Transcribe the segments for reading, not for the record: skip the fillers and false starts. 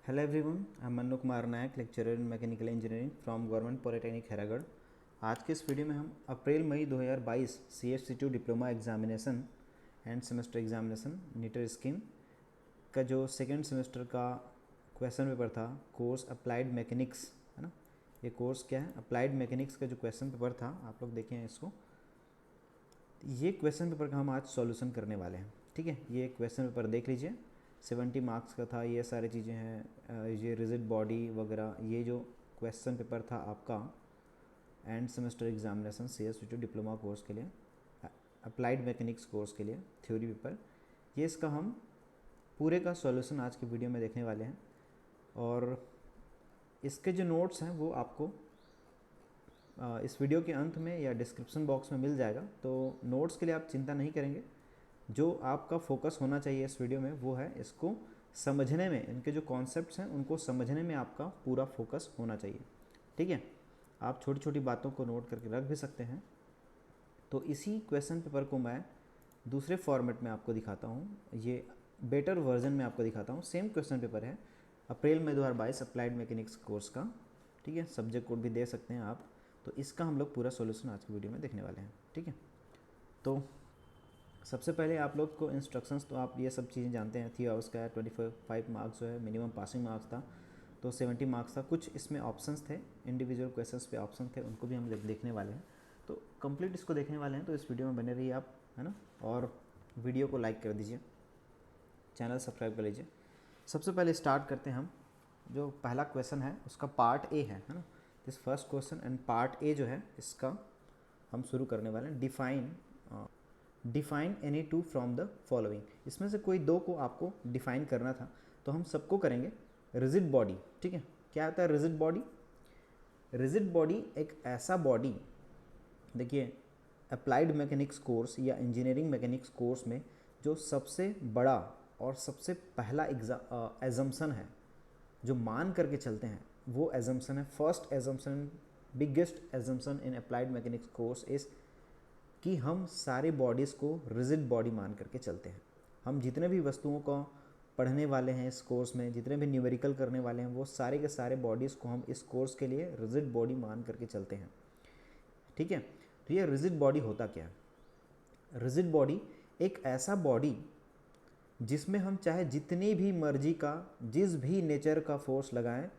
Hello everyone, I'm Manu Kumar Nayak, lecturer in mechanical engineering from government polytechnic Hairagarh. आज के इस video में हम अप्रैल मई 2022 CH-C2 diploma examination end semester examination नीटर स्कीम का जो सेकेंड सेमेस्टर का क्वेश्चन पेपर था, कोर्स अप्लाइड मैकेनिक्स, है ना। ये कोर्स क्या है, अप्लाइड मैकेनिक्स का जो क्वेश्चन पेपर था, आप लोग देखें इसको। ये क्वेश्चन पेपर का हम आज सॉल्यूशन करने वाले हैं। ठीक है, ये क्वेश्चन पेपर देख लीजिए, 70 मार्क्स का था। ये सारी चीज़ें हैं, ये रिजिड बॉडी वगैरह, ये जो क्वेश्चन पेपर था आपका and semester examination CH-C2 diploma course के लिए, अप्लाइड मैकेनिक्स कोर्स के लिए थ्योरी पेपर, ये इसका हम पूरे का सॉल्यूशन आज की वीडियो में देखने वाले हैं। और इसके जो नोट्स हैं वो आपको इस वीडियो के अंत में या डिस्क्रिप्शन बॉक्स में मिल जाएगा। तो नोट्स के लिए आप चिंता नहीं करेंगे। जो आपका फोकस होना चाहिए इस वीडियो में वो है इसको समझने में, इनके जो कॉन्सेप्ट्स हैं उनको समझने में आपका पूरा फोकस होना चाहिए। ठीक है, आप छोटी छोटी बातों को नोट करके रख भी सकते हैं। तो इसी क्वेश्चन पेपर को मैं दूसरे फॉर्मेट में आपको दिखाता हूँ, ये बेटर वर्जन में आपको दिखाता हूँ। सेम क्वेश्चन पेपर है, अप्रैल मई 2022 अप्लाइड मैकेनिक्स कोर्स का। ठीक है, सब्जेक्ट कोड भी दे सकते हैं आप। तो इसका हम लोग पूरा सॉल्यूशन आज की वीडियो में देखने वाले हैं। ठीक है, तो सबसे पहले आप लोग को इंस्ट्रक्शंस, तो आप ये सब चीज़ें जानते हैं। 3 आवर्स का है, 25 मार्क्स जो है मिनिमम पासिंग मार्क्स था, तो 70 मार्क्स था। कुछ इसमें ऑप्शंस थे, इंडिविजुअल क्वेश्चंस पे ऑप्शन थे, उनको भी हम देखने वाले हैं। तो कंप्लीट इसको देखने वाले हैं, तो इस वीडियो में बने रहिए आप, है ना। और वीडियो को लाइक कर दीजिए, चैनल सब्सक्राइब कर लीजिए। सबसे पहले स्टार्ट करते हैं हम। जो पहला क्वेश्चन है उसका पार्ट ए है ना। This first question and part A जो है इसका हम शुरू करने वाले हैं। Define any two from the following. इसमें से कोई दो को आपको डिफाइन करना था, तो हम सबको करेंगे। रिजिड बॉडी, ठीक है, क्या होता है रिजिड बॉडी? रिजिड बॉडी एक ऐसा बॉडी, देखिए अप्लाइड मैकेनिक्स कोर्स या इंजीनियरिंग मैकेनिक्स कोर्स में जो सबसे बड़ा और सबसे पहला एजम्पशन है, जो मान करके चलते हैं, वो एजम्पशन है, first assumption, biggest assumption in applied mechanics course is कि हम सारे बॉडीज़ को रिजिड बॉडी मान करके चलते हैं। हम जितने भी वस्तुओं को पढ़ने वाले हैं इस कोर्स में, जितने भी न्यूमेरिकल करने वाले हैं, वो सारे के सारे बॉडीज़ को हम इस कोर्स के लिए रिजिड बॉडी मान करके चलते हैं। ठीक है, तो ये रिजिड बॉडी होता क्या है? रिजिड बॉडी एक ऐसा बॉडी जिसमें हम चाहे जितनी भी मर्जी का, जिस भी नेचर का फोर्स लगाएं,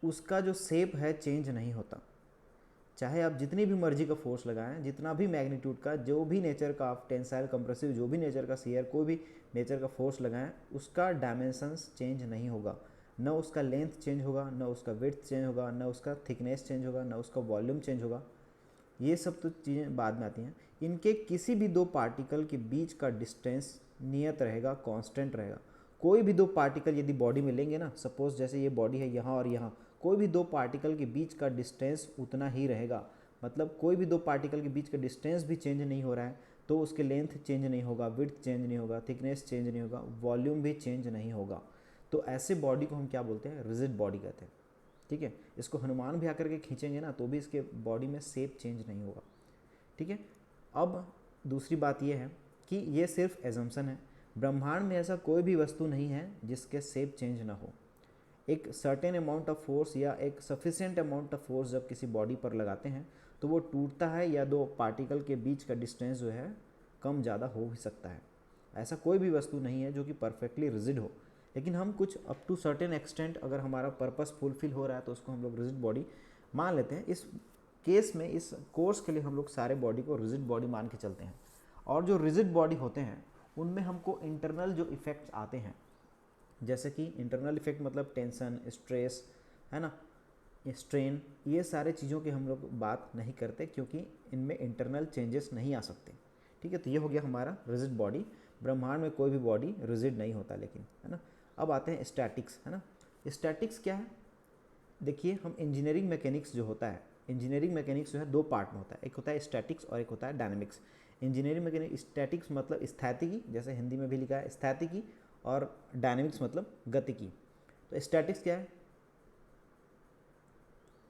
उसका जो शेप है चेंज नहीं होता। चाहे आप जितनी भी मर्जी का फोर्स लगाएं, जितना भी मैग्नीट्यूड का, जो भी नेचर का आप टेंसाइल कंप्रेसिव, जो भी नेचर का शियर, कोई भी नेचर का फोर्स लगाएं, उसका डायमेंशंस चेंज नहीं होगा। न उसका लेंथ चेंज होगा, न उसका विड्थ चेंज होगा, न उसका थिकनेस चेंज होगा, न उसका वॉल्यूम चेंज होगा। ये सब तो चीज़ें बाद में आती हैं। इनके किसी भी दो पार्टिकल के बीच का डिस्टेंस नियत रहेगा, कांस्टेंट रहेगा। कोई भी दो पार्टिकल यदि बॉडी में लेंगे ना, सपोज जैसे ये बॉडी है यहाँ और यहाँ, कोई भी दो पार्टिकल के बीच का डिस्टेंस उतना ही रहेगा। मतलब कोई भी दो पार्टिकल के बीच का डिस्टेंस भी चेंज नहीं हो रहा है, तो उसके लेंथ चेंज नहीं होगा, विड्थ चेंज नहीं होगा, थिकनेस चेंज नहीं होगा, वॉल्यूम भी चेंज नहीं होगा। तो ऐसे बॉडी को हम क्या बोलते हैं? रिजिड बॉडी कहते हैं। ठीक है, इसको हनुमान भी आकर के खींचेंगे ना तो भी इसके बॉडी में शेप चेंज नहीं होगा। ठीक है, अब दूसरी बात यह है कि ये सिर्फ एजम्पशन है। ब्रह्मांड में ऐसा कोई भी वस्तु नहीं है जिसके शेप चेंज ना हो। एक सर्टेन अमाउंट ऑफ फोर्स या एक सफिशिएंट अमाउंट ऑफ फोर्स जब किसी बॉडी पर लगाते हैं तो वो टूटता है, या दो पार्टिकल के बीच का डिस्टेंस जो है कम ज़्यादा हो भी सकता है। ऐसा कोई भी वस्तु नहीं है जो कि परफेक्टली रिजिड हो। लेकिन हम कुछ अप टू सर्टेन एक्सटेंट, अगर हमारा पर्पस फुलफिल हो रहा है तो उसको हम लोग रिजिड बॉडी मान लेते हैं। इस केस में, इस कोर्स के लिए हम लोग सारे बॉडी को रिजिड बॉडी मान के चलते हैं। और जो रिजिड बॉडी होते हैं उनमें हमको इंटरनल जो इफ़ेक्ट्स आते हैं, जैसे कि इंटरनल इफेक्ट मतलब टेंशन, स्ट्रेस, है ना, स्ट्रेन, ये सारे चीज़ों की हम लोग बात नहीं करते क्योंकि इनमें इंटरनल चेंजेस नहीं आ सकते। ठीक है, तो ये हो गया हमारा रिजिड बॉडी। ब्रह्मांड में कोई भी बॉडी रिजिड नहीं होता लेकिन, है ना। अब आते हैं स्टैटिक्स, है ना। स्टैटिक्स क्या है? देखिए, हम इंजीनियरिंग मैकेनिक्स जो होता है, इंजीनियरिंग मैकेनिक्स जो है दो पार्ट में होता है, एक होता है स्टैटिक्स और एक होता है डायनेमिक्स। इंजीनियरिंग मैकेनिक्स, स्टैटिक्स मतलब स्थैतिकी, जैसे हिंदी में भी लिखा है स्थैतिकी, और डायनेमिक्स मतलब गतिकी। तो स्टैटिक्स क्या है?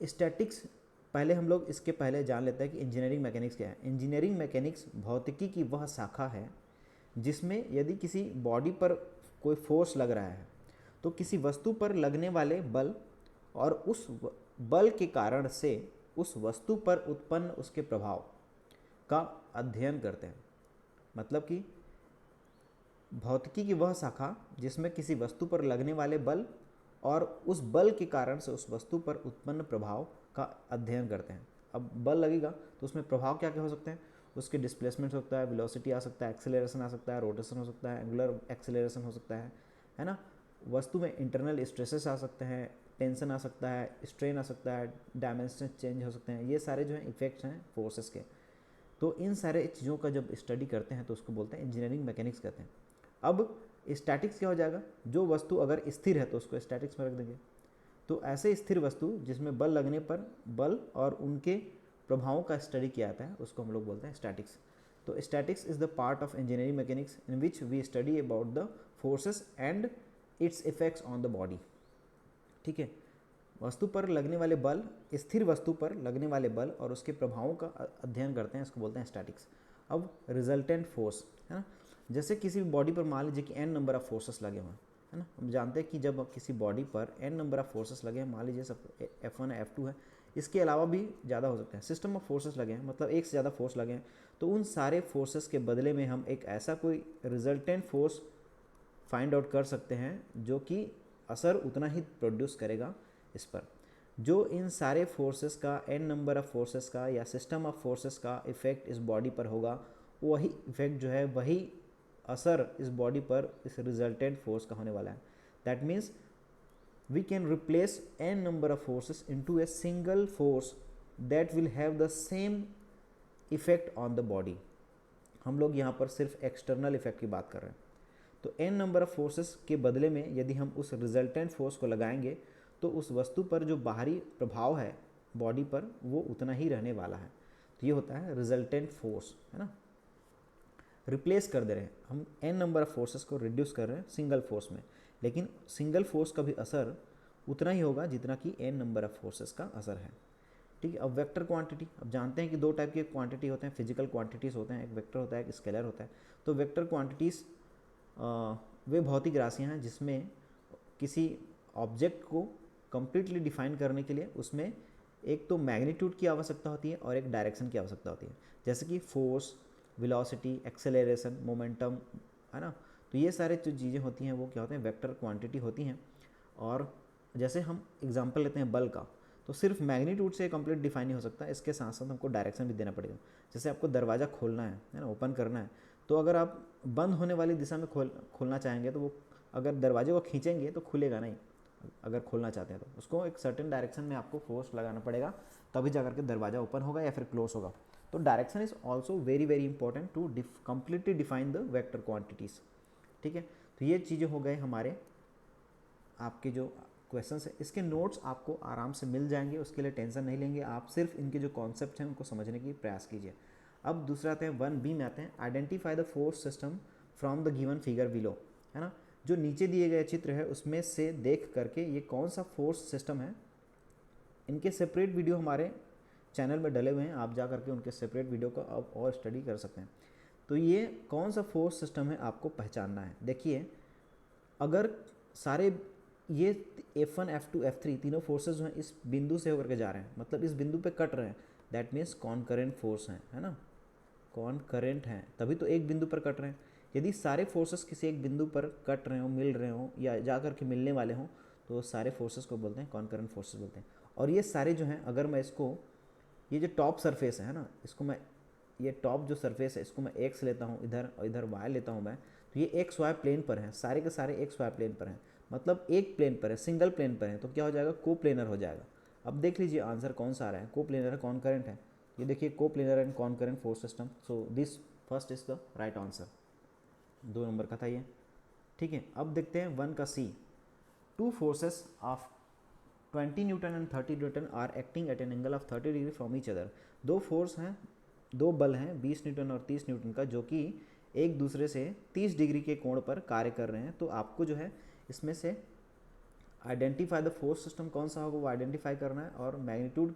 स्टैटिक्स पहले हम लोग इसके पहले जान लेते हैं कि इंजीनियरिंग मैकेनिक्स क्या है। इंजीनियरिंग मैकेनिक्स भौतिकी की वह शाखा है जिसमें यदि किसी बॉडी पर कोई फोर्स लग रहा है तो किसी वस्तु पर लगने वाले बल और उस बल के कारण से उस वस्तु पर उत्पन्न उसके प्रभाव का अध्ययन करते हैं। मतलब कि भौतिकी की वह शाखा जिसमें किसी वस्तु पर लगने वाले बल और उस बल के कारण से उस वस्तु पर उत्पन्न प्रभाव का अध्ययन करते हैं। अब बल लगेगा तो उसमें प्रभाव क्या क्या हो सकते हैं, उसके डिस्प्लेसमेंट हो सकता है, वेलोसिटी आ सकता है, एक्सेलरेशन आ सकता है, रोटेशन हो सकता है, एंगुलर एक्सेलरेशन हो सकता है ना। वस्तु में इंटरनल स्ट्रेसेस आ सकते हैं, टेंशन आ सकता है, स्ट्रेन आ सकता है, डायमेंशन चेंज हो सकते हैं। ये सारे जो हैं इफेक्ट्स हैं फोर्सेस के। तो इन सारे चीज़ों का जब स्टडी करते हैं तो उसको बोलते हैं इंजीनियरिंग मैकेनिक्स कहते हैं। अब स्टैटिक्स क्या हो जाएगा, जो वस्तु अगर स्थिर है तो उसको स्टैटिक्स में रख देंगे। तो ऐसे स्थिर वस्तु जिसमें बल लगने पर बल और उनके प्रभावों का स्टडी किया जाता है उसको हम लोग बोलते हैं स्टैटिक्स। तो statics is the part of engineering mechanics in which we study about the forces and its effects on the body. ठीक है, वस्तु पर लगने वाले बल, स्थिर वस्तु पर लगने वाले बल और उसके प्रभावों का अध्ययन करते हैं, इसको बोलते हैं स्टैटिक्स। अब रिजल्टेंट फोर्स है ना, जैसे किसी भी बॉडी पर मान लीजिए कि n नंबर ऑफ फोर्सेस लगे हुए हैं, है ना। हम जानते हैं कि जब किसी बॉडी पर n नंबर ऑफ फोर्सेस लगे हैं, मान लीजिए सब F1 है, F2 है, इसके अलावा भी ज़्यादा हो सकते हैं, सिस्टम ऑफ फोर्सेस लगे हैं, मतलब एक से ज़्यादा फोर्स लगे हैं, तो उन सारे फोर्सेस के बदले में हम एक ऐसा कोई रिजल्टेंट फोर्स फाइंड आउट कर सकते हैं जो कि असर उतना ही प्रोड्यूस करेगा इस पर। जो इन सारे फोर्सेस का, n नंबर ऑफ फोर्सेस का या सिस्टम ऑफ फोर्सेस का इफेक्ट इस बॉडी पर होगा, वही इफेक्ट जो है, वही असर इस बॉडी पर इस रिजल्टेंट फोर्स का होने वाला है। That means we can replace n number of forces into a single force that will have the same effect on the body. हम लोग यहाँ पर सिर्फ एक्सटर्नल इफेक्ट की बात कर रहे हैं। तो n नंबर ऑफ फोर्सेस के बदले में यदि हम उस रिजल्टेंट फोर्स को लगाएंगे तो उस वस्तु पर जो बाहरी प्रभाव है बॉडी पर वो उतना ही रहने वाला है। तो ये होता है रिजल्टेंट फोर्स, है ना। रिप्लेस कर दे रहे हैं हम, n नंबर ऑफ फोर्सेस को रिड्यूस कर रहे हैं सिंगल फोर्स में, लेकिन सिंगल फोर्स का भी असर उतना ही होगा जितना कि n नंबर ऑफ फोर्सेस का असर है। ठीक है, अब वेक्टर क्वांटिटी, अब जानते हैं कि दो टाइप के क्वांटिटी होते हैं, फिजिकल क्वांटिटीज़ होते हैं, एक वेक्टर होता है, एक स्केलर होता है। तो वेक्टर क्वांटिटीज़ वे भौतिक राशियाँ हैं जिसमें किसी ऑब्जेक्ट को कंप्लीटली डिफाइन करने के लिए उसमें एक तो मैग्नीट्यूड की आवश्यकता होती है और एक डायरेक्शन की आवश्यकता होती है, जैसे कि फोर्स, वेलोसिटी, एक्सेलरेशन, मोमेंटम, है ना। तो ये सारे जो चीज़ें होती हैं वो क्या होते हैं, वेक्टर क्वांटिटी होती हैं। और जैसे हम एग्जांपल लेते हैं बल का, तो सिर्फ मैग्नीट्यूड से कंप्लीट डिफाइन नहीं हो सकता, इसके साथ साथ हमको डायरेक्शन भी देना पड़ेगा। जैसे आपको दरवाज़ा खोलना है ना, ओपन करना है, तो अगर आप बंद होने वाली दिशा में खोलना चाहेंगे तो वो अगर दरवाजे को खींचेंगे तो खुलेगा नहीं। अगर खोलना चाहते हैं तो उसको एक सर्टेन डायरेक्शन में आपको फोर्स लगाना पड़ेगा, तभी जाकर के दरवाज़ा ओपन होगा या फिर क्लोज होगा। तो direction is also very very important to completely define the vector quantities. ठीक है, तो ये चीज़ें हो गए हमारे आपके जो क्वेश्चंस है। इसके नोट्स आपको आराम से मिल जाएंगे, उसके लिए टेंशन नहीं लेंगे आप, सिर्फ इनके जो कॉन्सेप्ट हैं उनको समझने की प्रयास कीजिए। अब दूसरा आते हैं 1B में आते हैं, identify the force system from the given figure below, है ना। जो नीचे दिए गए चित्र है उसमें से देख करके ये कौन सा फोर्स सिस्टम है, इनके सेपरेट वीडियो हमारे चैनल में डले हुए हैं, आप जा करके उनके सेपरेट वीडियो को अब और स्टडी कर सकते हैं। तो ये कौन सा फोर्स सिस्टम है आपको पहचानना है। देखिए, अगर सारे ये F1, F2, F3 तीनों फोर्सेस जो हैं इस बिंदु से होकर के जा रहे हैं, मतलब इस बिंदु पे कट रहे हैं, दैट मीन्स कॉनकरेंट फोर्स हैं, है ना, कॉनकरेंट हैं, तभी तो एक बिंदु पर कट रहे हैं। यदि सारे फोर्सेस किसी एक बिंदु पर कट रहे हो, मिल रहे हो या जा कर के मिलने वाले हों, तो सारे फोर्सेस को बोलते हैं कॉनकरेंट फोर्सेस बोलते हैं। और ये सारे जो हैं, अगर मैं इसको, ये जो टॉप सरफेस है ना, इसको मैं, ये टॉप जो सरफेस है इसको मैं एक्स लेता हूँ इधर और इधर वाई लेता हूँ मैं, तो ये एक्स वाई प्लेन पर हैं, सारे के सारे एक्स वाई प्लेन पर हैं, मतलब एक प्लेन पर है, सिंगल प्लेन पर है, तो क्या हो जाएगा, को प्लेनर हो जाएगा। अब देख लीजिए आंसर कौन सा आ रहा है, को प्लेनर है, कॉनकरेंट है। ये देखिए को planar and कॉनकरेंट force system, so this first is the right answer. 2 number का था ये। ठीक है, अब देखते हैं 1 का C, 2 forces of 20 newton and 30 newton are acting at an angle of 30 degree from each other. 2 force हैं, 2 बल हैं 20 न्यूटन और 30 न्यूटन का, जो कि एक दूसरे से 30 डिग्री के कोण पर कार्य कर रहे हैं। तो आपको जो है इसमें से आइडेंटिफाई द फोर्स सिस्टम कौन सा होगा वो आइडेंटिफाई करना है, और magnitude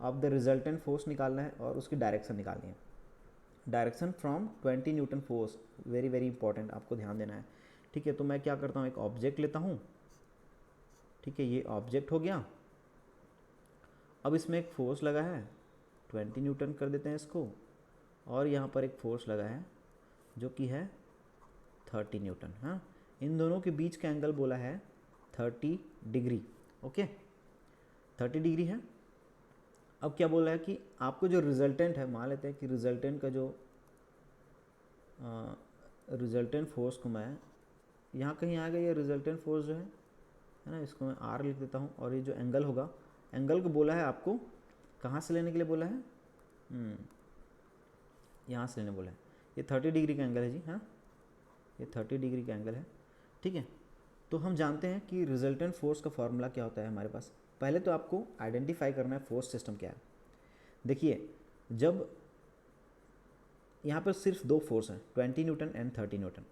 of the resultant force निकालना है, और उसकी डायरेक्शन निकालनी है। Direction from 20 newton force, very very important, आपको ध्यान देना है। ठीक है, तो मैं क्या करता हूँ, एक ऑब्जेक्ट लेता हूँ ठीक है, ये ऑब्जेक्ट हो गया। अब इसमें एक फोर्स लगा है 20 न्यूटन कर देते हैं इसको, और यहाँ पर एक फोर्स लगा है जो कि है 30 न्यूटन। हाँ, इन दोनों के बीच का एंगल बोला है 30 डिग्री। ओके, 30 डिग्री है। अब क्या बोला है कि आपको जो रिजल्टेंट है, मान लेते हैं कि रिजल्टेंट का जो रिजल्टेंट फोर्स को मैं यहाँ कहीं आ गया, ये रिजल्टेंट फोर्स जो है ना, इसको मैं आर लिख देता हूँ। और ये जो एंगल होगा, एंगल को बोला है आपको कहाँ से लेने के लिए बोला है, यहाँ से लेने बोला है। ये 30 डिग्री का एंगल है जी। हाँ, ये 30 डिग्री का एंगल है। ठीक है, तो हम जानते हैं कि रिजल्टेंट फोर्स का फॉर्मूला क्या होता है हमारे पास। पहले तो आपको आइडेंटिफाई करना है फोर्स सिस्टम क्या है। देखिए, जब यहाँ पर सिर्फ दो फोर्स हैं 20 न्यूटन एंड 30 न्यूटन,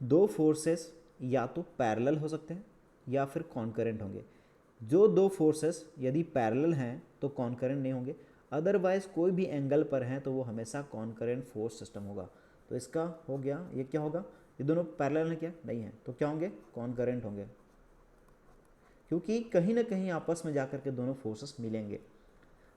दो फोर्सेस या तो पैरेलल हो सकते हैं या फिर कॉन्करेंट होंगे। जो दो फोर्सेस यदि पैरेलल हैं तो कॉन्करेंट नहीं होंगे, अदरवाइज कोई भी एंगल पर हैं तो वो हमेशा कॉन्करेंट फोर्स सिस्टम होगा। तो इसका हो गया, ये क्या होगा, ये दोनों पैरेलल हैं क्या, नहीं है, तो क्या होंगे, कॉन्करेंट होंगे, क्योंकि कहीं ना कहीं आपस में जाकर के दोनों फोर्सेस मिलेंगे।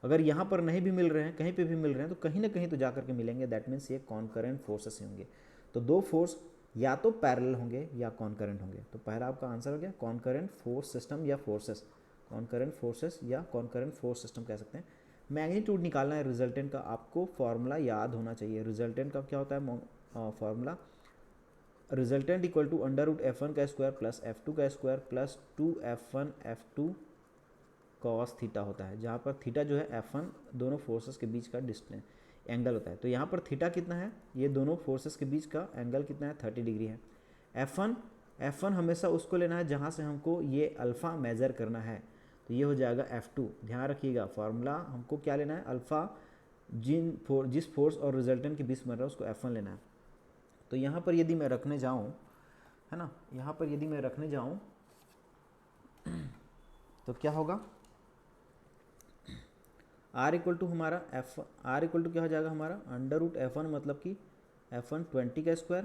अगर यहाँ पर नहीं भी मिल रहे हैं, कहीं पे भी मिल रहे हैं, तो कहीं ना कहीं तो जाकर के मिलेंगे। दैट मीन्स ये कॉन्करेंट फोर्सेस ही होंगे। तो दो फोर्स या तो पैरेलल होंगे या कॉन्करेंट होंगे। तो पहला आपका आंसर हो गया कॉन्करेंट फोर्स सिस्टम या फोर्सेस, कॉन्करेंट फोर्सेस या कॉन्करेंट फोर्स सिस्टम कह सकते हैं। मैग्नीट्यूड निकालना है रिजल्टेंट का, आपको फॉर्मूला याद होना चाहिए। रिजल्टेंट का क्या होता है formula, resultant equal to √f1 का स्क्वायर प्लस f2 का square plus 2f1 f2 cos theta होता है, जहाँ पर थीटा जो है f1 दोनों फोर्सेस के बीच का डिस्टेंस एंगल होता है। तो यहाँ पर थीटा कितना है, ये दोनों फोर्सेस के बीच का एंगल कितना है, 30 डिग्री है। f1 हमेशा उसको लेना है जहाँ से हमको ये अल्फ़ा मेज़र करना है, तो ये हो जाएगा f2। ध्यान रखिएगा, फार्मूला हमको क्या लेना है, अल्फ़ा जिस फोर्स और रिजल्टेंट के बीच में रहा है उसको f1 लेना है। तो यहाँ पर यदि मैं रखने जाऊँ, है ना, यहाँ पर यदि मैं रखने जाऊँ तो क्या होगा, R इक्वल टू हमारा R इक्वल टू क्या हो जाएगा हमारा, √f1 मतलब कि f1 20 का स्क्वायर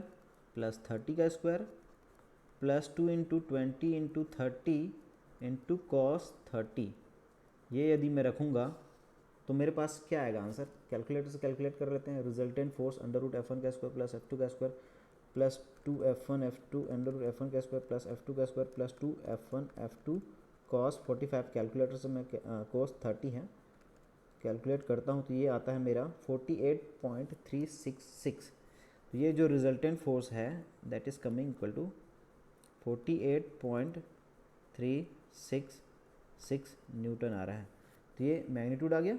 प्लस 30 का square plus 2 into 20 into 30 into cos 30। ये यदि मैं रखूँगा तो मेरे पास क्या आएगा आंसर, कैलकुलेटर से कैलकुलेट कर लेते हैं। रिजल्टेंट फोर्स √f1 का स्क्वायर प्लस f2 का square plus 2f1 f2 √f1 का स्क्वायर प्लस f2 का square plus 2f1 f2 cos 45। Calculator से मैं कॉस 30 है, कैलकुलेट करता हूँ तो ये आता है मेरा 48.366। तो ये जो रिजल्टेंट फोर्स है that is coming equal to 48.366 newton आ रहा है। तो ये मैग्नीट्यूड आ गया,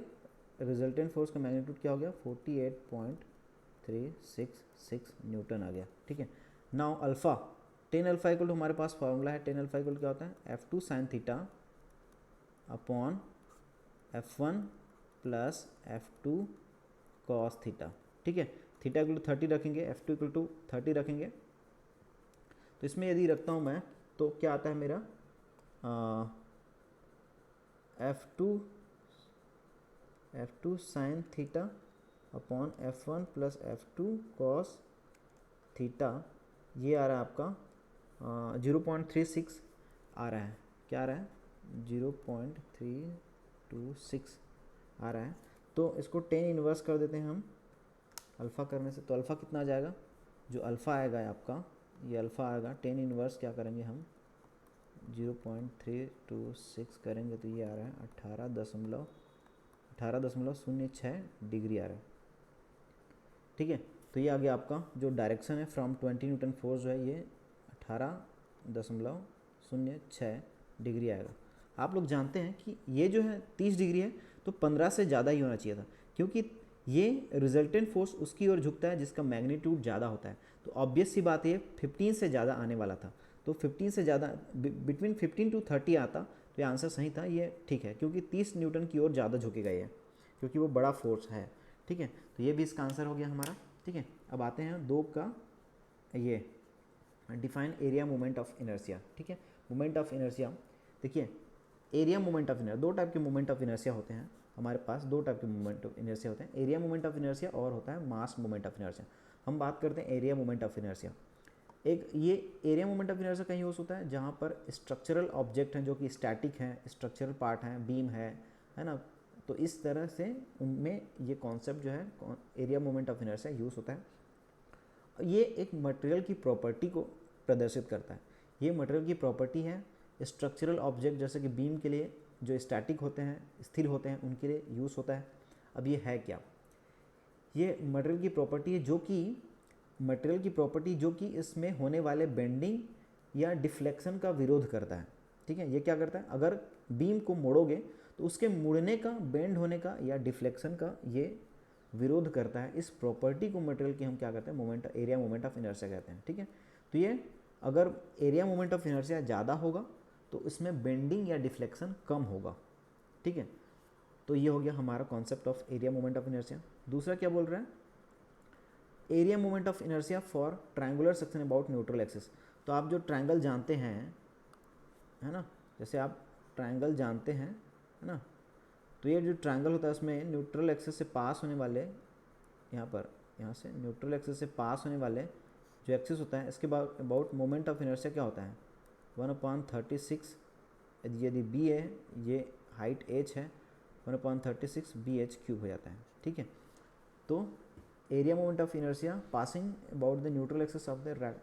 रिजल्टेंट फोर्स का मैग्नीट्यूड क्या हो गया, 48.366 न्यूटन आ गया। ठीक है, now alpha, tan alpha equal to हमारे पास फॉर्मूला है, टेन अल्फ़ा इक्वल क्या होता है, f2 sine theta upon f1 plus f2 cos theta. ठीक है, थीटा इक्वल टू 30 रखेंगे, f2 इक्वल टू 30 रखेंगे। तो इसमें यदि रखता हूँ मैं तो क्या आता है मेरा f2 sine theta upon f1 plus f2 cos theta. ये आ रहा है आपका 0.36 आ रहा है, क्या आ रहा है 0.326 आ रहा है। तो इसको 10 इन्वर्स कर देते हैं हम अल्फ़ा करने से, तो अल्फ़ा कितना आ जाएगा, जो अल्फ़ा आएगा आपका, ये अल्फ़ा आएगा 10 इन्वर्स क्या करेंगे हम 0.326 करेंगे तो ये आ रहा है 18.06 डिग्री आ रहा है। ठीक है, तो ये आ गया आपका जो डायरेक्शन है फ्रॉम 20 न्यूटन फोर्स जो है ये 18.06 डिग्री आएगा। आप लोग जानते हैं कि ये जो है 30 डिग्री है तो 15 से ज़्यादा ही होना चाहिए था, क्योंकि ये रिजल्टेंट फोर्स उसकी ओर झुकता है जिसका मैग्नीट्यूड ज़्यादा होता है। तो ऑब्वियस सी बात है 15 से ज़्यादा आने वाला था, तो 15 से ज़्यादा बिटवीन 15 to 30 आता तो ये आंसर सही था, ये ठीक है, क्योंकि 30 न्यूटन की ओर ज़्यादा झुकेगा ये, क्योंकि वो बड़ा फोर्स है। ठीक है, तो ये भी इसका आंसर हो गया हमारा। ठीक है, अब आते हैं दो का ये define area moment of inertia. ठीक है, मोमेंट ऑफ इनर्शिया, देखिए एरिया मोमेंट ऑफ इनर्शिया, दो टाइप के मोमेंट ऑफ इनर्शिया होते हैं हमारे पास, दो टाइप के मोमेंट ऑफ इनर्शिया होते हैं, एरिया मोमेंट ऑफ इनर्शिया और होता है मास मोमेंट ऑफ इनर्शिया। हम बात करते हैं एरिया मोमेंट ऑफ इनर्शिया। एक ये एरिया मोमेंट ऑफ इनर्शिया कहीं यूज़ होता है जहाँ पर स्ट्रक्चरल ऑब्जेक्ट हैं जो कि स्टैटिक हैं, स्ट्रक्चरल पार्ट हैं, बीम है ना। तो इस तरह से उनमें ये कॉन्सेप्ट जो है area moment of inertia use होता है। ये एक मटेरियल की प्रॉपर्टी को प्रदर्शित करता है। ये मटेरियल की प्रॉपर्टी है स्ट्रक्चरल ऑब्जेक्ट जैसे कि बीम के लिए जो स्टैटिक होते हैं, स्थिर होते हैं, उनके लिए यूज़ होता है। अब ये है क्या? ये मटेरियल की प्रॉपर्टी है जो कि इसमें होने वाले बेंडिंग या डिफ्लेक्शन का विरोध करता है। ठीक है, ये क्या करता है? अगर बीम को मोड़ोगे तो उसके मुड़ने का, बेंड होने का या डिफ्लेक्शन का ये विरोध करता है। इस प्रॉपर्टी को मटेरियल की हम क्या कहते हैं? एरिया मोमेंट ऑफ इनर्शिया कहते हैं। ठीक है, तो ये अगर एरिया मोमेंट ऑफ इनर्शिया ज़्यादा होगा तो इसमें बेंडिंग या डिफ्लेक्शन कम होगा। ठीक है, तो ये हो गया हमारा concept of area moment of inertia. दूसरा क्या बोल रहा है? Area moment of inertia for triangular section about neutral axis. तो आप जो ट्रायंगल जानते हैं, है ना, जैसे आप ट्रायंगल जानते हैं, है ना, तो ये जो ट्रायंगल होता है उसमें न्यूट्रल एक्सिस से पास होने वाले, यहाँ से न्यूट्रल एक्सिस से पास होने वाले जो एक्सिस होता है, इसके बाद अबाउट मोमेंट ऑफ इनर्शिया क्या होता है? 1/36। यदि बी है, ये हाइट एच है, 1/36 BH³ हो जाता है। ठीक है, तो area moment of inertia passing about the neutral axis of the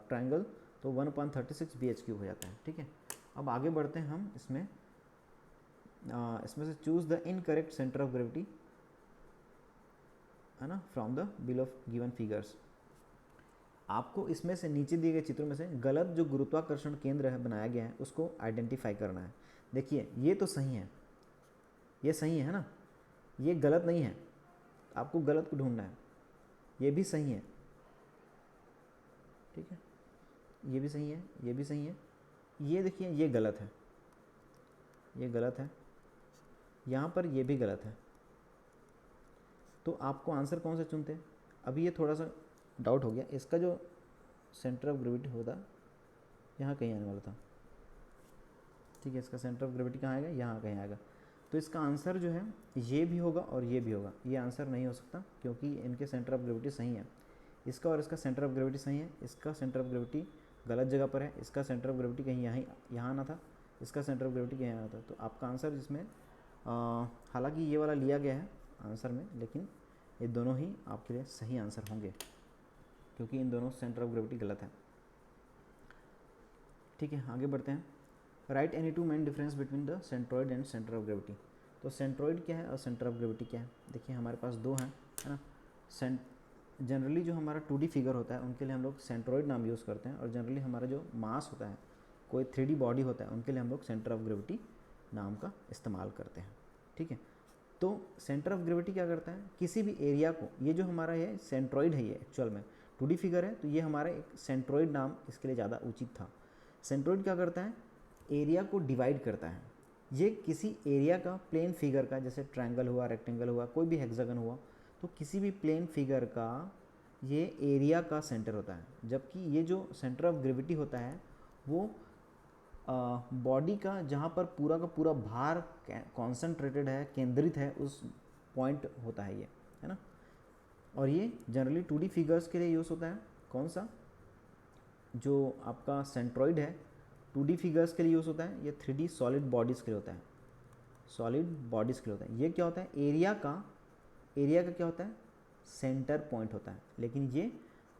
triangle, तो 1/36 BH³ हो जाता है। ठीक है, अब आगे बढ़ते हैं हम इसमें से choose the incorrect centre of gravity, है ना, from the below given figures. आपको इसमें से नीचे दिए गए चित्रों में से गलत जो गुरुत्वाकर्षण केंद्र है बनाया गया है उसको आइडेंटिफाई करना है। देखिए ये तो सही है, ये सही है ना, ये गलत नहीं है, आपको गलत को ढूंढना है। ये भी सही है, ठीक है, ये भी सही है, ये भी सही है। ये देखिए ये गलत है, ये गलत है, यहाँ पर ये भी गलत है। तो आपको आंसर कौन सा चुनते हैं? अभी ये थोड़ा सा डाउट हो गया, इसका जो सेंटर ऑफ ग्रेविटी होता यहाँ कहीं आने वाला था। ठीक है, इसका सेंटर ऑफ ग्रेविटी कहाँ आएगा? यहाँ कहीं आएगा। तो इसका आंसर जो है ये भी होगा और ये भी होगा। ये आंसर नहीं हो सकता क्योंकि इनके सेंटर ऑफ ग्रेविटी सही है। इसका और इसका सेंटर ऑफ ग्रेविटी सही है, इसका सेंटर ऑफ ग्रेविटी गलत जगह पर है, इसका सेंटर ऑफ ग्रेविटी कहीं यहाँ आना था, इसका सेंटर ऑफ ग्रेविटी कहीं आना था। तो आपका आंसर जिसमें हालांकि ये वाला लिया गया है आंसर में, लेकिन ये दोनों ही आपके लिए सही आंसर होंगे क्योंकि इन दोनों सेंटर ऑफ ग्रेविटी गलत है। ठीक है, आगे बढ़ते हैं। Right any two main difference between the centroid and centre of gravity. तो सेंट्रॉइड क्या है और सेंटर ऑफ ग्रेविटी क्या है? देखिए हमारे पास दो हैं, है ना। जनरली जो हमारा 2D फिगर होता है उनके लिए हम लोग सेंट्रॉइड नाम यूज़ करते हैं, और जनरली हमारा जो मास होता है, कोई 3D बॉडी होता है, उनके लिए हम लोग सेंटर ऑफ ग्रेविटी नाम का इस्तेमाल करते हैं। ठीक है, तो सेंटर ऑफ ग्रेविटी क्या करता है? किसी भी एरिया को, ये जो हमारा ये सेंट्रॉइड है, ये एक्चुअल में 2D फिगर है, तो ये हमारा एक सेंट्रॉइड नाम इसके लिए ज़्यादा उचित था। सेंट्रॉइड क्या करता है? एरिया को डिवाइड करता है। ये किसी एरिया का प्लेन फिगर का, जैसे ट्रायंगल हुआ, रेक्टेंगल हुआ, कोई भी हेक्सागन हुआ, तो किसी भी प्लेन फिगर का ये एरिया का सेंटर होता है। जबकि ये जो सेंटर ऑफ ग्रेविटी होता है वो बॉडी का, जहाँ पर पूरा का पूरा भार कॉन्सेंट्रेटेड है, केंद्रित है, उस पॉइंट होता है ये, है ना। और ये जनरली 2D फिगर्स के लिए यूज़ होता है। कौन सा? जो आपका सेंट्रॉइड है 2D फिगर्स के लिए यूज़ होता है, ये 3D सॉलिड बॉडीज़ के लिए होता है, सॉलिड बॉडीज़ के लिए होता है। ये क्या होता है? एरिया का क्या होता है? सेंटर पॉइंट होता है, लेकिन ये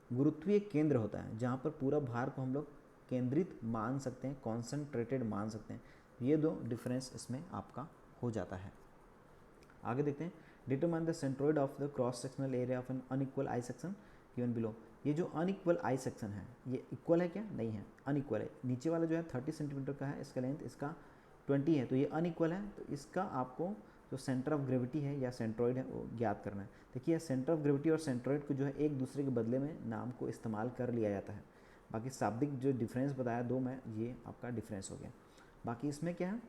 गुरुत्वीय केंद्र होता है जहाँ पर पूरा भार को हम लोग केंद्रित मान सकते हैं, कॉन्सेंट्रेटेड मान सकते हैं। ये दो डिफरेंस इसमें आपका हो जाता है। आगे देखते हैं। Determine the centroid of the cross sectional area of N unequal I section given below. ये जो अनइक्वल आई सेक्शन है, ये इक्वल है क्या? नहीं है, अनइक्वल है। नीचे वाला जो है 30 सेंटीमीटर का है, इसका लेंथ, इसका 20 है, तो ये अनइक्वल है। तो इसका आपको जो सेंटर ऑफ ग्रेविटी है या सेंट्रॉइड है वो ज्ञात करना है। देखिए सेंटर ऑफ ग्रेविटी और सेंट्रॉइड को जो है एक दूसरे के बदले में नाम को इस्तेमाल कर लिया जाता है। बाकी शाब्दिक जो डिफरेंस बताया दो में, ये आपका डिफरेंस हो गया। बाकी इसमें क्या है?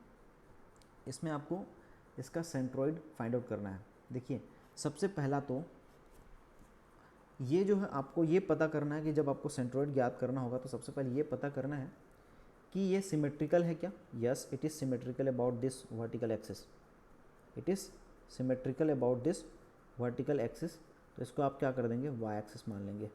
इसमें आपको इसका सेंट्रॉइड फाइंड आउट करना है। देखिए सबसे पहला तो ये जो है आपको ये पता करना है कि जब आपको सेंट्रॉइड ज्ञात करना होगा तो सबसे पहले ये पता करना है कि ये सिमेट्रिकल है क्या। Yes, it is symmetrical about this vertical axis, it is symmetrical about this vertical axis. तो इसको आप क्या कर देंगे? वाई एक्सिस मान लेंगे।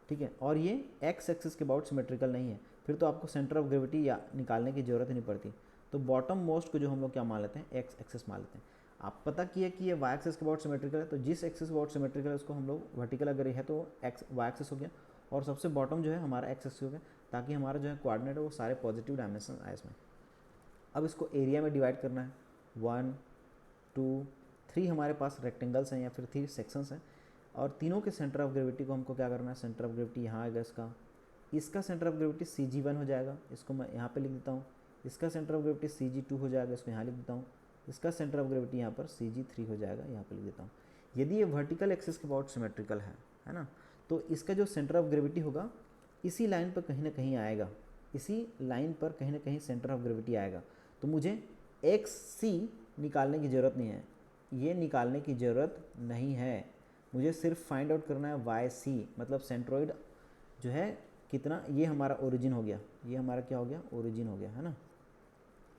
ठीक है, और ये एक्स एक्सिस के अबाउट सिमेट्रिकल नहीं है, फिर तो आपको सेंटर ऑफ ग्रेविटी या निकालने की ज़रूरत ही नहीं पड़ती। तो बॉटम मोस्ट को जो हम लोग क्या मान लेते हैं, एक्स एक्सिस मान लेते हैं। आप पता किया कि ये वाई एक्सिस के अबाउट सिमेट्रिकल है, तो जिस एक्सिस के अबाउट सिमेट्रिकल है उसको हम लोग वर्टिकल अगर है तो एक्स वाई एक्सिस हो गया, और सबसे बॉटम जो है हमारा एक्स एक्सिस हो गया, ताकि हमारा जो है कोऑर्डिनेट है वो सारे पॉजिटिव डायमेंशन आए इसमें। अब इसको एरिया में डिवाइड करना है, 1 2 3 हमारे पास रेक्टेंगल्स हैं या फिर 3 सेक्शंस हैं, और तीनों के सेंटर ऑफ ग्रेविटी को हमको क्या करना है, सेंटर ऑफ ग्रेविटी यहाँ आएगा इसका सेंटर ऑफ ग्रेविटी CG1 हो जाएगा, इसको मैं यहाँ पे लिख देता हूँ। इसका सेंटर ऑफ ग्रेविटी CG2 हो जाएगा, इसको यहाँ लिख देता हूँ। इसका सेंटर ऑफ ग्रेविटी यहाँ पर CG3 हो जाएगा, यहाँ पे लिख देता हूँ। यदि ये वर्टिकल एक्सिस के अबाउट सिमेट्रिकल है ना, तो इसका जो सेंटर ऑफ ग्रेविटी होगा इसी लाइन पर कहीं ना कहीं आएगा, इसी लाइन पर कहीं ना कहीं सेंटर ऑफ ग्रेविटी आएगा। तो मुझे XC निकालने की ज़रूरत नहीं है, ये निकालने की ज़रूरत नहीं है, मुझे सिर्फ फाइंड आउट करना है YC, मतलब सेंट्रोइड जो है कितना, ये हमारा ओरिजिन हो गया, ये हमारा क्या हो गया, ओरिजिन हो गया, है ना।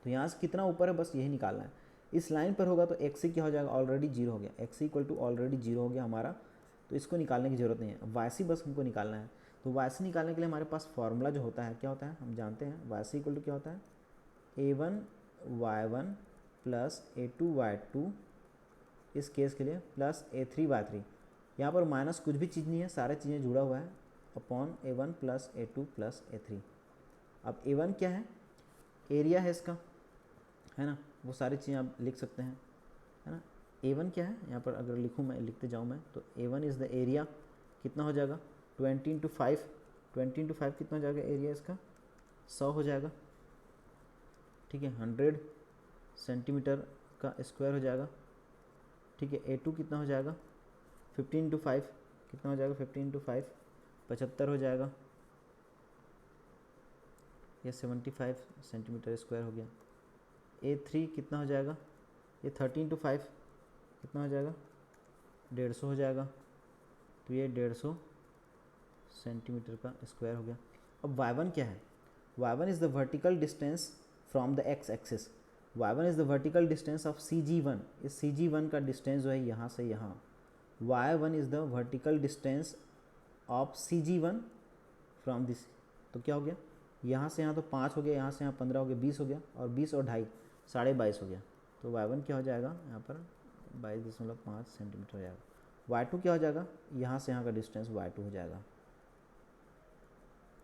तो यहाँ से कितना ऊपर है बस यही निकालना है। इस लाइन पर होगा तो XC क्या हो जाएगा, ऑलरेडी 0 हो गया, XC इक्वल टू ऑलरेडी 0 हो गया हमारा, तो इसको निकालने की ज़रूरत नहीं है। YC बस हमको निकालना है। तो YC निकालने के लिए हमारे पास फॉर्मूला जो होता है क्या होता है, हम जानते हैं। YC इक्वल टू क्या होता है, A1Y1 प्लस A2Y2 इस केस के लिए, प्लस A3Y3। यहाँ पर माइनस कुछ भी चीज़ नहीं है, सारे चीज़ें जुड़ा हुआ है, upon A1 plus A2 plus A3। अब A1 क्या है, एरिया है इसका, है ना, वो सारी चीज़ें आप लिख सकते हैं, है ना। A1 क्या है, यहाँ पर अगर लिखूँ मैं, लिखते जाऊँ मैं, तो A1 इज़ द एरिया, कितना हो जाएगा 20 × 5, 20 × 5 कितना हो जाएगा एरिया इसका, 100 हो जाएगा, ठीक है। 100 सेंटीमीटर का स्क्वायर हो जाएगा, ठीक है। A2 कितना हो जाएगा, 15 × 5 कितना हो जाएगा, 15 × 5 75 हो जाएगा, ये 75 सेंटीमीटर स्क्वायर हो गया। A3 कितना हो जाएगा, ये 13 × 5 कितना हो जाएगा, 150 हो जाएगा, तो ये 150 सेंटीमीटर का स्क्वायर हो गया। अब Y1 क्या है, Y1 is the vertical distance from the x axis, Y1 is the vertical distance of CG1, इस CG1 का डिस्टेंस जो है यहाँ से यहाँ, Y1 is the vertical distance of CG1 from this, तो क्या हो गया, यहाँ से यहाँ तो 5 हो गया, यहाँ से यहाँ 15 हो गया, 20 हो गया, और 20 और 2.5 22.5 हो गया। तो Y1 क्या हो जाएगा यहाँ पर 22.5 सेंटीमीटर हो जाएगा। Y2 क्या हो जाएगा, यहाँ से यहाँ का डिस्टेंस Y2 हो जाएगा,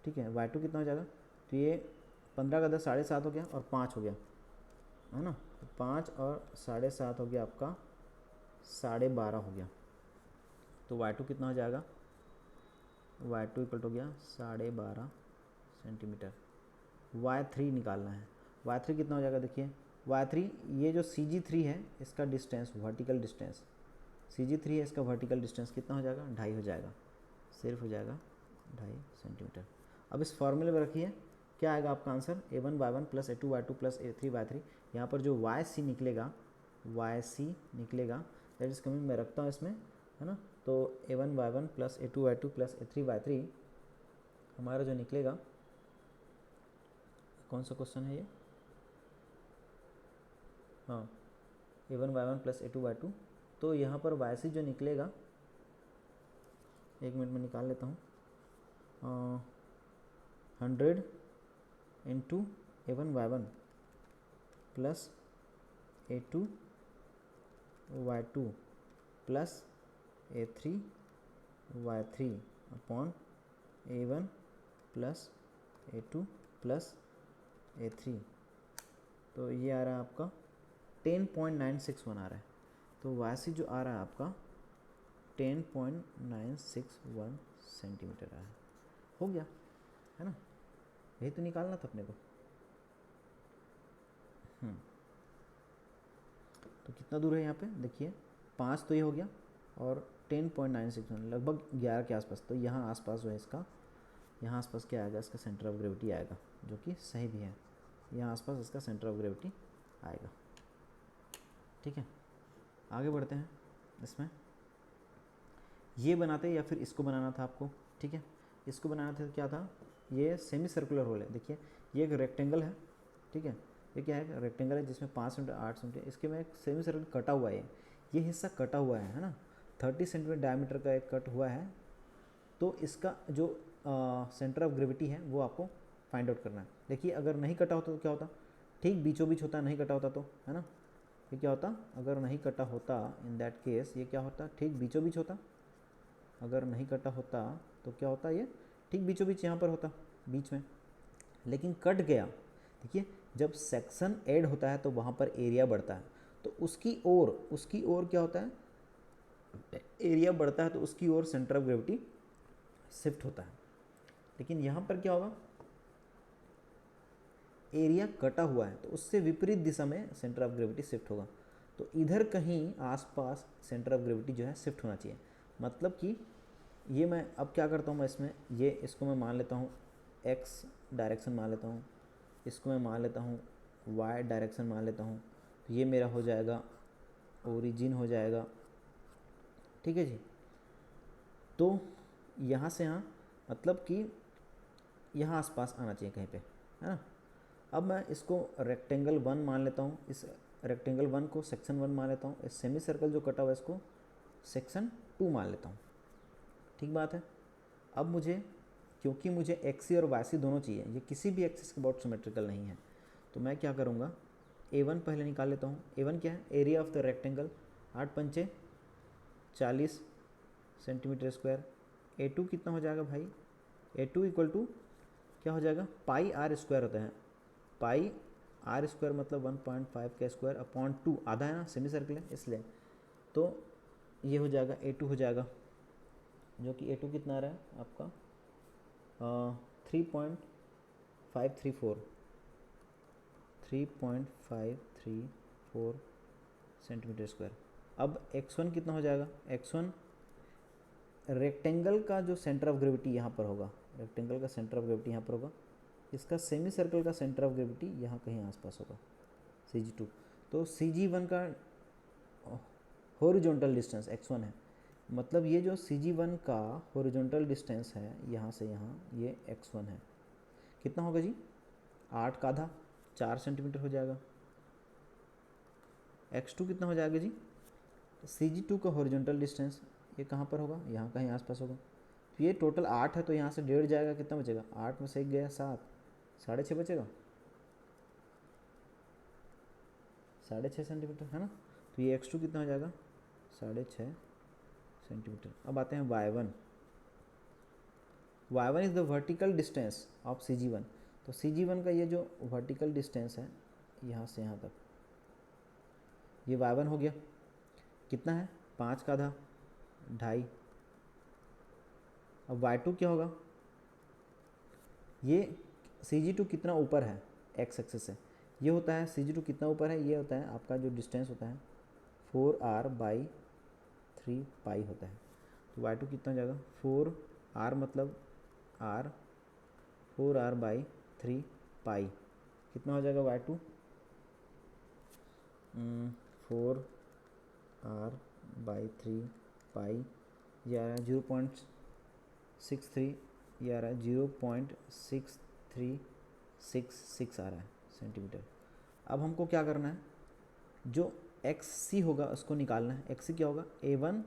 ठीक है। Y2 कितना हो जाएगा, तो ये 15 का 10 7.5 हो गया, और 5 हो गया, है ना, तो 5 और 7.5 हो गया आपका 12.5 हो गया। तो Y2 कितना हो जाएगा, Y2 इक्वल हो गया 12.5 सेंटीमीटर। Y3 निकालना है, Y3 कितना हो जाएगा, देखिए Y3 ये जो CG3 है इसका डिस्टेंस, वर्टिकल डिस्टेंस CG3 है, इसका वर्टिकल डिस्टेंस कितना हो जाएगा, 2.5 हो जाएगा, सिर्फ हो जाएगा 2.5 सेंटीमीटर। अब इस फॉर्मूले में रखिए, क्या आएगा आपका answer, A1Y1 plus A2Y2 plus A3Y3। यहाँ पर जो YC निकलेगा, YC निकलेगा, दैट इज़ कमिंग, मैं रखता हूँ इसमें, है ना। तो A1Y1 plus A2Y2 plus A3Y3 हमारा जो निकलेगा, कौन सा क्वेश्चन है ये, हाँ, A1Y1 प्लस A2Y2, तो यहाँ पर YC जो निकलेगा, 1 मिनट में निकाल लेता हूँ, 100 into A1Y1 plus A2Y2 plus A3Y3 upon A1 plus A2 plus A3, तो ये आ रहा है आपका 10.961 आ रहा है। तो YC जो आ रहा है आपका 10.961 सेंटीमीटर आया, हो गया, है ना, यही तो निकालना था अपने को। तो कितना दूर है यहाँ पे देखिए, 5 तो ये हो गया, और 10.961 लगभग 11 के आसपास, तो यहाँ आसपास जो है इसका, यहाँ आसपास क्या आएगा, इसका सेंटर ऑफ ग्रेविटी आएगा, जो कि सही भी है, यहाँ आसपास इसका सेंटर ऑफ ग्रेविटी आएगा, ठीक है। आगे बढ़ते हैं, इसमें ये बनाते या फिर इसको बनाना था आपको, ठीक है। इसको बनाना था, क्या था, ये सेमी सर्कुलर होल है, देखिए ये एक रेक्टेंगल है, ठीक है, ये क्या है, रेक्टेंगल है जिसमें 5 सेंटीमीटर 8 सेंटीमीटर, इसके में एक सेमी सर्कल कटा हुआ है, ये हिस्सा कटा हुआ है ना, 30 सेंटीमीटर डायमीटर का एक कट हुआ है, तो इसका जो सेंटर ऑफ ग्रेविटी है वो आपको फाइंड आउट करना है। देखिए अगर नहीं कटा होता तो क्या होता, ठीक बीचों बीच होता, नहीं कटा होता तो, है ना, ये क्या होता, अगर नहीं कटा होता इन दैट केस ये क्या होता, ठीक बीचों बीच होता। अगर नहीं कटा होता तो क्या होता, ये ठीक बीचों बीच यहाँ पर होता, बीच में। लेकिन कट गया, देखिए जब सेक्शन ऐड होता है तो वहाँ पर एरिया बढ़ता है, तो उसकी ओर क्या होता है, एरिया बढ़ता है तो उसकी ओर सेंटर ऑफ ग्रेविटी शिफ्ट होता है। लेकिन यहाँ पर क्या होगा, एरिया कटा हुआ है तो उससे विपरीत दिशा में सेंटर ऑफ ग्रेविटी शिफ्ट होगा। तो इधर कहीं आसपास सेंटर ऑफ ग्रेविटी जो है शिफ्ट होना चाहिए। मतलब कि ये मैं अब क्या करता हूँ, मैं इसमें ये इसको मैं मान लेता हूँ एक्स डायरेक्शन मान लेता हूँ, इसको मैं मान लेता हूँ वाई डायरेक्शन मान लेता हूँ। तो ये मेरा हो जाएगा ओरिजिन हो जाएगा, ठीक है जी। तो यहाँ से यहाँ मतलब कि यहाँ आसपास आना चाहिए कहीं पे, है ना। अब मैं इसको रेक्टेंगल 1 मान लेता हूँ, इस रेक्टेंगल 1 को सेक्शन 1 मान लेता हूँ, इस सेमी सर्कल जो कटा हुआ है इसको सेक्शन 2 मान लेता हूँ, ठीक बात है। अब मुझे, क्योंकि मुझे एक्सी और वाईसी दोनों चाहिए, ये किसी भी एक्सिस के अबाउट सिमेट्रिकल नहीं है, तो मैं क्या करूँगा, A1 पहले निकाल लेता हूँ। A1 क्या है, एरिया ऑफ द रेक्टेंगल, 8 पंचे 40 सेंटीमीटर स्क्वायर। A2 कितना हो जाएगा भाई, A2 इक्वल टू क्या हो जाएगा, पाई आर स्क्वायर होता है, पाई आर स्क्वायर मतलब 1.5 का स्क्वायर अपॉन 2, आधा है ना, सेमी सर्कल है इसलिए। तो ये हो जाएगा A2 हो जाएगा, जो कि A2 कितना आ रहा है आपका 3.534 सेंटीमीटर स्क्वायर। अब x1 कितना हो जाएगा, x1 रेक्टेंगल का जो सेंटर ऑफ ग्रेविटी यहाँ पर होगा, रेक्टेंगल का सेंटर ऑफ ग्रेविटी यहाँ पर होगा, इसका सेमी सर्कल का सेंटर ऑफ ग्रेविटी यहाँ कहीं आसपास होगा, CG2। तो CG1 का हॉरिजॉन्टल डिस्टेंस x1 है, मतलब ये जो CG1 का हॉरिजॉन्टल डिस्टेंस है यहाँ से यहाँ, ये x1 है। कितना होगा जी, 8 का आधा 4 सेंटीमीटर हो जाएगा। x2 कितना हो जाएगा जी, CG2 का हॉरिजॉन्टल डिस्टेंस ये कहाँ पर होगा, यहाँ कहीं आसपास होगा। तो ये टोटल 8 है, तो यहाँ से 1.5 जाएगा, कितना बचेगा, 8 में से 1 गया 7, 6.5 बचेगा, 6.5 सेंटीमीटर, है ना। तो ये x2 कितना हो जाएगा, 6.5 सेंटीमीटर। अब आते हैं y1। y1 is the vertical distance of CG1। तो CG1 का ये जो वर्टिकल डिस्टेंस है यहाँ से यहाँ तक, ये y1 हो गया। कितना है, 5 का आधा 2.5। अब y2 क्या होगा, ये CG2 कितना ऊपर है x एक्सिस से, ये होता है CG2 कितना ऊपर है, ये होता है आपका जो डिस्टेंस होता है 4r/3 पाई होता है। तो y2 कितना हो जाएगा, 4r मतलब r, 4r/3 पाई, कितना हो जाएगा y2, 4r/3 पाई, ये आ रहा है 0.63, ये आ रहा है 0.6366 आ रहा है सेंटीमीटर। अब हमको क्या करना है, जो XC होगा उसको निकालना है। XC क्या होगा, A1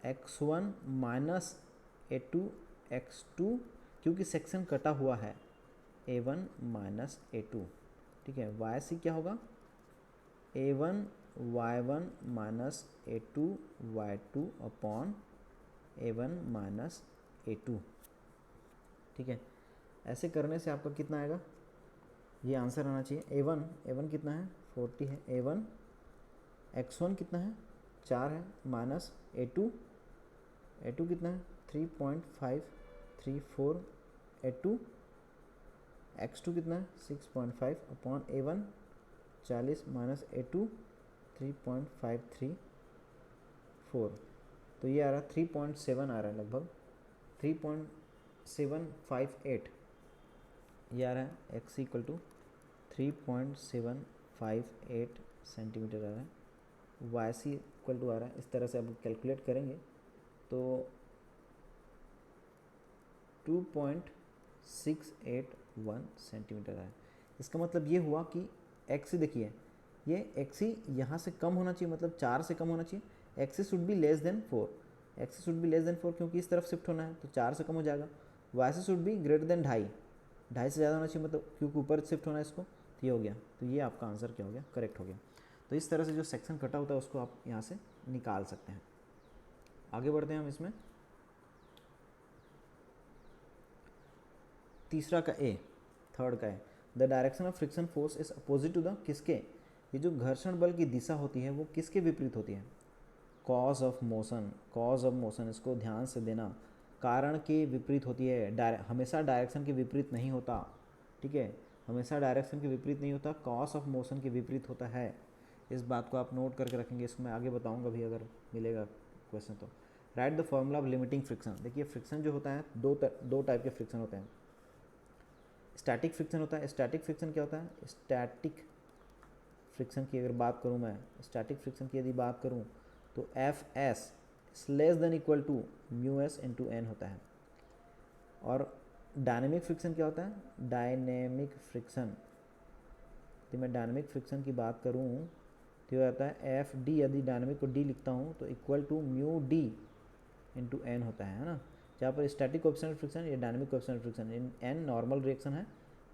x1 minus A2 x2, क्योंकि सेक्शन कटा हुआ है, A1 माइनस A2, ठीक है। YC क्या होगा, A1 y1 minus A2 y2 upon A1 minus A2, ठीक है। ऐसे करने से आपका कितना आएगा, ये आंसर आना चाहिए। A1 कितना है, 40 है। A1 x1 कितना है, 4 है, माइनस A2 कितना है, 3.534 A2, x2 कितना है, 6.5 अपॉन A1 40 माइनस A2 3.534। तो ये आ रहा है 3.7 आ रहा है, लगभग 3.758 ये आ रहा है। x इक्वल टू 3.758 सेंटीमीटर आ रहा है। वाई सी इक्वल टू आ रहा है, इस तरह से आप कैलकुलेट करेंगे तो 2.681 सेंटीमीटर है। इसका मतलब ये हुआ कि एक्सी, देखिए ये एक्सी यहाँ से कम होना चाहिए, मतलब 4 से कम होना चाहिए। X should be less than 4, x should be less than 4 क्योंकि इस तरफ शिफ्ट होना है तो 4 से कम हो जाएगा। वाई से शुड बी ग्रेटर देन 2.5, 2.5 से ज़्यादा होना चाहिए मतलब क्योंकि ऊपर शिफ्ट होना है इसको, तो ये हो गया। तो ये आपका आंसर क्या हो गया, करेक्ट हो गया। तो इस तरह से जो सेक्शन कटा होता है उसको आप यहाँ से निकाल सकते हैं। आगे बढ़ते हैं हम इसमें। तीसरा का ए, थर्ड का है the direction of friction force is opposite to the किसके, ये जो घर्षण बल की दिशा होती है वो किसके विपरीत होती है, cause of motion, cause of motion, इसको ध्यान से देना, कारण के विपरीत होती है, हमेशा डायरेक्शन के विपरीत नहीं होता, ठीक है, हमेशा डायरेक्शन के विपरीत नहीं होता, कॉज ऑफ मोशन के विपरीत होता है। इस बात को आप नोट करके रखेंगे, इसको मैं आगे बताऊंगा भी अगर मिलेगा क्वेश्चन तो। Right the formula of limiting friction, देखिए फ्रिक्शन जो होता है दो टाइप के फ्रिक्शन होते हैं। स्टैटिक फ्रिक्शन होता है, स्टैटिक फ्रिक्शन क्या होता है, स्टैटिक फ्रिक्शन की अगर बात करूँ मैं, स्टैटिक फ्रिक्शन की यदि बात करूँ तो F S less than equal to mu S into N होता है। और डायनेमिक फ्रिक्शन क्या होता है, डायनेमिक फ्रिक्शन, यदि मैं डायनेमिक फ्रिक्शन की बात करूँ तो ये होता है एफ डी, यदि डायनेमिक को डी लिखता हूँ तो equal to mu D into N होता है ना। जहाँ पर स्टैटिक कोएफिशिएंट फ्रिक्शन, ये dynamic coefficient friction, N normal reaction है,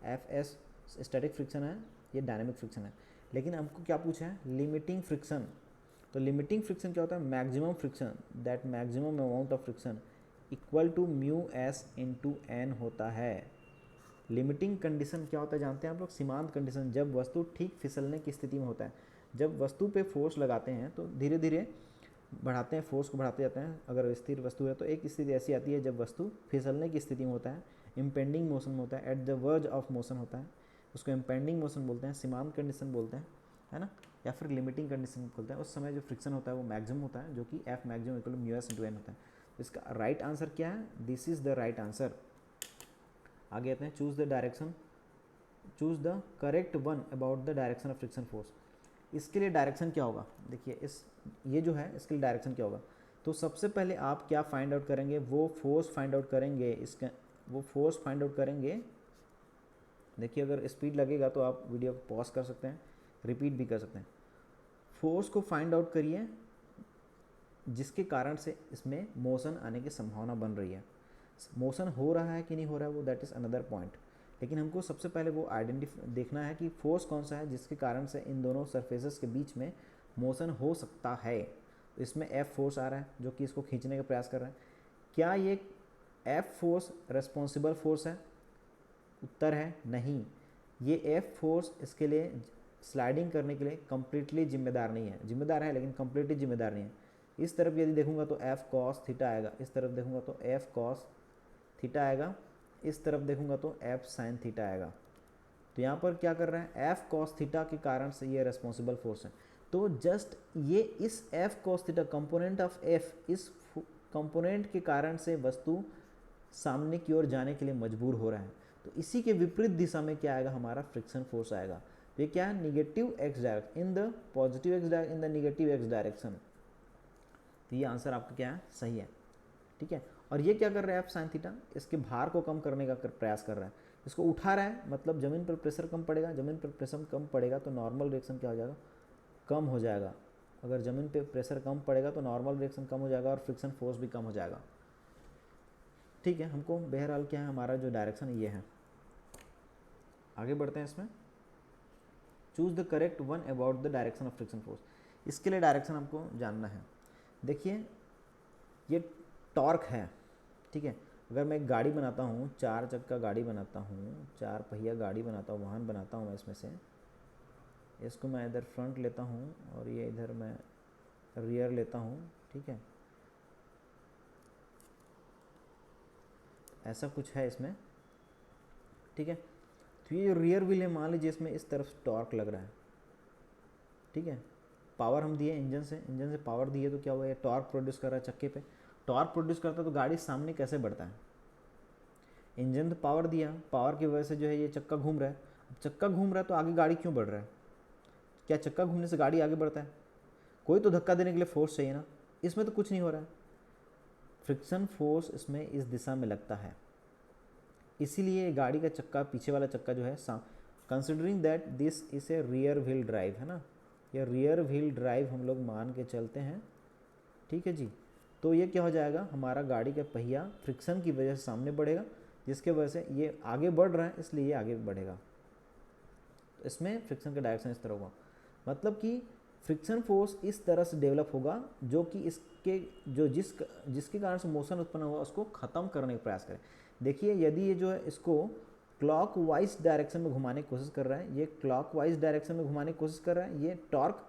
एफ एस स्टैटिक फ्रिक्शन है, ये डायनेमिक फ्रिक्शन है। लेकिन हमको क्या पूछा है, लिमिटिंग फ्रिक्शन। तो लिमिटिंग फ्रिक्शन क्या होता है, maximum friction, that maximum amount of friction equal to mu S into N होता है। लिमिटिंग कंडीशन क्या होता है जानते हैं आप लोग, सीमांत कंडीशन, जब वस्तु ठीक फिसलने की स्थिति में होता है। जब वस्तु पे फोर्स लगाते हैं तो धीरे धीरे बढ़ाते हैं, फोर्स को बढ़ाते जाते हैं। अगर स्थिर वस्तु है तो एक स्थिति ऐसी आती है जब वस्तु फिसलने की स्थिति में होता है, इम्पेंडिंग मोशन में होता है, at the verge of motion होता है, उसको इम्पेंडिंग मोशन बोलते हैं, सीमांत कंडीशन बोलते हैं, है ना, या फिर लिमिटिंग कंडीशन बोलते हैं। उस समय जो फ्रिक्शन होता है वो मैक्सिमम होता है, जो कि F maximum equal mu S into N होता है। इसका राइट आंसर क्या है, this is the right answer. आगे आते हैं, choose the direction, choose the correct one about the direction of friction force. इसके लिए डायरेक्शन क्या होगा, देखिए इस ये जो है इसके लिए डायरेक्शन क्या होगा। तो सबसे पहले आप क्या फाइंड आउट करेंगे, वो फोर्स फाइंड आउट करेंगे, इसका वो फोर्स फाइंड आउट करेंगे। देखिए अगर स्पीड लगेगा तो आप वीडियो को पॉज कर सकते हैं, रिपीट भी कर सकते हैं। फोर्स को फाइंड आउट करिए जिसके कारण से इसमें मोशन आने की संभावना बन रही है। मोशन हो रहा है कि नहीं हो रहा है वो दैट इज़ अनदर पॉइंट, लेकिन हमको सबसे पहले वो देखना है कि फोर्स कौन सा है जिसके कारण से इन दोनों सरफेसेस के बीच में मोशन हो सकता है। तो इसमें एफ फोर्स आ रहा है जो कि इसको खींचने का प्रयास कर रहा है। क्या ये एफ फोर्स रेस्पॉन्सिबल फोर्स है, उत्तर है नहीं। ये एफ फोर्स इसके लिए स्लाइडिंग करने के लिए कंप्लीटली जिम्मेदार नहीं है, जिम्मेदार है लेकिन कंप्लीटली जिम्मेदार नहीं है। इस तरफ यदि देखूंगा तो एफ कॉस थीटा आएगा, इस तरफ देखूंगा तो एफ कॉस थीटा आएगा, इस तरफ देखूंगा तो एफ साइन थीटा आएगा। तो यहाँ पर क्या कर रहा है, एफ कॉस थीटा के कारण से ये रेस्पॉन्सिबल फोर्स है। तो जस्ट ये इस F cos theta component of F, इस कंपोनेंट के कारण से वस्तु सामने की ओर जाने के लिए मजबूर हो रहा है। तो इसी के विपरीत दिशा में क्या आएगा, हमारा फ्रिक्शन फोर्स आएगा। तो ये क्या है, negative x direction in the positive x in the negative x direction. तो ये आंसर आपका क्या है, सही है, ठीक है। और ये क्या कर रहा है, एफ साइन थीटा इसके भार को कम करने का प्रयास कर रहा है, इसको उठा रहा है, मतलब ज़मीन पर प्रेशर कम पड़ेगा, ज़मीन पर प्रेशर कम पड़ेगा तो नॉर्मल रिएक्शन क्या हो जाएगा, कम हो जाएगा। अगर ज़मीन पे प्रेशर कम पड़ेगा तो नॉर्मल रिएक्शन कम हो जाएगा और फ्रिक्शन फोर्स भी कम हो जाएगा, ठीक है। हमको बहरहाल क्या है, हमारा जो डायरेक्शन ये है। आगे बढ़ते हैं इसमें, choose the correct one about the direction of friction force. इसके लिए डायरेक्शन हमको जानना है। देखिए ये टॉर्क है, ठीक है। अगर मैं एक गाड़ी बनाता हूँ, 4 चक्का गाड़ी बनाता हूँ, 4 पहिया गाड़ी बनाता हूँ, वाहन बनाता हूँ मैं, इसमें से इसको मैं इधर फ्रंट लेता हूँ और ये इधर मैं रियर लेता हूँ, ठीक है। ऐसा कुछ है इसमें, ठीक है। तो ये जो रियर व्हील है, मान लीजिए इसमें इस तरफ टॉर्क लग रहा है, ठीक है। पावर हम दिए इंजन से पावर दिए तो क्या हुआ, ये टॉर्क प्रोड्यूस कर रहा है चक्के पे। टॉर्क प्रोड्यूस करता है तो गाड़ी सामने कैसे बढ़ता है, इंजन तो पावर दिया, पावर की वजह से जो है ये चक्का घूम रहा है। अब चक्का घूम रहा है तो आगे गाड़ी क्यों बढ़ रहा है, क्या चक्का घूमने से गाड़ी आगे बढ़ता है, कोई तो धक्का देने के लिए फोर्स चाहिए ना, इसमें तो कुछ नहीं हो रहा है। फ्रिक्शन फोर्स इसमें इस दिशा में लगता है, इसीलिए गाड़ी का चक्का, पीछे वाला चक्का जो है, considering that this is a rear wheel drive, है ना, ये रियर व्हील ड्राइव हम लोग मान के चलते हैं, ठीक है जी। तो ये क्या हो जाएगा, हमारा गाड़ी का पहिया फ्रिक्शन की वजह से सामने बढ़ेगा, जिसके वजह से ये आगे बढ़ रहा है, इसलिए ये आगे बढ़ेगा। तो इसमें फ्रिक्शन का डायरेक्शन इस तरह होगा, मतलब कि फ्रिक्शन फोर्स इस तरह से डेवलप होगा जो कि इसके जो जिसके कारण से मोशन उत्पन्न हुआ उसको ख़त्म करने का प्रयास करें। देखिए यदि ये जो है इसको क्लॉकवाइज डायरेक्शन में घुमाने की कोशिश कर रहा है, ये क्लॉकवाइज डायरेक्शन में घुमाने की कोशिश कर रहा है, ये टॉर्क,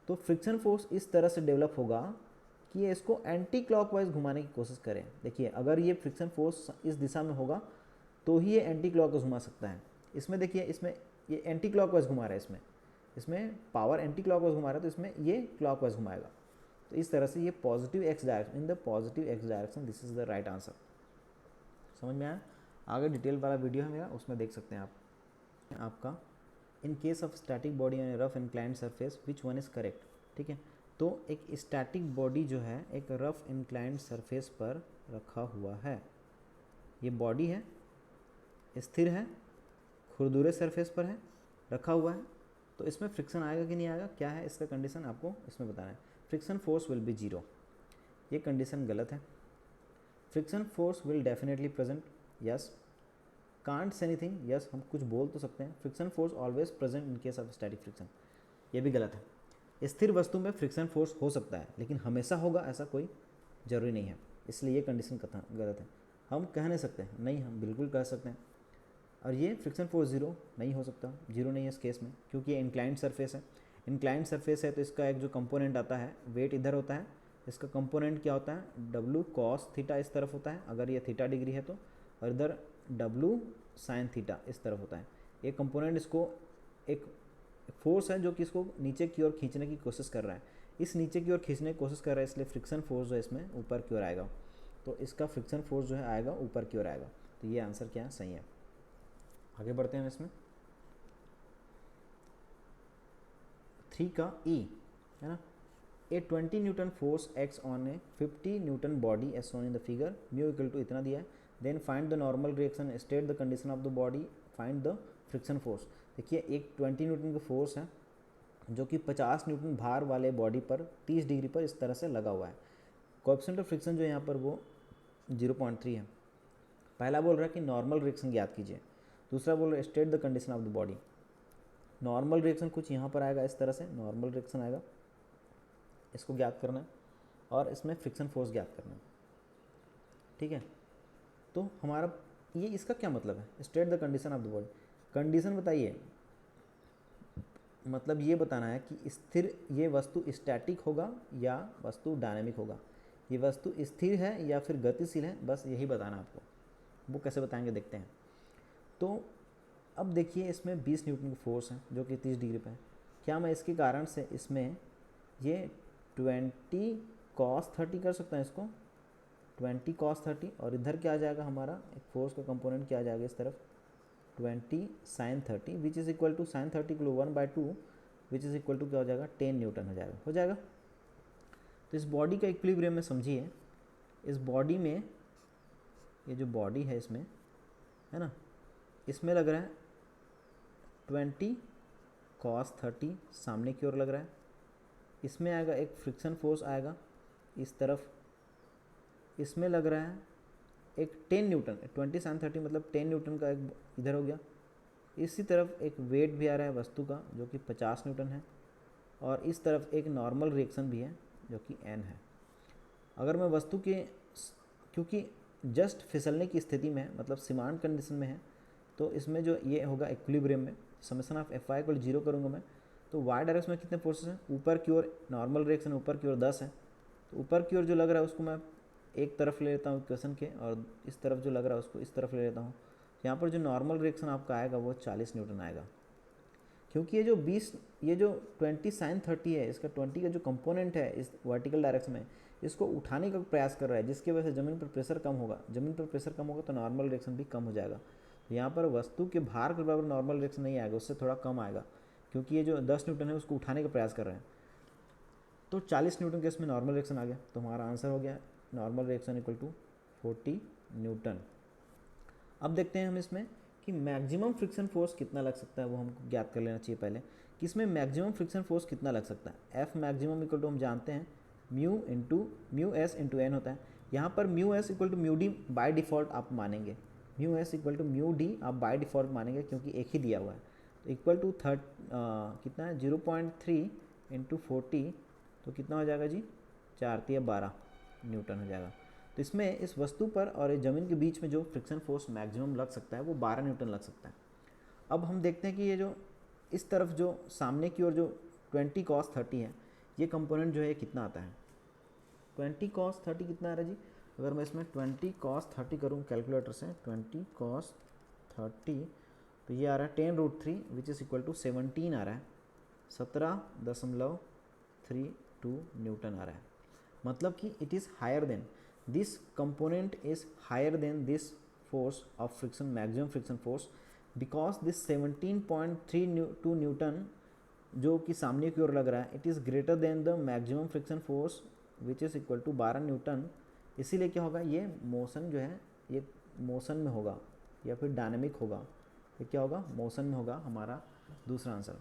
तो फ्रिक्शन फोर्स इस तरह से डेवलप होगा कि ये इसको एंटी क्लॉकवाइज घुमाने की कोशिश करें। देखिए अगर ये फ्रिक्शन फोर्स इस दिशा में होगा तो ही ये एंटी क्लॉकवाइज घुमा सकता है। इसमें देखिए इसमें ये एंटी क्लॉकवाइज घुमा रहा है, इसमें पावर एंटी क्लॉकवाइज घुमा रहा है, तो इसमें ये क्लॉकवाइज घुमाएगा। तो इस तरह से ये positive x direction, in the positive x direction, this is the right answer. समझ में आया? आगे डिटेल वाला वीडियो है मेरा, उसमें देख सकते हैं आप। आपका in case of static body on A rough inclined surface which one is correct. ठीक है, तो एक स्टैटिक बॉडी जो है एक रफ इंक्लाइंड सरफेस पर रखा हुआ है, ये बॉडी है, स्थिर है, खुरदुरे सरफेस पर है, रखा हुआ है, तो इसमें फ्रिक्शन आएगा कि नहीं आएगा, क्या है इसका कंडीशन आपको इसमें बताना है। Friction force will be zero, ये कंडीशन गलत है। Friction force will definitely present, yes. Can't say anything, yes, हम कुछ बोल तो सकते हैं। Friction force always present in case of static friction, ये भी गलत है। स्थिर वस्तु में फ्रिक्शन फोर्स हो सकता है लेकिन हमेशा होगा ऐसा कोई जरूरी नहीं है, इसलिए ये कंडीशन गलत है। हम कह नहीं सकते, नहीं हम बिल्कुल कह सकते हैं। और ये फ्रिक्शन फोर्स जीरो नहीं हो सकता, जीरो नहीं है इस केस में, क्योंकि ये इंक्लाइंड सरफेस है। इंक्लाइंड सरफेस है तो इसका एक जो कंपोनेंट आता है, वेट इधर होता है, इसका कंपोनेंट क्या होता है, डब्लू कॉस थीटा इस तरफ होता है अगर ये थीटा डिग्री है तो, और इधर डब्लू साइन थीटा इस तरफ होता है। ये कंपोनेंट इसको एक फोर्स है जो कि इसको नीचे की ओर खींचने की कोशिश कर रहा है, इस नीचे की ओर खींचने की कोशिश कर रहा है, इसलिए फ्रिक्शन फोर्स जो है इसमें ऊपर की ओर आएगा। तो इसका फ्रिक्शन फोर्स जो है आएगा ऊपर की ओर आएगा, तो ये आंसर क्या है, सही है। आगे बढ़ते हैं इसमें 3 का ई है ना, a 20 newton force acts on a 50 newton body as on in the figure, mu equal to इतना दिया है, then find the normal reaction, state the condition of the body, find the friction force. देखिए एक 20 Newton का force है जो कि 50 Newton भार वाले बॉडी पर 30 डिग्री पर इस तरह से लगा हुआ है। कोएफिशिएंट ऑफ फ्रिक्शन जो यहाँ पर वो 0.3 है। पहला बोल रहा है कि नॉर्मल रिएक्शन ज्ञात कीजिए, दूसरा बोल रहा है state the condition of the body. Normal reaction कुछ यहाँ पर आएगा, इस तरह से नॉर्मल रिएक्शन आएगा, इसको ज्ञात करना है, और इसमें फ्रिक्शन फोर्स ज्ञात करना है। ठीक है, तो हमारा ये इसका क्या मतलब है, state the condition of the body. Condition बताइए, मतलब ये बताना है कि स्थिर ये वस्तु स्टैटिक होगा या वस्तु डायनेमिक होगा, ये वस्तु स्थिर है या फिर गतिशील है, बस यही बताना है आपको। वो कैसे बताएंगे देखते हैं। तो अब देखिए इसमें 20 न्यूटन की फोर्स है जो कि 30 डिग्री पे है, क्या मैं इसके कारण से इसमें ये 20 cos 30 कर सकता है, इसको 20 cos 30, और इधर क्या आ जाएगा हमारा एक फोर्स का कंपोनेंट क्या आ जाएगा इस तरफ 20 sin 30 which is equal to sin 30 को 1/2 विच इज़ इक्वल टू क्या हो जाएगा 10 न्यूटन हो जाएगा। तो इस बॉडी का इक्विलिब्रियम में समझिए, इस बॉडी में ये जो बॉडी है इसमें है ना, इसमें लग रहा है 20 cos 30 सामने की ओर लग रहा है, इसमें आएगा एक फ्रिक्शन फोर्स आएगा इस तरफ, इसमें लग रहा है एक 10 न्यूटन, 20 sin 30 मतलब 10 न्यूटन का एक इधर हो गया, इसी तरफ एक वेट भी आ रहा है वस्तु का जो कि 50 न्यूटन है, और इस तरफ एक नॉर्मल रिएक्शन भी है जो कि n है। अगर मैं वस्तु के, क्योंकि जस्ट फिसलने की स्थिति में है, मतलब सीमांत कंडीशन में है, तो इसमें जो ये होगा इक्विलिब्रियम में समेशन ऑफ एफ आई को 0 करूँगा मैं, तो वाई डायरेक्शन में कितने फोर्सेस हैं, ऊपर की ओर नॉर्मल रिएक्शन ऊपर की ओर 10 है, तो ऊपर की ओर जो लग रहा है उसको मैं एक तरफ ले लेता हूँ इक्वेशन के, और इस तरफ जो लग रहा है उसको इस तरफ ले लेता हूँ। यहाँ पर जो नॉर्मल रिएक्शन आपका आएगा वो 40 न्यूटन आएगा, क्योंकि ये जो 20 sin 30 है, इसका 20 का जो कंपोनेंट है इस वर्टिकल डायरेक्शन में, इसको उठाने का प्रयास कर रहा है, जिसकी वजह से ज़मीन पर प्रेशर कम होगा, ज़मीन पर प्रेशर कम होगा तो नॉर्मल रिएक्शन भी कम हो जाएगा। यहाँ पर वस्तु के भार के बराबर नॉर्मल रिएक्शन नहीं आएगा, उससे थोड़ा कम आएगा, क्योंकि ये जो 10 न्यूटन है उसको उठाने का प्रयास कर रहे हैं। तो 40 न्यूटन के इसमें नॉर्मल रिएक्शन आ गया, तो हमारा आंसर हो गया normal reaction equal to 40 newton. अब देखते हैं हम इसमें कि मैक्सिमम फ्रिक्शन फोर्स कितना लग सकता है, वो हमको ज्ञात कर लेना चाहिए पहले कि इसमें मैक्सिमम फ्रिक्शन फोर्स कितना लग सकता है। एफ मैक्सिमम इक्वल टू हम जानते हैं म्यू एस इंटू एन होता है। यहाँ पर mu S equal to mu D by default आप मानेंगे, mu S equal to mu D आप बाय डिफ़ॉल्ट मानेंगे क्योंकि एक ही दिया हुआ है। तो इक्वल टू कितना है 0.3 इंटू 40, तो कितना हो जाएगा जी 4×12 न्यूटन हो जाएगा। तो इसमें इस वस्तु पर और ज़मीन के बीच में जो फ्रिक्शन फोर्स मैक्सिमम लग सकता है वो 12 न्यूटन लग सकता है। अब हम देखते हैं कि ये जो इस तरफ जो सामने की ओर जो 20 cos 30 है, ये कंपोनेंट जो है कितना आता है 20 cos 30 कितना आ रहा है जी। अगर मैं इसमें 20 cos 30 करूँ कैलकुलेटर से 20 cos 30, तो ये आ रहा है 10√3 विच इज़ इक्वल टू 17 आ रहा है, 17.32 न्यूटन आ रहा है। मतलब कि it is higher than this component is higher than this force of friction, maximum friction force, because this 17.32 newton जो कि सामने की ओर लग रहा है, it is greater than the maximum friction force which is equal to 12 newton. इसीलिए क्या होगा, ये मोशन जो है ये मोशन में होगा या फिर डायनेमिक होगा, ये क्या होगा मोशन में होगा हमारा दूसरा आंसर।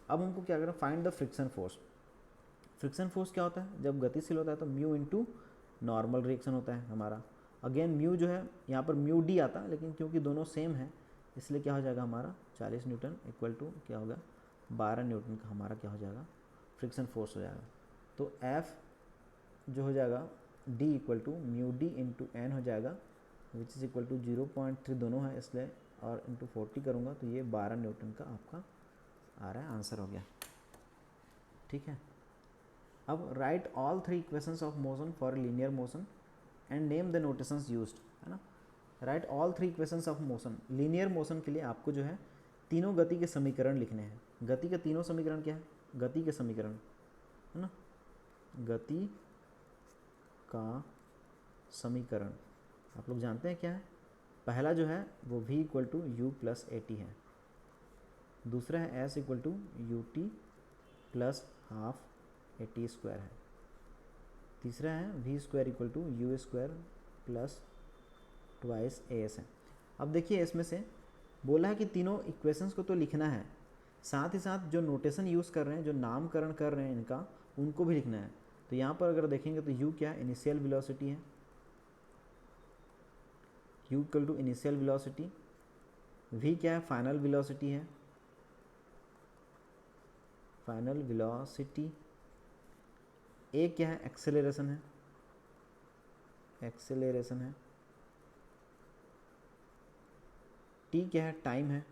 अब हमको क्या करना, find the friction force. Friction force क्या होता है, जब गतिशील होता है तो म्यू इंटू नॉर्मल रिएक्शन होता है हमारा। अगेन म्यू जो है यहाँ पर म्यू डी आता है, लेकिन क्योंकि दोनों सेम है इसलिए क्या हो जाएगा हमारा 40 न्यूटन इक्वल टू क्या होगा 12 न्यूटन का हमारा क्या हो जाएगा फ्रिक्शन फोर्स हो जाएगा। तो F जो हो जाएगा D equal to mu D into N हो जाएगा विच इज़ इक्वल टू 0.3 दोनों है इसलिए, और इंटू 40 करूँगा तो ये 12 न्यूटन का आपका आ रहा है, आंसर हो गया। ठीक है, अब right all 3 equations of motion for linear motion and name the notations used, है ना। Right all 3 equations of motion, linear motion के लिए आपको जो है तीनों गति के समीकरण लिखने हैं। गति के तीनों समीकरण क्या है, गति के समीकरण है ना, गति का समीकरण आप लोग जानते हैं क्या है। पहला जो है वो v equal to u plus a t है, दूसरा है s equal to u t plus half a t square है, तीसरा है v square equal to u square plus twice a s है। अब देखिए इसमें से बोला है कि तीनों इक्वेशंस को तो लिखना है, साथ ही साथ जो नोटेशन यूज़ कर रहे हैं, जो नामकरण कर रहे हैं इनका, उनको भी लिखना है। तो यहाँ पर अगर देखेंगे तो u क्या है, इनिशियल वेलोसिटी है, u equal to initial velocity, v क्या है, फाइनल वेलोसिटी है, फाइनल वेलोसिटी, a क्या है, एक्सेलरेशन है, एक्सेलरेशन है, t क्या है, टाइम है,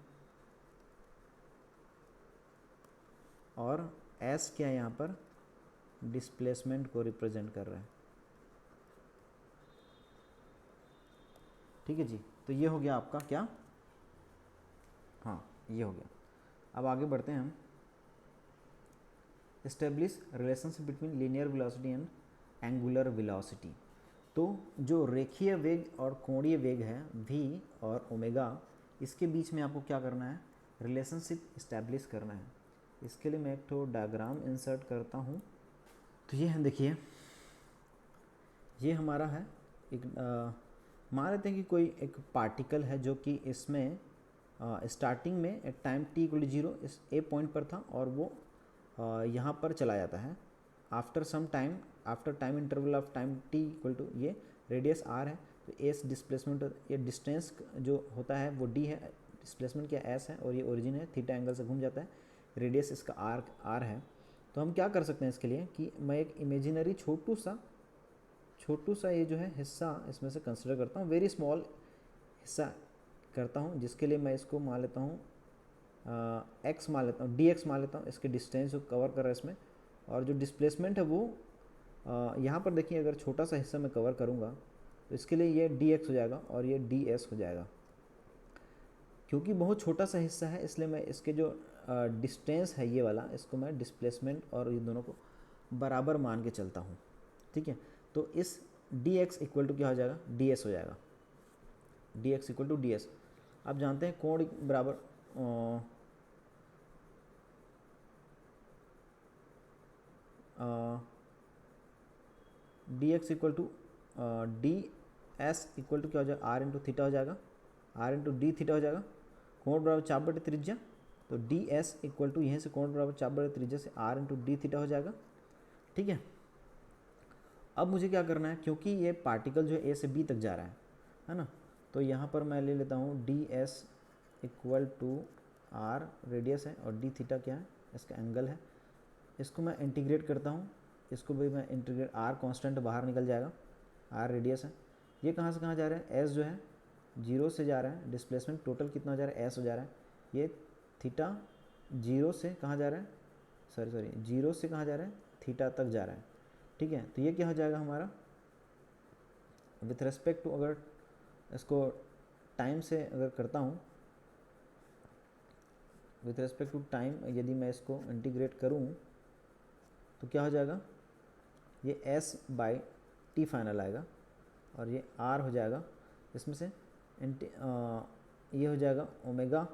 और s क्या है यहाँ पर डिस्प्लेसमेंट को रिप्रेजेंट कर रहा है। ठीक है जी, तो ये हो गया आपका क्या, हाँ ये हो गया। अब आगे बढ़ते हैं हम, establish relationship between linear velocity and angular velocity. तो जो रेखीय वेग और कोणीय वेग है v और ओमेगा, इसके बीच में आपको क्या करना है, रिलेशनशिप इस्टेब्लिश करना है। इसके लिए मैं एक तो डायग्राम इंसर्ट करता हूँ। तो ये है, देखिए ये हमारा है एक मान लेते हैं कि कोई एक पार्टिकल है जो कि इसमें स्टार्टिंग में at time t equal to 0 इस ए पॉइंट पर था और वो यहाँ पर चला जाता है after some time, after time interval of time t equal to, ये रेडियस r है, तो s डिस्प्लेसमेंट, ये डिस्टेंस जो होता है वो d है, डिस्प्लेसमेंट क्या s है, और ये ओरिजिन है, थीटा एंगल से घूम जाता है, रेडियस इसका r है। तो हम क्या कर सकते हैं इसके लिए कि मैं एक इमेजिनरी छोटू सा ये जो है हिस्सा इसमें से कंसिडर करता हूँ, वेरी स्मॉल हिस्सा करता हूँ, जिसके लिए मैं इसको मान लेता हूँ x मान लेता हूँ, dx मान लेता हूँ, इसके डिस्टेंस जो कवर कर रहा है इसमें, और जो डिस्प्लेसमेंट है वो यहाँ पर देखिए अगर छोटा सा हिस्सा मैं कवर करूँगा तो इसके लिए ये dx हो जाएगा और ये ds हो जाएगा। क्योंकि बहुत छोटा सा हिस्सा है इसलिए मैं इसके जो डिस्टेंस है ये वाला, इसको मैं डिस्प्लेसमेंट और ये दोनों को बराबर मान के चलता हूँ। ठीक है, तो इस dx इक्वल टू क्या हो जाएगा, ds हो जाएगा, dx इक्वल टू ds। आप जानते हैं कोण बराबर dx equal to ds equal to क्या हो जाएगा, r इंटू थीटा हो जाएगा, r इंटू डी थीटा हो जाएगा, कोण बराबर चाप बटे त्रिज्या, तो ds इक्वल टू यहीं से कोण बराबर चाप बटे त्रिज्या से r इंटू डी थीटा हो जाएगा। ठीक है, अब मुझे क्या करना है, क्योंकि ये पार्टिकल जो है ए से बी तक जा रहा है ना, तो यहाँ पर मैं ले लेता हूँ d s equal to r radius है और डी थीटा क्या है, इसका एंगल है। इसको मैं इंटीग्रेट करता हूँ, इसको भी मैं इंटीग्रेट, आर कांस्टेंट बाहर निकल जाएगा, आर रेडियस है। ये कहाँ से कहाँ जा रहा है, एस जो है 0 से जा रहा है, डिस्प्लेसमेंट टोटल कितना हो जा रहा है, एस हो जा रहा है। ये थीटा 0 से कहाँ जा रहा है, सॉरी 0 से कहाँ जा रहा है, थीटा तक जा रहा है। ठीक है, तो ये क्या हो जाएगा हमारा विथ रेस्पेक्ट टू, अगर इसको टाइम से अगर करता हूँ, विथ रेस्पेक्ट टू टाइम यदि मैं इसको इंटीग्रेट करूँ तो क्या हो जाएगा, ये s बाई टी फाइनल आएगा और ये r हो जाएगा, इसमें से ये हो जाएगा ओमेगा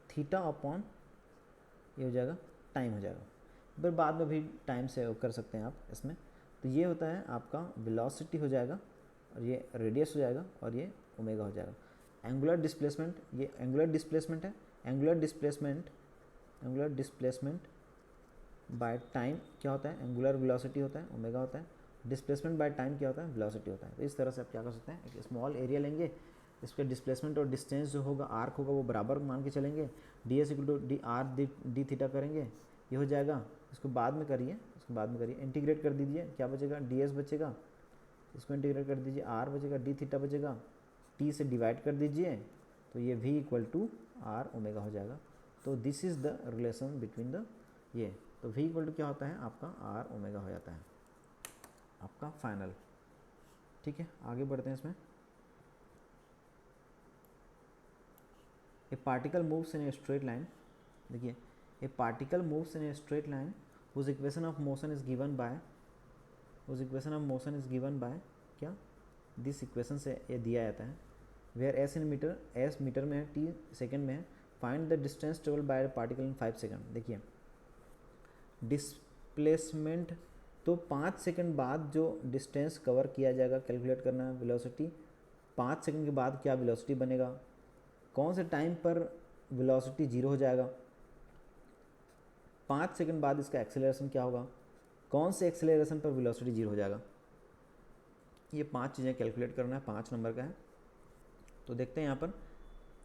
थीटा अपॉन ये हो जाएगा टाइम हो जाएगा। फिर बाद में भी टाइम से कर सकते हैं आप इसमें। तो ये होता है आपका वेलोसिटी हो जाएगा और ये रेडियस हो जाएगा और ये ओमेगा हो जाएगा। एंगुलर डिस्प्लेसमेंट, ये एंगुलर डिस्प्लेसमेंट है, एंगुलर डिस्प्लेसमेंट बाय टाइम क्या होता है, एंगुलर वेलोसिटी होता है, ओमेगा होता है। डिस्प्लेसमेंट बाय टाइम क्या होता है, वेलोसिटी होता है। तो इस तरह से आप क्या कर सकते हैं, एक स्मॉल एरिया लेंगे, इस पर डिस्प्लेसमेंट और डिस्टेंस जो होगा, आर्क होगा, वो बराबर मान के चलेंगे, d s equal to d r d theta करेंगे, ये हो जाएगा। इसको बाद में करिए, इंटीग्रेट कर दीजिए, क्या बचेगा, डी एस बचेगा, इसको इंटीग्रेट कर दीजिए, आर बचेगा, डी थीटा बचेगा, टी से डिवाइड कर दीजिए, तो ये v equal to r omega हो जाएगा। तो this is the relation between the ये, तो v इक्वल टू क्या होता है आपका आर ओमेगा हो जाता है आपका फाइनल। ठीक है, आगे बढ़ते हैं इसमें। A particle moves in a straight line, देखिए a particle moves in a straight line whose equation of motion is given by क्या, दिस इक्वेशन से ये दिया जाता है, where S in metre, S metre में है, टी सेकेंड में है, find the distance travel by particle in 5 second. देखिए डिस्प्लेसमेंट, तो 5 सेकंड बाद जो डिस्टेंस कवर किया जाएगा कैलकुलेट करना है, वेलोसिटी 5 सेकंड के बाद क्या वेलोसिटी बनेगा, कौन से टाइम पर वेलोसिटी 0 हो जाएगा, 5 सेकंड बाद इसका एक्सेलरेशन क्या होगा, कौन से एक्सेलरेशन पर वेलोसिटी 0 हो जाएगा, ये 5 चीज़ें कैलकुलेट करना है, 5 नंबर का है। तो देखते हैं यहाँ पर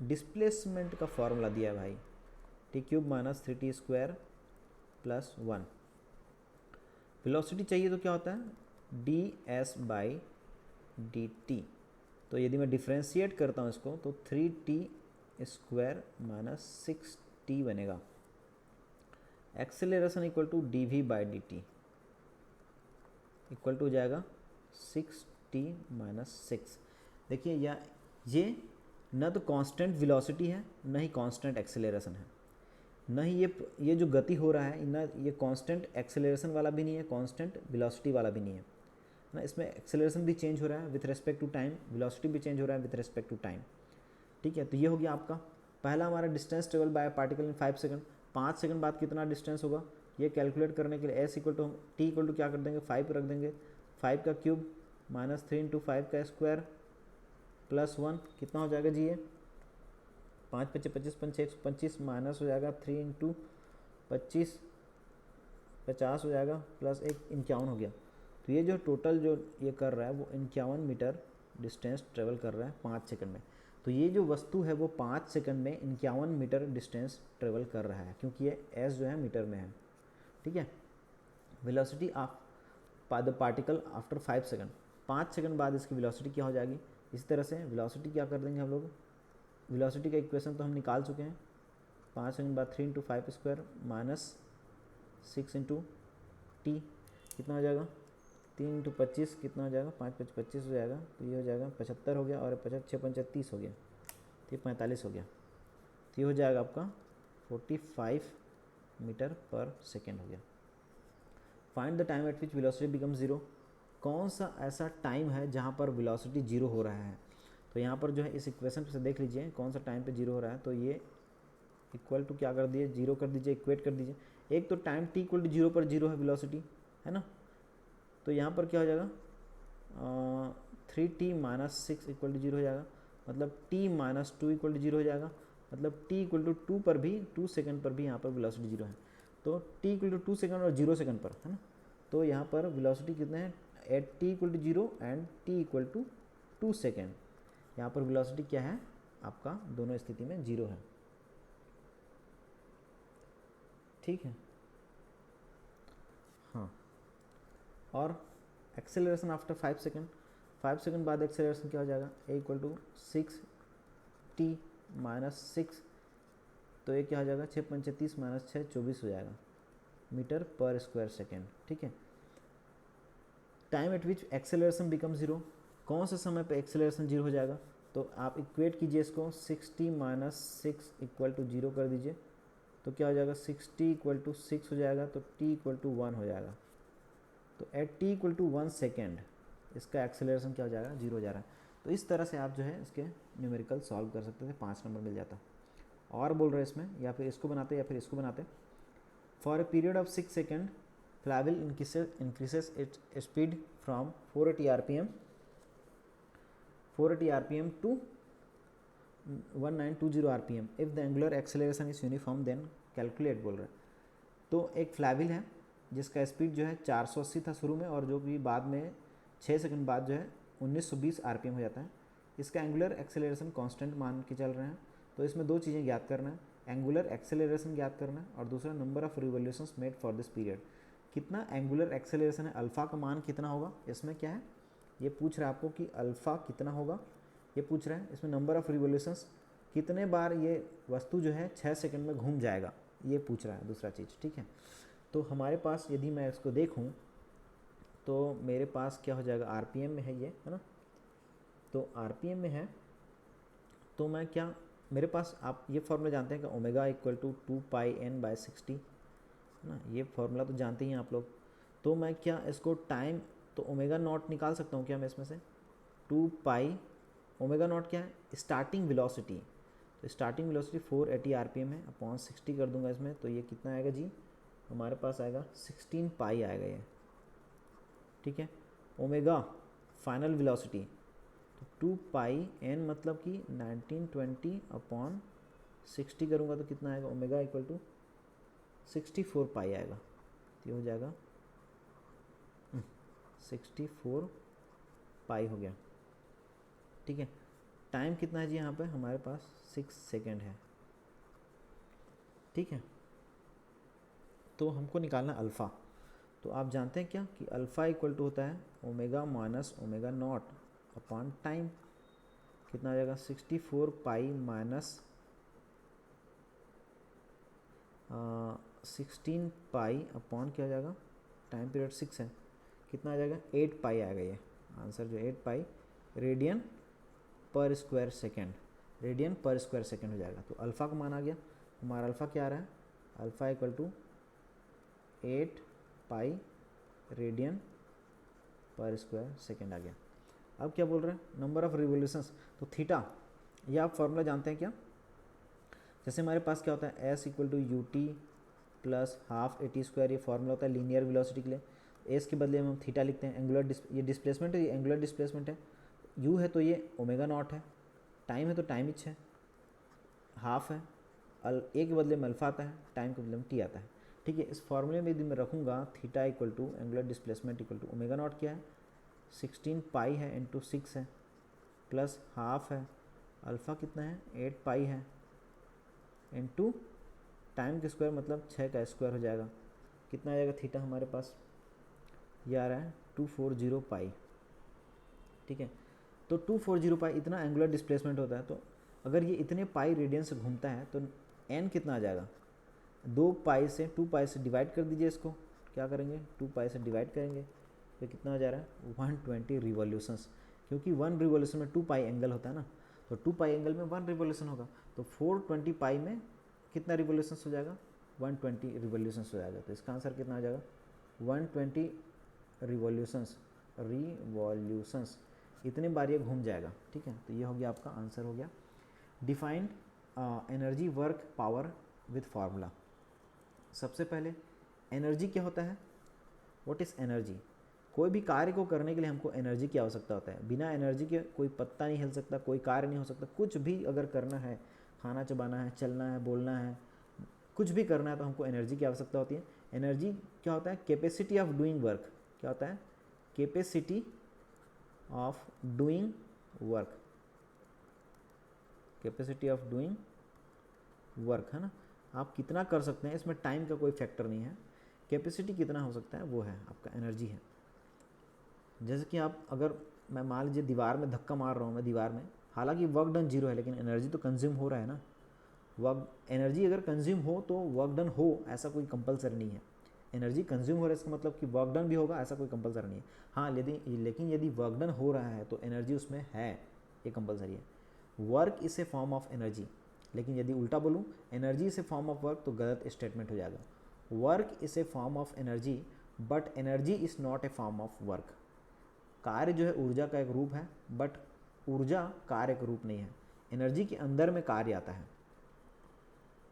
डिस्प्लेसमेंट का फॉर्मूला दिया है भाई, T cube minus 3t square plus 1। Velocity चाहिए तो क्या होता है, D S by d T. तो यदि मैं डिफ्रेंशिएट करता हूँ इसको तो 3t स्क्वायर माइनस 6t बनेगा। Acceleration equal to d v by d T equal to हो जाएगा 6t माइनस 6। देखिए ये न तो कांस्टेंट वेलोसिटी है, न ही कांस्टेंट एक्सेलरेशन है, न ही ये जो गति हो रहा है, न ये कांस्टेंट एक्सेलरेशन वाला भी नहीं है, कांस्टेंट वेलोसिटी वाला भी नहीं है ना। इसमें एक्सेलरेशन भी चेंज हो रहा है with respect to time, velocity भी चेंज हो रहा है विथ रेस्पेक्ट टू टाइम। ठीक है, तो ये हो गया आपका पहला हमारा distance travel by particle in 5 second. 5 second बाद कितना डिस्टेंस होगा, ये कैलकुलेट करने के लिए s equal to t equal to क्या कर देंगे, 5 रख देंगे, 5 का क्यूब माइनस 3 इंटू 5 का स्क्वायर प्लस 1 कितना हो जाएगा जी, ये 5 25 25 5 125 माइनस हो जाएगा 3 इंटू 25 50 हो जाएगा प्लस 1 51 हो गया। तो ये जो टोटल जो ये कर रहा है वो 51 मीटर डिस्टेंस ट्रेवल कर रहा है 5 सेकंड में। तो ये जो वस्तु है वो 5 सेकंड में 51 मीटर डिस्टेंस ट्रेवल कर रहा है, क्योंकि ये एस जो है मीटर में है। ठीक है, velocity of the particle after 5 second, 5 second बाद इसकी वेलोसिटी क्या हो जाएगी। इसी तरह से वेलोसिटी क्या कर देंगे हम लोग, वेलोसिटी का इक्वेशन तो हम निकाल चुके हैं, 5 सेकंड बाद 3 into 5 square minus 6 into T कितना हो जाएगा, 3 इंटू 25 कितना हो जाएगा, 5 5 25 हो जाएगा, तो ये हो जाएगा 75 हो गया, और 6 5 30 हो गया, तो ये 45 हो गया। तो ये हो जाएगा आपका 45 मीटर पर सेकेंड हो गया। Find the time eight which velocity become 0, कौन सा ऐसा टाइम है जहाँ पर वेलोसिटी 0 हो रहा है। तो यहाँ पर जो है इस इक्वेशन से देख लीजिए कौन सा टाइम पे 0 हो रहा है, तो ये इक्वल टू क्या कर दिए, 0 कर दीजिए, इक्वेट कर दीजिए। एक तो टाइम t इक्वल टू 0 पर 0 है वेलोसिटी, है ना, तो यहाँ पर क्या हो जाएगा 3t माइनस 6 इक्वल टू 0 हो जाएगा, मतलब t माइनस 2 इक्वल टू 0 हो जाएगा, मतलब t इक्वल टू 2 पर भी 2 सेकंड पर भी यहाँ पर वेलोसिटी 0 है। तो t इक्वल टू 2 सेकंड और 0 सेकंड पर, है ना, तो यहाँ पर वेलोसिटी कितने हैं, at t equal to 0 and t equal to 2 second. यहाँ पर वेलोसिटी क्या है आपका, दोनों स्थिति में 0 है, ठीक है। हाँ, और एक्सेलरेशन आफ्टर 5 सेकेंड, 5 सेकेंड बाद एक्सेलरेशन क्या हो जाएगा, a equal to 6t minus 6, तो ये क्या हो जाएगा 6 पंचे 30 माइनस 6 24 हो जाएगा मीटर पर स्क्वायर सेकेंड, ठीक है। टाइम एट विच एक्सेलरेशन बिकम 0, कौन से समय पे एक्सेलरेशन 0 हो जाएगा, तो आप इक्वेट कीजिए इसको, 6t माइनस 6 इक्वल टू 0 कर दीजिए, तो क्या हो जाएगा 6t इक्वल टू 6 हो जाएगा, तो t इक्वल टू 1 हो जाएगा। तो at t equal to 1 second इसका एक्सेलरेशन क्या हो जाएगा, 0 हो जा रहा है। तो इस तरह से आप जो है इसके न्यूमेरिकल सॉल्व कर सकते थे, 5 नंबर मिल जाता। और बोल रहे हैं इसमें, या फिर इसको बनाते या फिर इसको बनाते, for a period of 6 second flywheel increases its speed from 480 rpm to 1920 rpm if the angular acceleration is uniform then calculate बोल रहे हैं। तो एक फ्लाइव्हील है जिसका स्पीड जो है 480 था शुरू में, और जो कि बाद में 6 सेकंड बाद जो है 1920 rpm हो जाता है। इसका एंगुलर एक्सेलरेशन कांस्टेंट मान के चल रहे हैं, तो इसमें दो चीज़ें ज्ञात करना है, एंगुलर एक्सेलरेशन ज्ञात करना है और दूसरा number of revolutions made for this period. कितना एंगुलर एक्सेलरेशन है, अल्फ़ा का मान कितना होगा, इसमें क्या है ये पूछ रहा है आपको कि अल्फ़ा कितना होगा, ये पूछ रहा है। इसमें नंबर ऑफ रिवोल्यूशंस कितने बार ये वस्तु जो है 6 सेकंड में घूम जाएगा, ये पूछ रहा है दूसरा चीज़, ठीक है। तो हमारे पास यदि मैं इसको देखूं तो मेरे पास क्या हो जाएगा, आरपीएम में है ये, है ना, तो आरपीएम में है, तो मैं क्या, मेरे पास आप ये फॉर्मूला जानते हैं कि ओमेगा इक्वल टू 2πn/60, है ना, ये फॉर्मूला तो जानते ही हैं आप लोग। तो मैं क्या इसको टाइम, तो ओमेगा नॉट निकाल सकता हूँ क्या मैं इसमें से, 2π, ओमेगा नॉट क्या है, स्टार्टिंग वेलोसिटी, तो स्टार्टिंग वेलोसिटी 480 आरपीएम है, अपॉन 60 कर दूंगा इसमें, तो ये कितना आएगा जी, हमारे पास आएगा 16π आएगा ये, ठीक है। ओमेगा फाइनल वेलोसिटी, तो 2πn मतलब कि 1920 अपॉन 60 करूँगा तो कितना आएगा, ओमेगा इक्वल टू 64π आएगा, तो ये हो जाएगा 64π हो गया, ठीक है। टाइम कितना है जी यहाँ पे हमारे पास 6 सेकेंड है, ठीक है। तो हमको निकालना अल्फ़ा, तो आप जानते हैं क्या कि अल्फ़ा इक्वल टू होता है omega minus omega naught upon time, कितना आ जाएगा 64π माइनस 16π अपॉन क्या आ जाएगा, टाइम पीरियड 6 है, कितना आ जाएगा 8π आएगा, ये आंसर जो 8π रेडियन पर स्क्वायर सेकेंड, रेडियन पर स्क्वायर सेकेंड हो जाएगा। तो अल्फ़ा का मान आ गया, हमारा अल्फ़ा क्या आ रहा है, अल्फ़ा इक्वल टू 8π रेडियन पर स्क्वायर सेकेंड आ गया। अब क्या बोल रहे हैं, नंबर ऑफ रिवोल्यूशंस, तो थीटा, ये आप फॉर्मूला जानते हैं क्या, जैसे हमारे पास क्या होता है s equal to u t plus half a t square, ये फॉर्मूला होता है लीनियर वेलोसिटी के लिए, एस के बदले में हम थीटा लिखते हैं, एंगुलर ये डिस्प्लेसमेंट है, ये एंगुलर डिस्प्लेसमेंट है, यू है तो ये ओमेगा नॉट है, टाइम है तो टाइम इच है, हाफ है, ए के बदले में अल्फा आता है, टाइम के बदले में टी आता है, ठीक है। इस फॉर्मूले में यदि मैं रखूँगा theta equal to angular displacement equal to omega naught क्या है 16π है इंटू 6 है प्लस हाफ है, अल्फ़ा कितना है 8π है इंटू टाइम के स्क्वायर मतलब 6 का स्क्वायर हो जाएगा, कितना आ जाएगा थीटा हमारे पास, ये आ रहा है 240π, ठीक है। तो 240π इतना एंगुलर डिस्प्लेसमेंट होता है, तो अगर ये इतने पाई रेडियन से घूमता है तो n कितना आ जाएगा, 2π से डिवाइड कर दीजिए इसको, क्या करेंगे 2π से डिवाइड करेंगे तो कितना हो जा रहा है 120 रिवॉल्यूशंस, क्योंकि 1 रिवॉल्यूशन में 2π एंगल होता है ना, तो 2π एंगल में 1 रिवॉल्यूशन होगा, तो 420π में कितना रिवॉल्यूशंस हो जाएगा 120 रिवॉल्यूशंस हो जाएगा, तो इसका आंसर कितना आ जाएगा 120 रिवॉल्यूशंस इतने बार ये घूम जाएगा, ठीक है। तो ये हो गया आपका आंसर हो गया। Defined energy work power with formula. सबसे पहले एनर्जी क्या होता है, व्हाट इज़ एनर्जी, कोई भी कार्य को करने के लिए हमको एनर्जी की आवश्यकता होता है, बिना एनर्जी के कोई पत्ता नहीं हिल सकता, कोई कार्य नहीं हो सकता, कुछ भी अगर करना है, खाना चबाना है, चलना है, बोलना है, कुछ भी करना है तो हमको एनर्जी की आवश्यकता होती है। एनर्जी क्या होता है? Capacity of doing work. क्या होता है? Capacity of doing work, capacity of doing work, है ना। आप कितना कर सकते हैं, इसमें टाइम का कोई फैक्टर नहीं है, कैपेसिटी कितना हो सकता है वो है आपका एनर्जी है। जैसे कि आप अगर मैं मान लीजिए दीवार में धक्का मार रहा हूँ मैं दीवार में, हालांकि वर्क डन जीरो है लेकिन एनर्जी तो कंज्यूम हो रहा है ना। वर्क एनर्जी अगर कंज्यूम हो तो वर्क डन हो ऐसा कोई कंपलसरी नहीं है। एनर्जी कंज्यूम हो रहा है इसका मतलब कि वर्क डन भी होगा ऐसा कोई कंपलसरी नहीं है। हाँ लेकिन यदि वर्क डन हो रहा है तो एनर्जी उसमें है, ये कंपलसरी है। Work is a form of energy, लेकिन यदि उल्टा बोलूँ energy is a form of work तो गलत स्टेटमेंट हो जाएगा। Work is a form of energy but energy is not a form of work. कार्य जो है ऊर्जा का एक रूप है बट ऊर्जा कार्य का रूप नहीं है। एनर्जी के अंदर में कार्य आता है,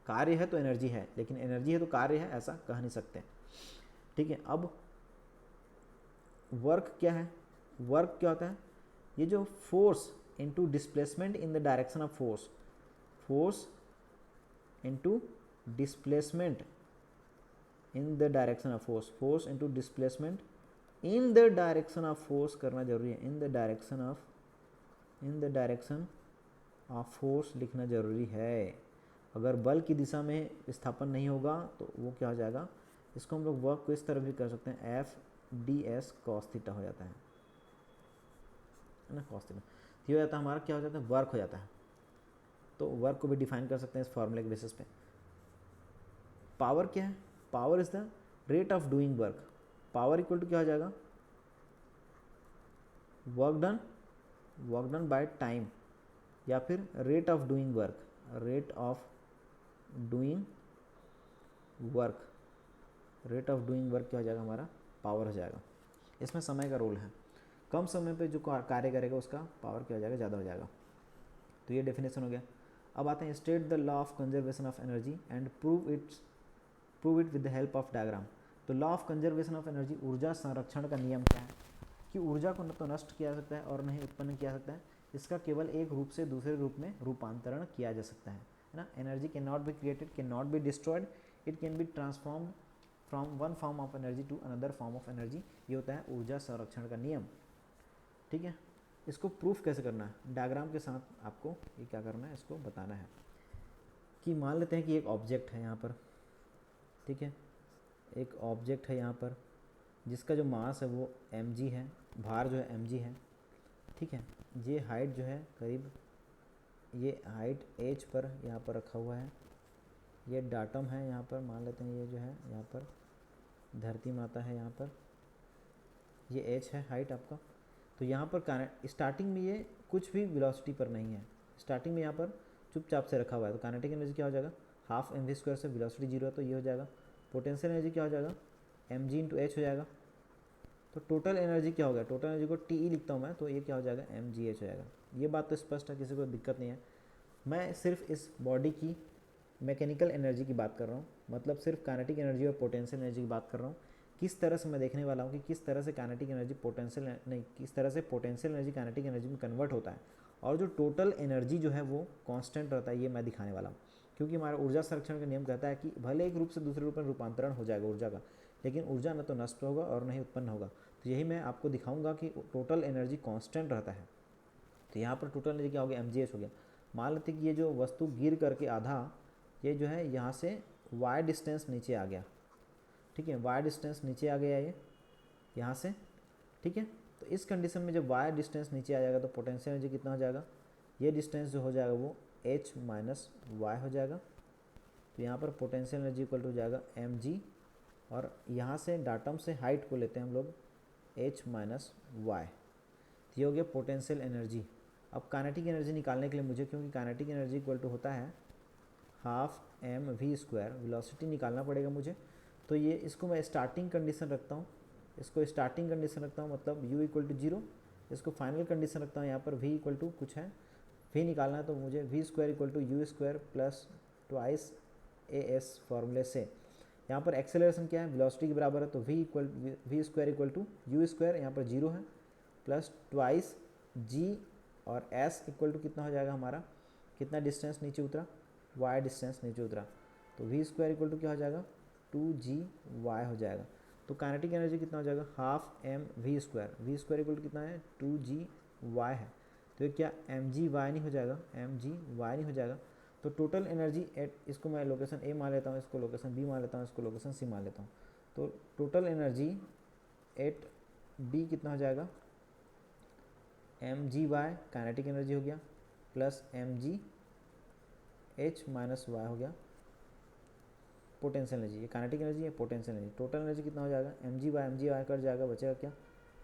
कार्य है तो एनर्जी है, लेकिन एनर्जी है तो कार्य है ऐसा कह नहीं सकते। ठीक है, अब वर्क क्या है? वर्क क्या होता है? ये जो force into displacement in the direction of force, force into displacement in the direction of force, force into displacement in the direction of force करना जरूरी है। In the direction of force लिखना जरूरी है। अगर बल की दिशा में विस्थापन नहीं होगा तो वो क्या हो जाएगा? इसको हम लोग वर्क को इस तरह भी कर सकते हैं, F D S cos theta हो जाता है ना, कॉस थीटा ये हो जाता है हमारा, क्या हो जाता है? वर्क हो जाता है। तो वर्क को भी डिफाइन कर सकते हैं इस फॉर्मूले के बेसिस पे। पावर क्या है? Power is the rate of doing work. Power equal to क्या हो जाएगा? वर्क डन बाय टाइम या फिर rate of doing work, rate of doing work, rate of doing work क्या हो जाएगा हमारा? पावर हो जाएगा। इसमें समय का रोल है, कम समय पे जो कार्य करेगा उसका पावर क्या हो जाएगा? ज़्यादा हो जाएगा। तो ये डेफिनेशन हो गया। अब आते हैं state the law of conservation of energy and prove it with the help of diagram. तो law of conservation of energy, ऊर्जा संरक्षण का नियम क्या है कि ऊर्जा को न तो नष्ट किया जा सकता है और न ही उत्पन्न किया जा सकता है, इसका केवल एक रूप से दूसरे रूप में रूपांतरण किया जा सकता है ना। Energy can not be created, can not be destroyed, it can be transformed from one form of energy to another form of energy. ये होता है ऊर्जा संरक्षण का नियम। ठीक है, इसको प्रूफ कैसे करना है? डायग्राम के साथ आपको ये क्या करना है, इसको बताना है। कि मान लेते हैं कि एक ऑब्जेक्ट है यहाँ पर, ठीक है, एक ऑब्जेक्ट है यहाँ पर जिसका जो मास है वो mg है, भार जो है mg है। ठीक है, ये हाइट जो है करीब, ये हाइट h पर यहाँ पर रखा हुआ है। ये डाटम है यहाँ पर, मान लेते हैं ये जो है यहाँ पर धरती माता है, यहाँ पर ये h है हाइट आपका। तो यहाँ पर स्टार्टिंग में ये कुछ भी वेलोसिटी पर नहीं है, स्टार्टिंग में यहाँ पर चुपचाप से रखा हुआ है। तो काइनेटिक एनर्जी क्या हो जाएगा? हाफ mv स्क्वायर से वेलोसिटी जीरो है तो ये हो जाएगा। पोटेंशियल एनर्जी क्या हो जाएगा? mg इंटू h हो जाएगा। तो टोटल एनर्जी क्या हो गया? टोटल एनर्जी को टी लिखता हूँ मैं, तो ये क्या हो जाएगा? mgh हो जाएगा। ये बात तो स्पष्ट है, किसी को दिक्कत नहीं है। मैं सिर्फ इस बॉडी की मैकेनिकल एनर्जी की बात कर रहा हूँ, मतलब सिर्फ काइनेटिक एनर्जी और पोटेंशियल एनर्जी की बात कर रहा हूँ। किस तरह से मैं देखने वाला हूँ कि किस तरह से काइनेटिक एनर्जी किस तरह से पोटेंशियल एनर्जी काइनेटिक एनर्जी में कन्वर्ट होता है, और जो टोटल एनर्जी जो है वो कांस्टेंट रहता है, ये मैं दिखाने वाला हूँ। क्योंकि हमारा ऊर्जा संरक्षण का नियम कहता है कि भले एक रूप से दूसरे रूप में रूपांतरण हो जाएगा ऊर्जा का, लेकिन ऊर्जा न तो नष्ट होगा और न ही उत्पन्न होगा। तो यही मैं आपको दिखाऊंगा कि टोटल एनर्जी कांस्टेंट रहता है। तो यहाँ पर टोटल एनर्जी क्या हो गया? mgh हो गया। मान लेते कि ये जो वस्तु गिर करके आधा, ये जो है यहाँ से y डिस्टेंस नीचे आ गया। ठीक है, y डिस्टेंस नीचे आ गया ये यहाँ से। ठीक है, तो इस कंडीशन में जब y डिस्टेंस नीचे आ जाएगा तो पोटेंशियल एनर्जी कितना हो जाएगा? ये डिस्टेंस जो हो जाएगा वो h माइनस वाई हो जाएगा। तो यहाँ पर पोटेंशियल एनर्जी इक्वल टू हो जाएगा mg, और यहाँ से डाटम से हाइट को लेते हैं हम लोग h माइनस वाई। ये हो गया पोटेंशियल एनर्जी। अब काइनेटिक एनर्जी निकालने के लिए मुझे, क्योंकि काइनेटिक एनर्जी इक्वल टू होता है half m v square, velocity निकालना पड़ेगा मुझे। तो ये इसको मैं स्टार्टिंग कंडीशन रखता हूँ, इसको स्टार्टिंग कंडीशन रखता हूँ, मतलब u इक्वल टू जीरो। इसको फाइनल कंडीशन रखता हूँ यहाँ पर v इक्वल टू कुछ है, v निकालना है तो मुझे v square equal to u square plus twice a s फॉर्मूले से। यहाँ पर एक्सेलरेशन क्या है? वेलोसिटी के बराबर है, तो v square equal to u square, यहाँ पर जीरो है, प्लस ट्वाइस g, और s इक्वल टू कितना हो जाएगा हमारा? कितना डिस्टेंस नीचे उतरा? y डिस्टेंस नीचे उतरा। तो वी स्क्वायर इक्वल टू क्या हो जाएगा, 2GY हो जाएगा। तो काइनेटिक एनर्जी कितना हो जाएगा, half m v square equal to कितना है, 2GY है। तो ये क्या mgy नहीं हो जाएगा, mgy नहीं हो जाएगा। तो टोटल एनर्जी एट, इसको मैं लोकेशन ए मान लेता हूँ, इसको लोकेशन बी मान लेता हूँ, इसको लोकेशन सी मान लेता हूँ। तो टोटल एनर्जी एट बी कितना हो जाएगा, mgy काइनेटिक एनर्जी हो गया प्लस mgh माइनस y हो गया पोटेंशियल एनर्जी। ये काइनेटिक एनर्जी है, पोटेंशियल एनर्जी। टोटल एनर्जी कितना हो जाएगा, mgy कट जाएगा, बचेगा क्या,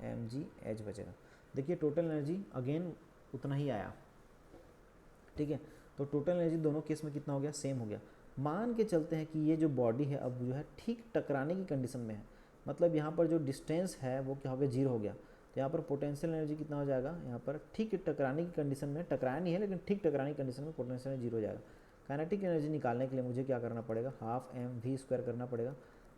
mgh बचेगा। देखिए टोटल एनर्जी अगेन उतना ही आया, ठीक है। तो टोटल एनर्जी दोनों केस में कितना हो गया, सेम हो गया। मान के चलते हैं कि ये जो बॉडी है अब जो है ठीक टकराने की कंडीशन में है, मतलब यहाँ पर जो डिस्टेंस है वो क्या हो गया, 0 हो गया। तो यहाँ पर पोटेंशियल एनर्जी कितना हो जाएगा, यहाँ पर ठीक टकराने की कंडीशन में, टकराया नहीं है लेकिन ठीक टकराने की कंडीशन में पोटेंशियल एनर्जी 0 हो जाएगा। काइनेटिक एनर्जी निकालने के लिए मुझे क्या करना पड़ेगा, हाफ एम वी स्क्वायर करना पड़ेगा,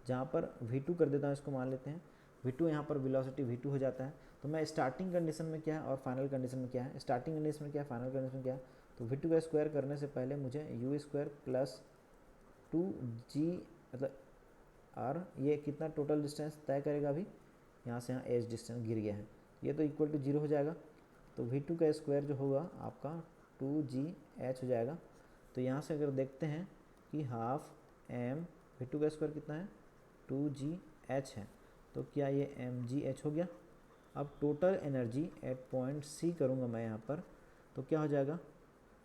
जहाँ पर V2 कर देता हूँ, इसको मान लेते हैं V2, यहाँ पर वेलोसिटी V2 हो जाता है। तो मैं स्टार्टिंग कंडीशन में क्या है और फाइनल कंडीशन में क्या है, स्टार्टिंग कंडीशन में क्या है, फाइनल कंडीशन में क्या है। तो V2 का स्क्वायर करने से पहले मुझे यू स्क्वायर प्लस 2G मतलब R, ये कितना टोटल डिस्टेंस तय करेगा, अभी यहाँ से यहाँ एज डिस्टेंस गिर गया है, ये तो इक्वल टू 0 हो जाएगा। तो V2 का स्क्वायर जो होगा आपका 2GH हो जाएगा। तो यहाँ से अगर देखते हैं कि हाफ एम V2 का स्क्वायर कितना है, 2GH है, तो क्या ये mgh हो गया। अब total energy at point C करूँगा मैं यहाँ पर, तो क्या हो जाएगा,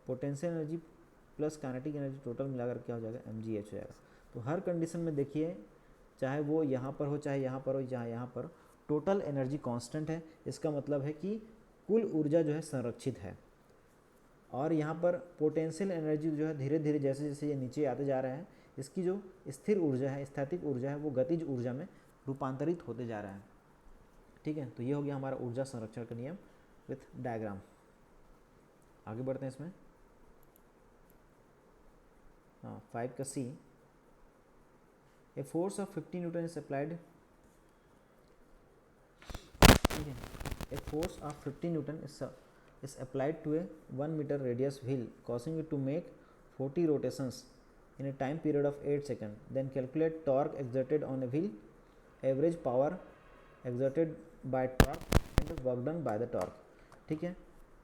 potential energy plus kinetic energy total मिलाकर क्या हो जाएगा, mgh हो जाएगा। तो हर कंडीशन में देखिए, चाहे वो यहाँ पर हो चाहे यहाँ पर हो, चाहे यहाँ पर, टोटल एनर्जी कांस्टेंट है। इसका मतलब है कि कुल ऊर्जा जो है संरक्षित है। और यहाँ पर पोटेंशियल एनर्जी जो है धीरे धीरे जैसे जैसे ये नीचे आते जा रहा है, इसकी जो स्थिर ऊर्जा है, स्थैतिक ऊर्जा है, वो गतिज ऊर्जा में रूपांतरित होते जा रहा है, ठीक है। तो ये हो गया हमारा ऊर्जा संरक्षण का नियम विथ डायग्राम। आगे बढ़ते हैं इसमें। हाँ 5 का C, a force of 50 newton is applied, ठीक है। A force of 50 newton is applied to a 1 meter radius wheel causing it to make 40 rotations in a time period of 8 seconds. Then calculate torque exerted on a wheel, average power exerted by torque and work done by the torque, ठीक है।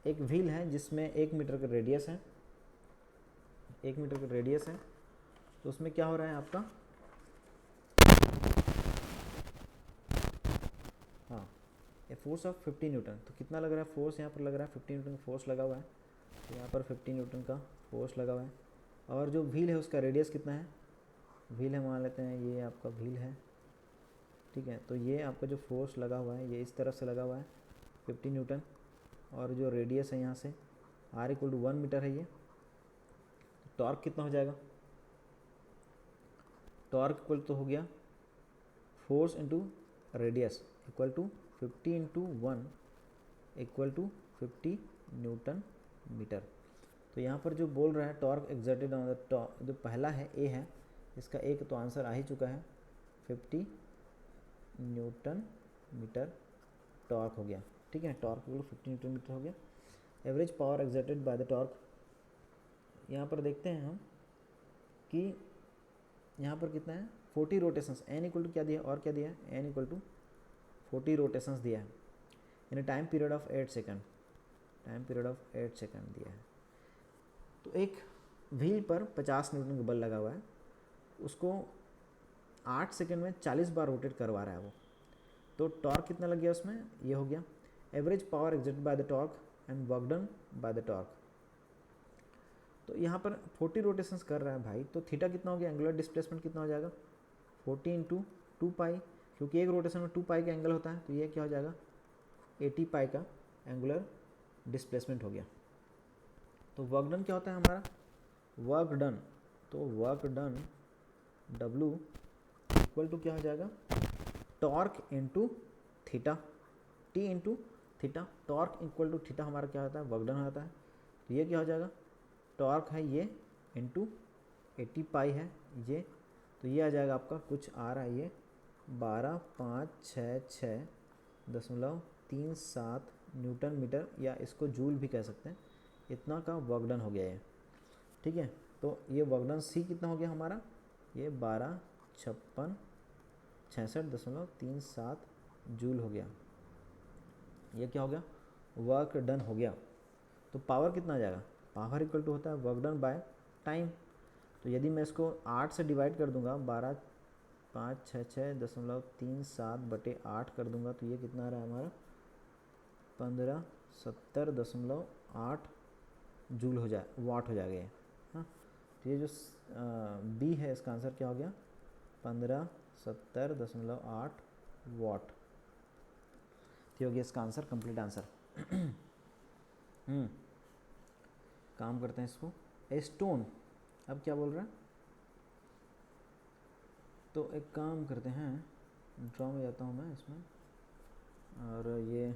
एक wheel है जिसमें 1 metre का radius है, 1 metre का radius है, तो उसमें क्या हो रहा है आपका, हाँ ए फोर्स ऑफ 50 न्यूटन, तो कितना लग रहा है फोर्स, यहाँ पर लग रहा है 50 न्यूटन का फोर्स लगा हुआ है, तो यहाँ पर 50 न्यूटन का फोर्स लगा हुआ है। और जो व्हील है उसका रेडियस कितना है, व्हील है मान लेते हैं ये आपका व्हील है, ठीक है। तो ये आपका जो फोर्स लगा हुआ है ये इस तरफ से लगा हुआ है 50 न्यूटन, और जो रेडियस है यहाँ से R इक्वल टू 1 मीटर है ये। टॉर्क कितना हो जाएगा, टॉर्क इक्वल तो हो गया force into radius equal to 50 into 1 equal to 50 newton metre. तो यहाँ पर जो बोल रहा है torque exerted on the top, जो पहला है ए है, इसका एक तो आंसर आ ही चुका है, 50 न्यूटन मीटर टॉर्क हो गया, ठीक है। टॉर्क इक्वल 50 न्यूटन मीटर हो गया। Average power exerted by the torque, यहाँ पर देखते हैं हम कि यहाँ पर कितना है, 40 रोटेशंस, एन इक्वल टू क्या दिया और क्या दिया है, एन इक्वल टू 40 रोटेशंस दिया है in time period of 8 second, time period of 8 second दिया है। तो एक व्हील पर 50 न्यूटन का बल लगा हुआ है, उसको 8 सेकंड में 40 बार रोटेट करवा रहा है वो, तो टॉर्क कितना लग गया उसमें, ये हो गया average power exerted by the torque and work done by the torque. तो यहाँ पर 40 रोटेशंस कर रहा है भाई, तो थीटा कितना हो गया, एंगुलर डिस्प्लेसमेंट कितना हो जाएगा, 40 इंटू 2 पाई, क्योंकि एक रोटेशन में 2 पाई का एंगल होता है, तो ये क्या हो जाएगा 80 पाई का एंगुलर डिस्प्लेसमेंट हो गया। तो वर्क डन क्या होता है हमारा, वर्क डन, तो work done W equal to क्या हो जाएगा, torque into theta, T into theta, torque equal to theta हमारा क्या होता है, वर्क डन होता है। तो ये क्या हो जाएगा, टॉर्क है ये इंटू 80 पाई है ये, तो ये आ जाएगा आपका कुछ आ रहा है ये 12,566.37 न्यूटन मीटर, या इसको जूल भी कह सकते हैं, इतना का वर्क डन हो गया है, ठीक है। तो ये वर्क डन सी कितना हो गया हमारा, ये 1256.67 जूल हो गया। ये क्या हो गया, वर्क डन हो गया। तो पावर कितना आ जाएगा, पावर इक्वल टू होता है वर्क डन बाय टाइम। तो यदि मैं इसको 8 से डिवाइड कर दूंगा, 12,566.37/8 कर दूंगा, तो ये कितना आ रहा है हमारा 1570.8 जूल हो जाए, वाट हो जाएगा ये। हाँ, तो ये जो बी है इसका आंसर क्या हो गया 1570.8 वाट। ये हो गया इसका आंसर, कंप्लीट आंसर। काम करते हैं इसको। ए स्टोन, अब क्या बोल रहे हैं, तो एक काम करते हैं, ड्रॉ में जाता हूँ मैं इसमें, और ये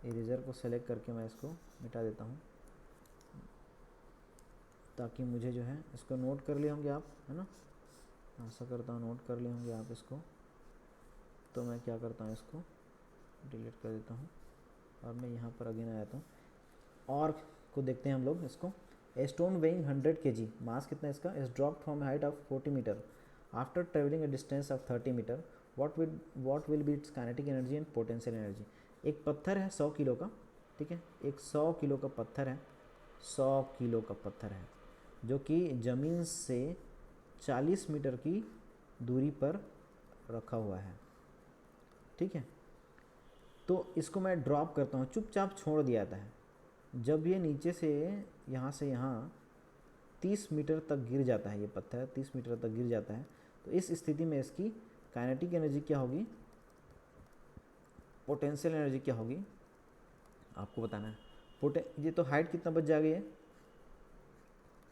इरेजर को सेलेक्ट करके मैं इसको मिटा देता हूँ, ताकि मुझे जो है इसको नोट कर लिए होंगे आप, है ना, ऐसा करता हूँ, नोट कर लिए होंगे आप इसको। तो मैं क्या करता हूँ, इसको डिलीट कर देता हूँ और मैं यहाँ पर अगेन आ जाता हूँ। और को देखते हैं हम लोग इसको। A stone weighing 100 kg, mass कितना है इसका, is drop from height of 40 metre after travelling a distance of 30 metre, what will be its kinetic energy and potential energy. एक पत्थर है 100 किलो का, ठीक है, एक 100 किलो का पत्थर है, 100 किलो का पत्थर है, जो कि ज़मीन से 40 मीटर की दूरी पर रखा हुआ है, ठीक है। तो इसको मैं ड्रॉप करता हूँ, चुपचाप छोड़ दिया जाता है। जब ये नीचे से यहाँ 30 मीटर तक गिर जाता है, ये पत्थर 30 मीटर तक गिर जाता है, तो इस स्थिति में इसकी काइनेटिक एनर्जी क्या होगी, पोटेंशियल एनर्जी क्या होगी, आपको बताना है। ये तो हाइट कितना बच जाएगा,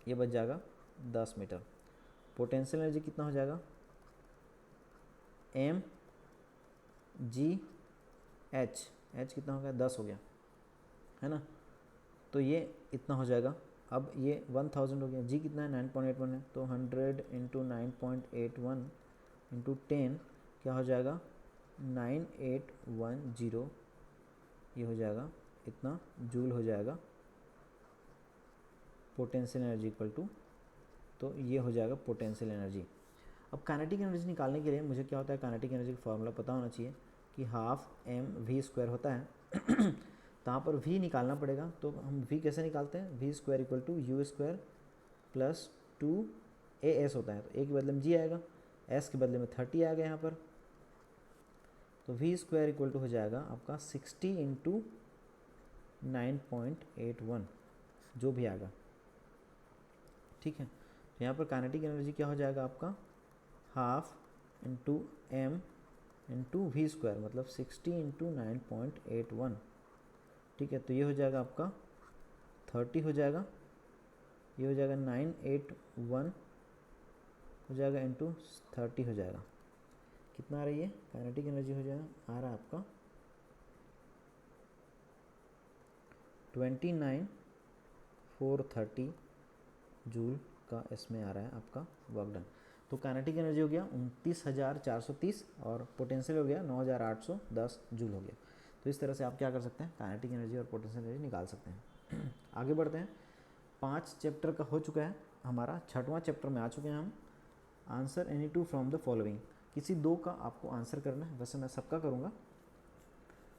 ये बच जाएगा 10 मीटर। पोटेंशियल एनर्जी कितना हो जाएगा, mg/h, h कितना हो गया, 10 हो गया, है ना। तो ये इतना हो जाएगा। अब ये 1000 हो गया, जी कितना है 9.81 है, तो 100 इंटू 9.81 इंटू 10 क्या हो जाएगा 9810, ये हो जाएगा इतना जूल हो जाएगा पोटेंशियल एनर्जी इक्वल टू, तो ये हो जाएगा पोटेंशियल एनर्जी। अब काइनेटिक एनर्जी निकालने के लिए मुझे क्या होता है, काइनेटिक एनर्जी का फॉर्मूला पता होना चाहिए कि हाफ mv² होता है। तो यहाँ पर v निकालना पड़ेगा, तो हम v कैसे निकालते हैं, v² equal to u² plus 2as होता है, तो a के बदले में g आएगा, s के बदले में 30 आ गया यहाँ पर, तो v² इक्वल टू हो जाएगा आपका 60 इंटू 9.81 जो भी आएगा, ठीक है। तो यहाँ पर काइनेटिक एनर्जी क्या हो जाएगा आपका, half into m into v², मतलब 60 इंटू 9.81, ठीक है। तो ये हो जाएगा आपका 30 हो जाएगा, ये हो जाएगा 981 हो जाएगा इंटू 30 हो जाएगा, कितना आ रही है काइनेटिक एनर्जी, हो जाएगा आ रहा है आपका 29,430 जूल का इसमें आ रहा है आपका वर्क डन। तो काइनेटिक एनर्जी हो गया 29,430 और पोटेंशियल हो गया 9,810 जूल हो गया। तो इस तरह से आप क्या कर सकते हैं, काइनेटिक एनर्जी और पोटेंशियल एनर्जी निकाल सकते हैं। आगे बढ़ते हैं, 5 चैप्टर का हो चुका है हमारा, 6वां चैप्टर में आ चुके हैं हम। Answer any 2 from the following, किसी 2 का आपको आंसर करना है, वैसे मैं सबका करूँगा।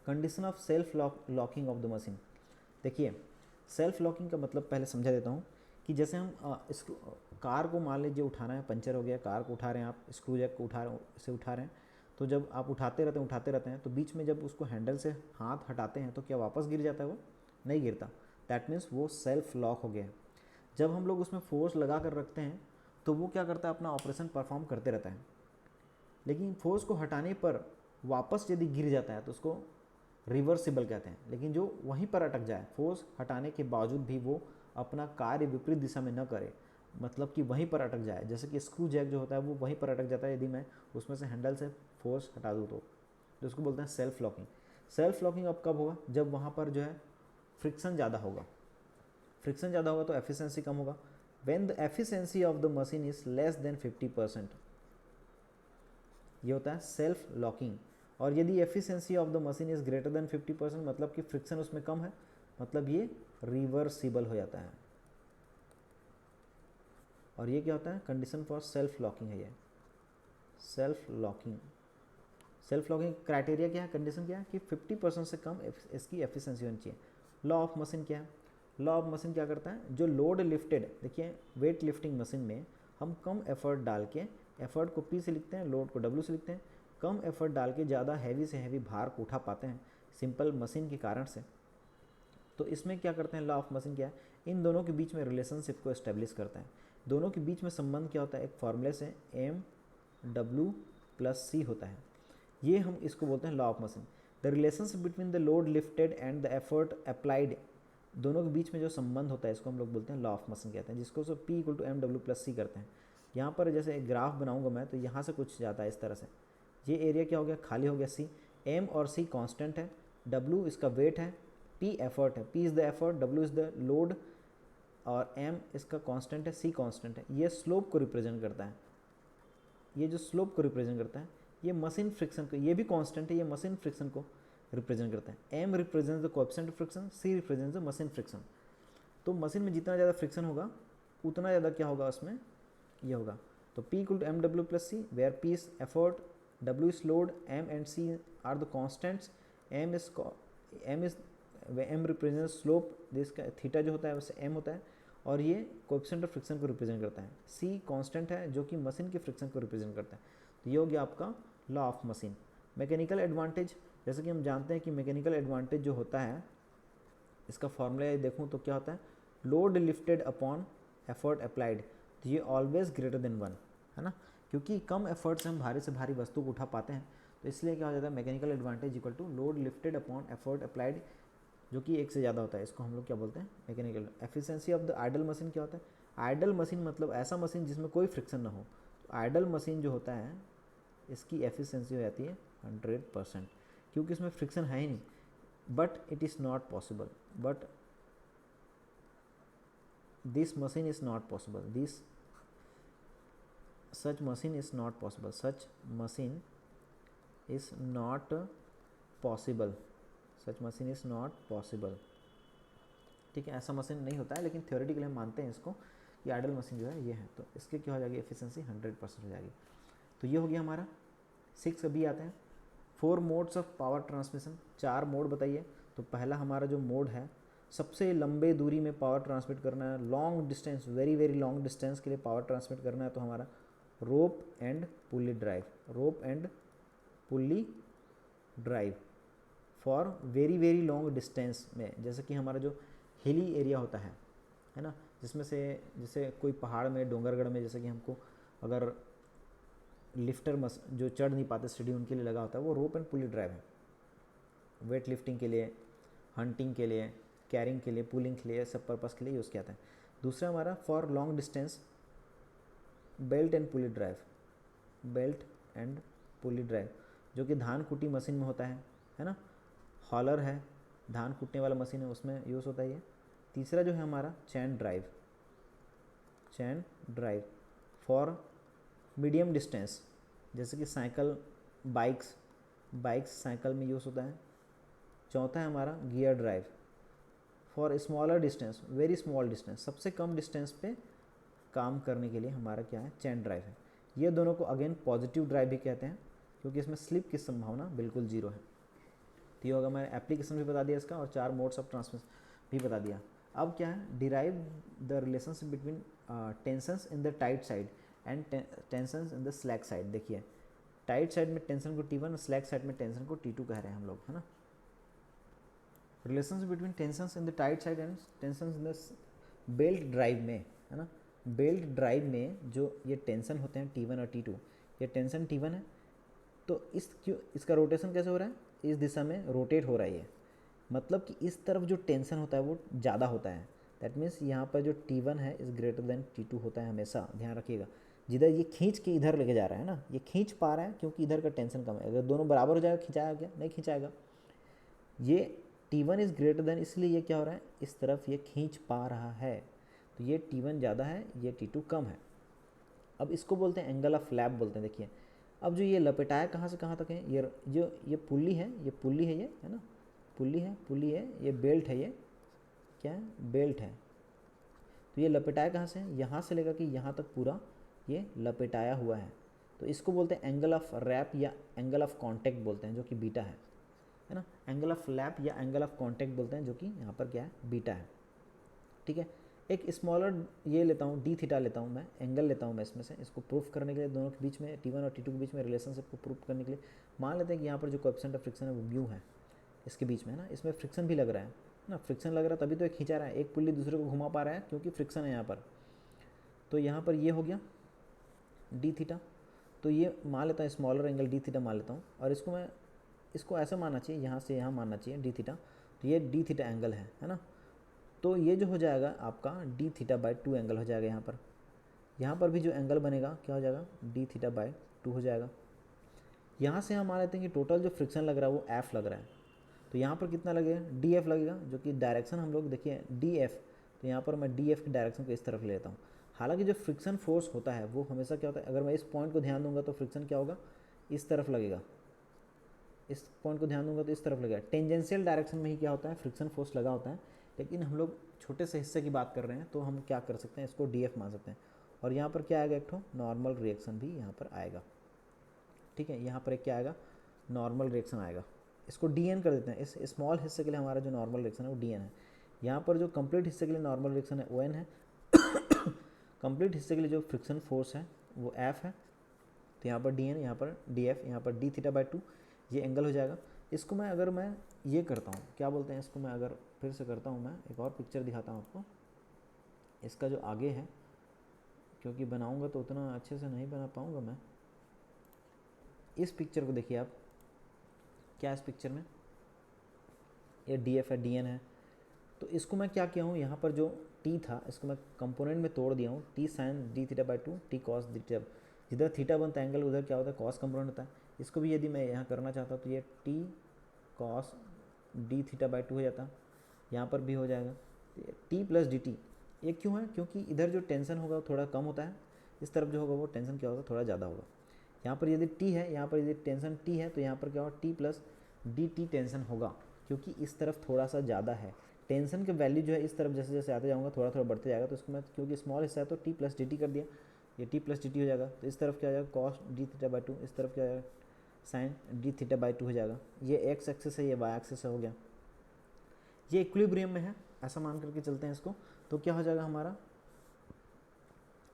Condition of self locking of the machine. देखिए सेल्फ लॉकिंग का मतलब पहले समझा देता हूँ कि जैसे हम इसको कार को मान लीजिए उठाना है, पंचर हो गया, कार को उठा रहे हैं आप, स्क्रू जैक को उठा रहे हैं, तो जब आप उठाते रहते हैं तो बीच में जब उसको हैंडल से हाथ हटाते हैं तो क्या वापस गिर जाता है, वो नहीं गिरता, दैट मीन्स वो सेल्फ लॉक हो गया है। जब हम लोग उसमें फोर्स लगा कर रखते हैं तो वो क्या करता है, अपना ऑपरेशन परफॉर्म करते रहता है, लेकिन फोर्स को हटाने पर वापस यदि गिर जाता है तो उसको रिवर्सिबल कहते हैं। लेकिन जो वहीं पर अटक जाए, फोर्स हटाने के बावजूद भी वो अपना कार्य विपरीत दिशा में न करे, मतलब कि वहीं पर अटक जाए, जैसे कि स्क्रू जैक जो होता है वो वहीं पर अटक जाता है, यदि मैं उसमें से हैंडल से फोर्स हटा दूँ तो उसको बोलते हैं सेल्फ लॉकिंग। सेल्फ लॉकिंग अब कब होगा, जब वहाँ पर जो है फ्रिक्शन ज़्यादा होगा, फ्रिक्शन ज़्यादा होगा तो एफिशिएंसी कम होगा। When the efficiency of the machine is less than 50%, ये होता है सेल्फ लॉकिंग। और यदि efficiency of the machine is greater than 50%, मतलब कि फ्रिक्शन उसमें कम है, मतलब ये रिवर्सिबल हो जाता है। और ये क्या होता है, कंडीशन फॉर सेल्फ लॉकिंग है ये, self locking. Self locking criteria क्या है, कंडीशन क्या है कि 50% से कम इसकी एफिशिएंसी होनी चाहिए। लॉ ऑफ मशीन क्या है, लॉ ऑफ मशीन क्या करता है, जो लोड लिफ्टेड, देखिए वेट लिफ्टिंग मशीन में हम कम एफर्ट डाल के, एफर्ट को पी से लिखते हैं, लोड को डब्ल्यू से लिखते हैं, कम एफर्ट डाल के ज़्यादा हैवी से हैवी भार को उठा पाते हैं सिंपल मशीन के कारण से। तो इसमें क्या करते हैं, लॉ ऑफ मशीन क्या है, इन दोनों के बीच में रिलेशनशिप को एस्टेब्लिश करता है। दोनों के बीच में संबंध क्या होता है, एक फॉर्मूले से एम डब्ल्यू प्लस सी होता है, ये हम इसको बोलते हैं law of machine. The relationship between the load lifted and the effort applied, दोनों के बीच में जो संबंध होता है इसको हम लोग बोलते हैं लॉ ऑफ मशीन कहते हैं, जिसको सब P equal to M W plus C करते हैं। यहाँ पर जैसे एक ग्राफ बनाऊंगा मैं, तो यहाँ से कुछ जाता है इस तरह से, ये एरिया क्या हो गया, खाली हो गया सी, एम और सी कांस्टेंट है, डब्ल्यू इसका वेट है, पी एफर्ट है, P is the effort, W is the load, और एम इसका कांस्टेंट है, सी कांस्टेंट है। ये स्लोप को रिप्रेजेंट करता है, ये जो स्लोप को रिप्रेजेंट करता है, ये मशीन फ्रिक्शन को, ये भी कांस्टेंट है, ये मशीन फ्रिक्शन को रिप्रेजेंट करता है। M represent the coefficient of friction, C represent the machine friction. तो मशीन में जितना ज़्यादा फ्रिक्शन होगा उतना ज़्यादा क्या होगा उसमें, ये होगा। तो P equal to M W plus C, where P is effort, W is load, M and C are the constants, M represent slope, जिसका थीटा जो होता है वैसे M होता है, और ये कोएफिशिएंट ऑफ फ्रिक्शन को रिप्रेजेंट करता है। C कांस्टेंट है जो कि मशीन के फ्रिक्शन को रिप्रेजेंट करता है। तो ये हो गया आपका law of machine. Mechanical advantage, जैसे कि हम जानते हैं कि मैकेनिकल एडवांटेज जो होता है, इसका फॉर्मूला देखूँ तो क्या होता है, load lifted upon effort applied, तो ये ऑलवेज ग्रेटर देन 1 है ना, क्योंकि कम एफर्ट से हम भारी से भारी वस्तु को उठा पाते हैं। तो इसलिए क्या हो जाता है, mechanical advantage equal to load lifted upon effort applied, जो कि 1 से ज़्यादा होता है, इसको हम लोग क्या बोलते हैं, mechanical. Efficiency of the ideal machine क्या होता है, आइडल मशीन मतलब ऐसा मशीन जिसमें कोई फ्रिक्शन ना हो। तो आइडल मशीन जो होता है इसकी एफिशिएंसी हो जाती है 100%, क्योंकि इसमें फ्रिक्शन है ही नहीं। But it is not possible, but this machine is not possible, such machine is not possible, such machine is not possible, such machine is not possible। ठीक है, ऐसा मशीन नहीं होता है, लेकिन थ्योरेटिकली हम मानते हैं इसको कि आइडल मशीन जो है ये है। तो इसके क्या हो जाएगी, एफिशिएंसी 100% हो जाएगी। तो ये हो गया हमारा 6। अभी आते हैं 4 modes of power transmission, 4 mode बताइए। तो पहला हमारा जो मोड है, सबसे लंबे दूरी में पावर ट्रांसमिट करना है, long distance, very very long distance के लिए पावर ट्रांसमिट करना है, तो हमारा rope and pulley drive, rope and pulley drive for very very long distance में। जैसे कि हमारा जो हिली एरिया होता है ना, जिसमें से जैसे कोई पहाड़ में, डोंगरगढ़ में, जैसे कि हमको अगर लिफ्टर जो चढ़ नहीं पाते सीढ़ी, उनके लिए लगा होता है, वो रोप एंड पुल्ली ड्राइव है। वेट लिफ्टिंग के लिए, हंटिंग के लिए, कैरिंग के लिए, पुलिंग के लिए, सब पर्पस के लिए यूज़ किया जाता है। दूसरा हमारा for long distance belt and pulley drive, belt and pulley drive, जो कि धान कुटी मशीन में होता है ना, हॉलर है, धान कूटने वाला मशीन है, उसमें यूज़ होता है ये। तीसरा जो है हमारा chain drive, chain drive for medium distance, जैसे कि साइकिल, बाइक्स साइकिल में यूज़ होता है। चौथा है हमारा gear drive for smaller distance, very small distance, सबसे कम डिस्टेंस पे काम करने के लिए हमारा क्या है, चैन ड्राइव है। ये दोनों को अगेन पॉजिटिव ड्राइव भी कहते हैं, क्योंकि इसमें स्लिप की संभावना बिल्कुल 0 है। तो ये होगा, मैंने एप्लीकेशन भी बता दिया इसका, और 4 मोड्स ऑफ ट्रांसमिशन भी बता दिया। अब क्या है, derive the relationship between tensions in the tight side and tensions in the slack side. देखिए, टाइट साइड में टेंशन को T1 और स्लैक साइड में टेंशन को T2 कह रहे हैं हम लोग, है ना। Relations between tensions in the tight side and tensions in the belt drive में, है ना। बेल्ट ड्राइव में जो ये टेंशन होते हैं T1 और T2, ये टेंशन T1 है, तो इसका रोटेशन कैसे हो रहा है, इस दिशा में रोटेट हो रहा है ये, मतलब कि इस तरफ जो टेंशन होता है वो ज़्यादा होता है। दैट मीन्स यहाँ पर जो T1 है इज़ ग्रेटर देन T2 होता है, हमेशा ध्यान रखिएगा। जिधर ये खींच के इधर लेके जा रहा है ना, ये खींच पा रहा है क्योंकि इधर का टेंशन कम है। अगर दोनों बराबर हो जाएगा, खिंचाया क्या, नहीं खिंचाएगा। ये T1 इज़ ग्रेटर देन, इसलिए ये क्या हो रहा है, इस तरफ ये खींच पा रहा है, तो ये T1 ज़्यादा है, ये T2 कम है। अब इसको बोलते हैं एंगल ऑफ फ्लैप बोलते हैं। देखिए, अब जो ये लपेटाया कहाँ से कहाँ तक है, ये पुल्ली है, ये पुल्ली है, ये है ना, पुल्ली है, ये बेल्ट है, ये क्या है, बेल्ट है। तो ये लपेटाया कहाँ से है, यहाँ से लेकर कि यहाँ तक पूरा ये लपेटाया हुआ है। तो इसको बोलते हैं एंगल ऑफ रैप या एंगल ऑफ कांटेक्ट बोलते हैं, जो कि बीटा है ना। एंगल ऑफ लैप या एंगल ऑफ कांटेक्ट बोलते हैं, जो कि यहाँ पर क्या है, बीटा है। ठीक है, एक स्मॉलर ये लेता हूँ, डी थीटा लेता हूँ मैं, एंगल लेता हूँ मैं इसमें से, इसको प्रूफ करने के लिए दोनों के बीच में, T1 और T2 के बीच में रिलेशनशिप को प्रूफ करने के लिए मान लेते हैं कि यहाँ पर जो कोएफिशिएंट ऑफ फ्रिक्शन है वो म्यू है, इसके बीच में है ना। इसमें फ्रिक्शन भी लग रहा है ना, फ्रिक्शन लग रहा है तभी तो एक खींचा रहा है, एक पुल्ली दूसरे को घुमा पा रहा है क्योंकि फ्रिक्शन है यहाँ पर। तो यहाँ पर ये हो गया डी थीटा, तो ये मान लेता हूँ स्मॉलर एंगल डी थीटा मान लेता हूँ, और इसको ऐसा मानना चाहिए, यहाँ से यहाँ मानना चाहिए डी थीटा। तो ये डी थीटा एंगल है ना। तो ये जो हो जाएगा आपका डी थीटा बाई 2 एंगल हो जाएगा। यहाँ पर भी जो एंगल बनेगा क्या हो जाएगा, डी थीटा बाई 2 हो जाएगा। यहाँ से हम मान लेते हैं कि टोटल जो फ्रिक्शन लग रहा है वो एफ लग रहा है, तो यहाँ पर कितना लगेगा, डी एफ लगेगा, जो कि डायरेक्शन हम लोग देखिए डी एफ, तो यहाँ पर मैं डी एफ की डायरेक्शन को इस तरफ ले लेता हूँ। हालांकि जो फ्रिक्शन फोर्स होता है वो हमेशा क्या होता है, अगर मैं इस पॉइंट को ध्यान दूंगा तो फ्रिक्शन क्या होगा, इस तरफ लगेगा, इस पॉइंट को ध्यान दूंगा तो इस तरफ लगेगा। टेंजेंशियल डायरेक्शन में ही क्या होता है, फ्रिक्शन फोर्स लगा होता है, लेकिन हम लोग छोटे से हिस्से की बात कर रहे हैं तो हम क्या कर सकते हैं, इसको डी एफ मान सकते हैं। और यहाँ पर क्या आएगा, एक ठो नॉर्मल रिएक्शन भी यहाँ पर आएगा। ठीक है, यहाँ पर एक क्या आएगा, नॉर्मल रिएक्शन आएगा, इसको डी एन कर देते हैं। इस स्मॉल हिस्से के लिए हमारा जो नॉर्मल रिएक्शन है वो डी एन है। यहाँ पर जो कंप्लीट हिस्से के लिए नॉर्मल रिएक्शन है ओ एन है। कंप्लीट हिस्से के लिए जो फ्रिक्शन फोर्स है वो एफ है। तो यहाँ पर डी एन, यहाँ पर डी एफ, यहाँ पर डी थीटा बाई 2, ये एंगल हो जाएगा। इसको मैं अगर मैं ये करता हूँ, क्या बोलते हैं इसको, मैं अगर फिर से करता हूँ, मैं एक और पिक्चर दिखाता हूँ आपको, इसका जो आगे है, क्योंकि बनाऊँगा तो उतना अच्छे से नहीं बना पाऊँगा मैं। इस पिक्चर को देखिए आप, क्या इस पिक्चर में ये डी एफ है, डी एन है। तो इसको मैं क्या किया हूँ, यहाँ पर जो टी था इसको मैं कंपोनेंट में तोड़ दिया हूँ, T sine D theta by 2, T cos D theta. जिधर थीटा बनता है एंगल उधर क्या होता है, कॉस कंपोनेंट होता है। इसको भी यदि मैं यहाँ करना चाहता तो ये T cos D theta by 2 हो जाता, यहाँ पर भी हो जाएगा टी प्लस डी टी। ये क्यों है, क्योंकि इधर जो टेंशन होगा वो थोड़ा कम होता है, इस तरफ जो होगा वो टेंशन क्या होगा, थोड़ा ज़्यादा होगा। यहाँ पर यदि टी है, यहाँ पर यदि टेंशन टी है, तो यहाँ पर क्या होगा, T plus d T tension होगा, क्योंकि इस तरफ थोड़ा सा ज़्यादा है। टेंशन के वैल्यू जो है इस तरफ जैसे जैसे आते जाऊँगा थोड़ा थोड़ा बढ़ते जाएगा। तो इसको मैं क्योंकि स्मॉल हिस्सा है तो टी प्लस डी टी कर दिया, ये टी प्लस डी टी हो जाएगा। तो इस तरफ क्या हो जाएगा, कॉस डी थीटा बाई 2, इस तरफ क्या हो जाएगा, साइन डी थीटा बाई 2 हो जाएगा। ये एक्स एक्सिस है, ये वाई एक्सिस हो गया, ये इक्विलिब्रियम में है, ऐसा मान करके चलते हैं इसको। तो क्या हो जाएगा हमारा,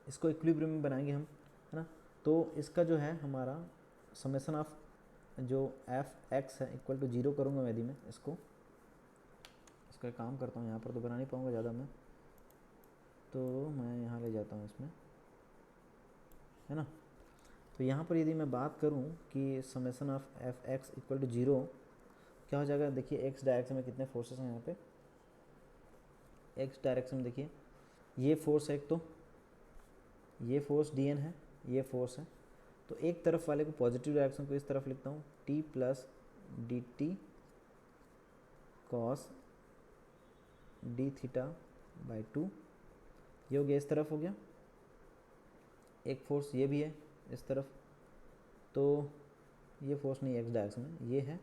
इसको इक्विलिब्रियम में बनाएंगे हम, है ना। तो इसका जो है हमारा समेसन ऑफ जो एफ एक्स है इक्वल टू 0 करूँगा यदि मैं इसको एक काम करता हूँ, यहाँ पर तो बना नहीं पाऊँगा ज़्यादा मैं, तो मैं यहाँ ले जाता हूँ इसमें, है ना। तो यहाँ पर यदि मैं बात करूँ कि summation of F X equal to 0 क्या हो जाएगा, देखिए एक्स डायरेक्शन में कितने फोर्सेस हैं यहाँ पे, एक्स डायरेक्शन में देखिए ये फोर्स है एक, तो ये फोर्स डी एन है, ये फोर्स है। तो एक तरफ वाले को पॉजिटिव डायरेक्शन को इस तरफ लिखता हूँ, T plus d T cos D theta by 2, ये हो गया, इस तरफ हो गया। एक फोर्स ये भी है इस तरफ, तो ये फोर्स नहीं एक्स डायरेक्शन में, ये है,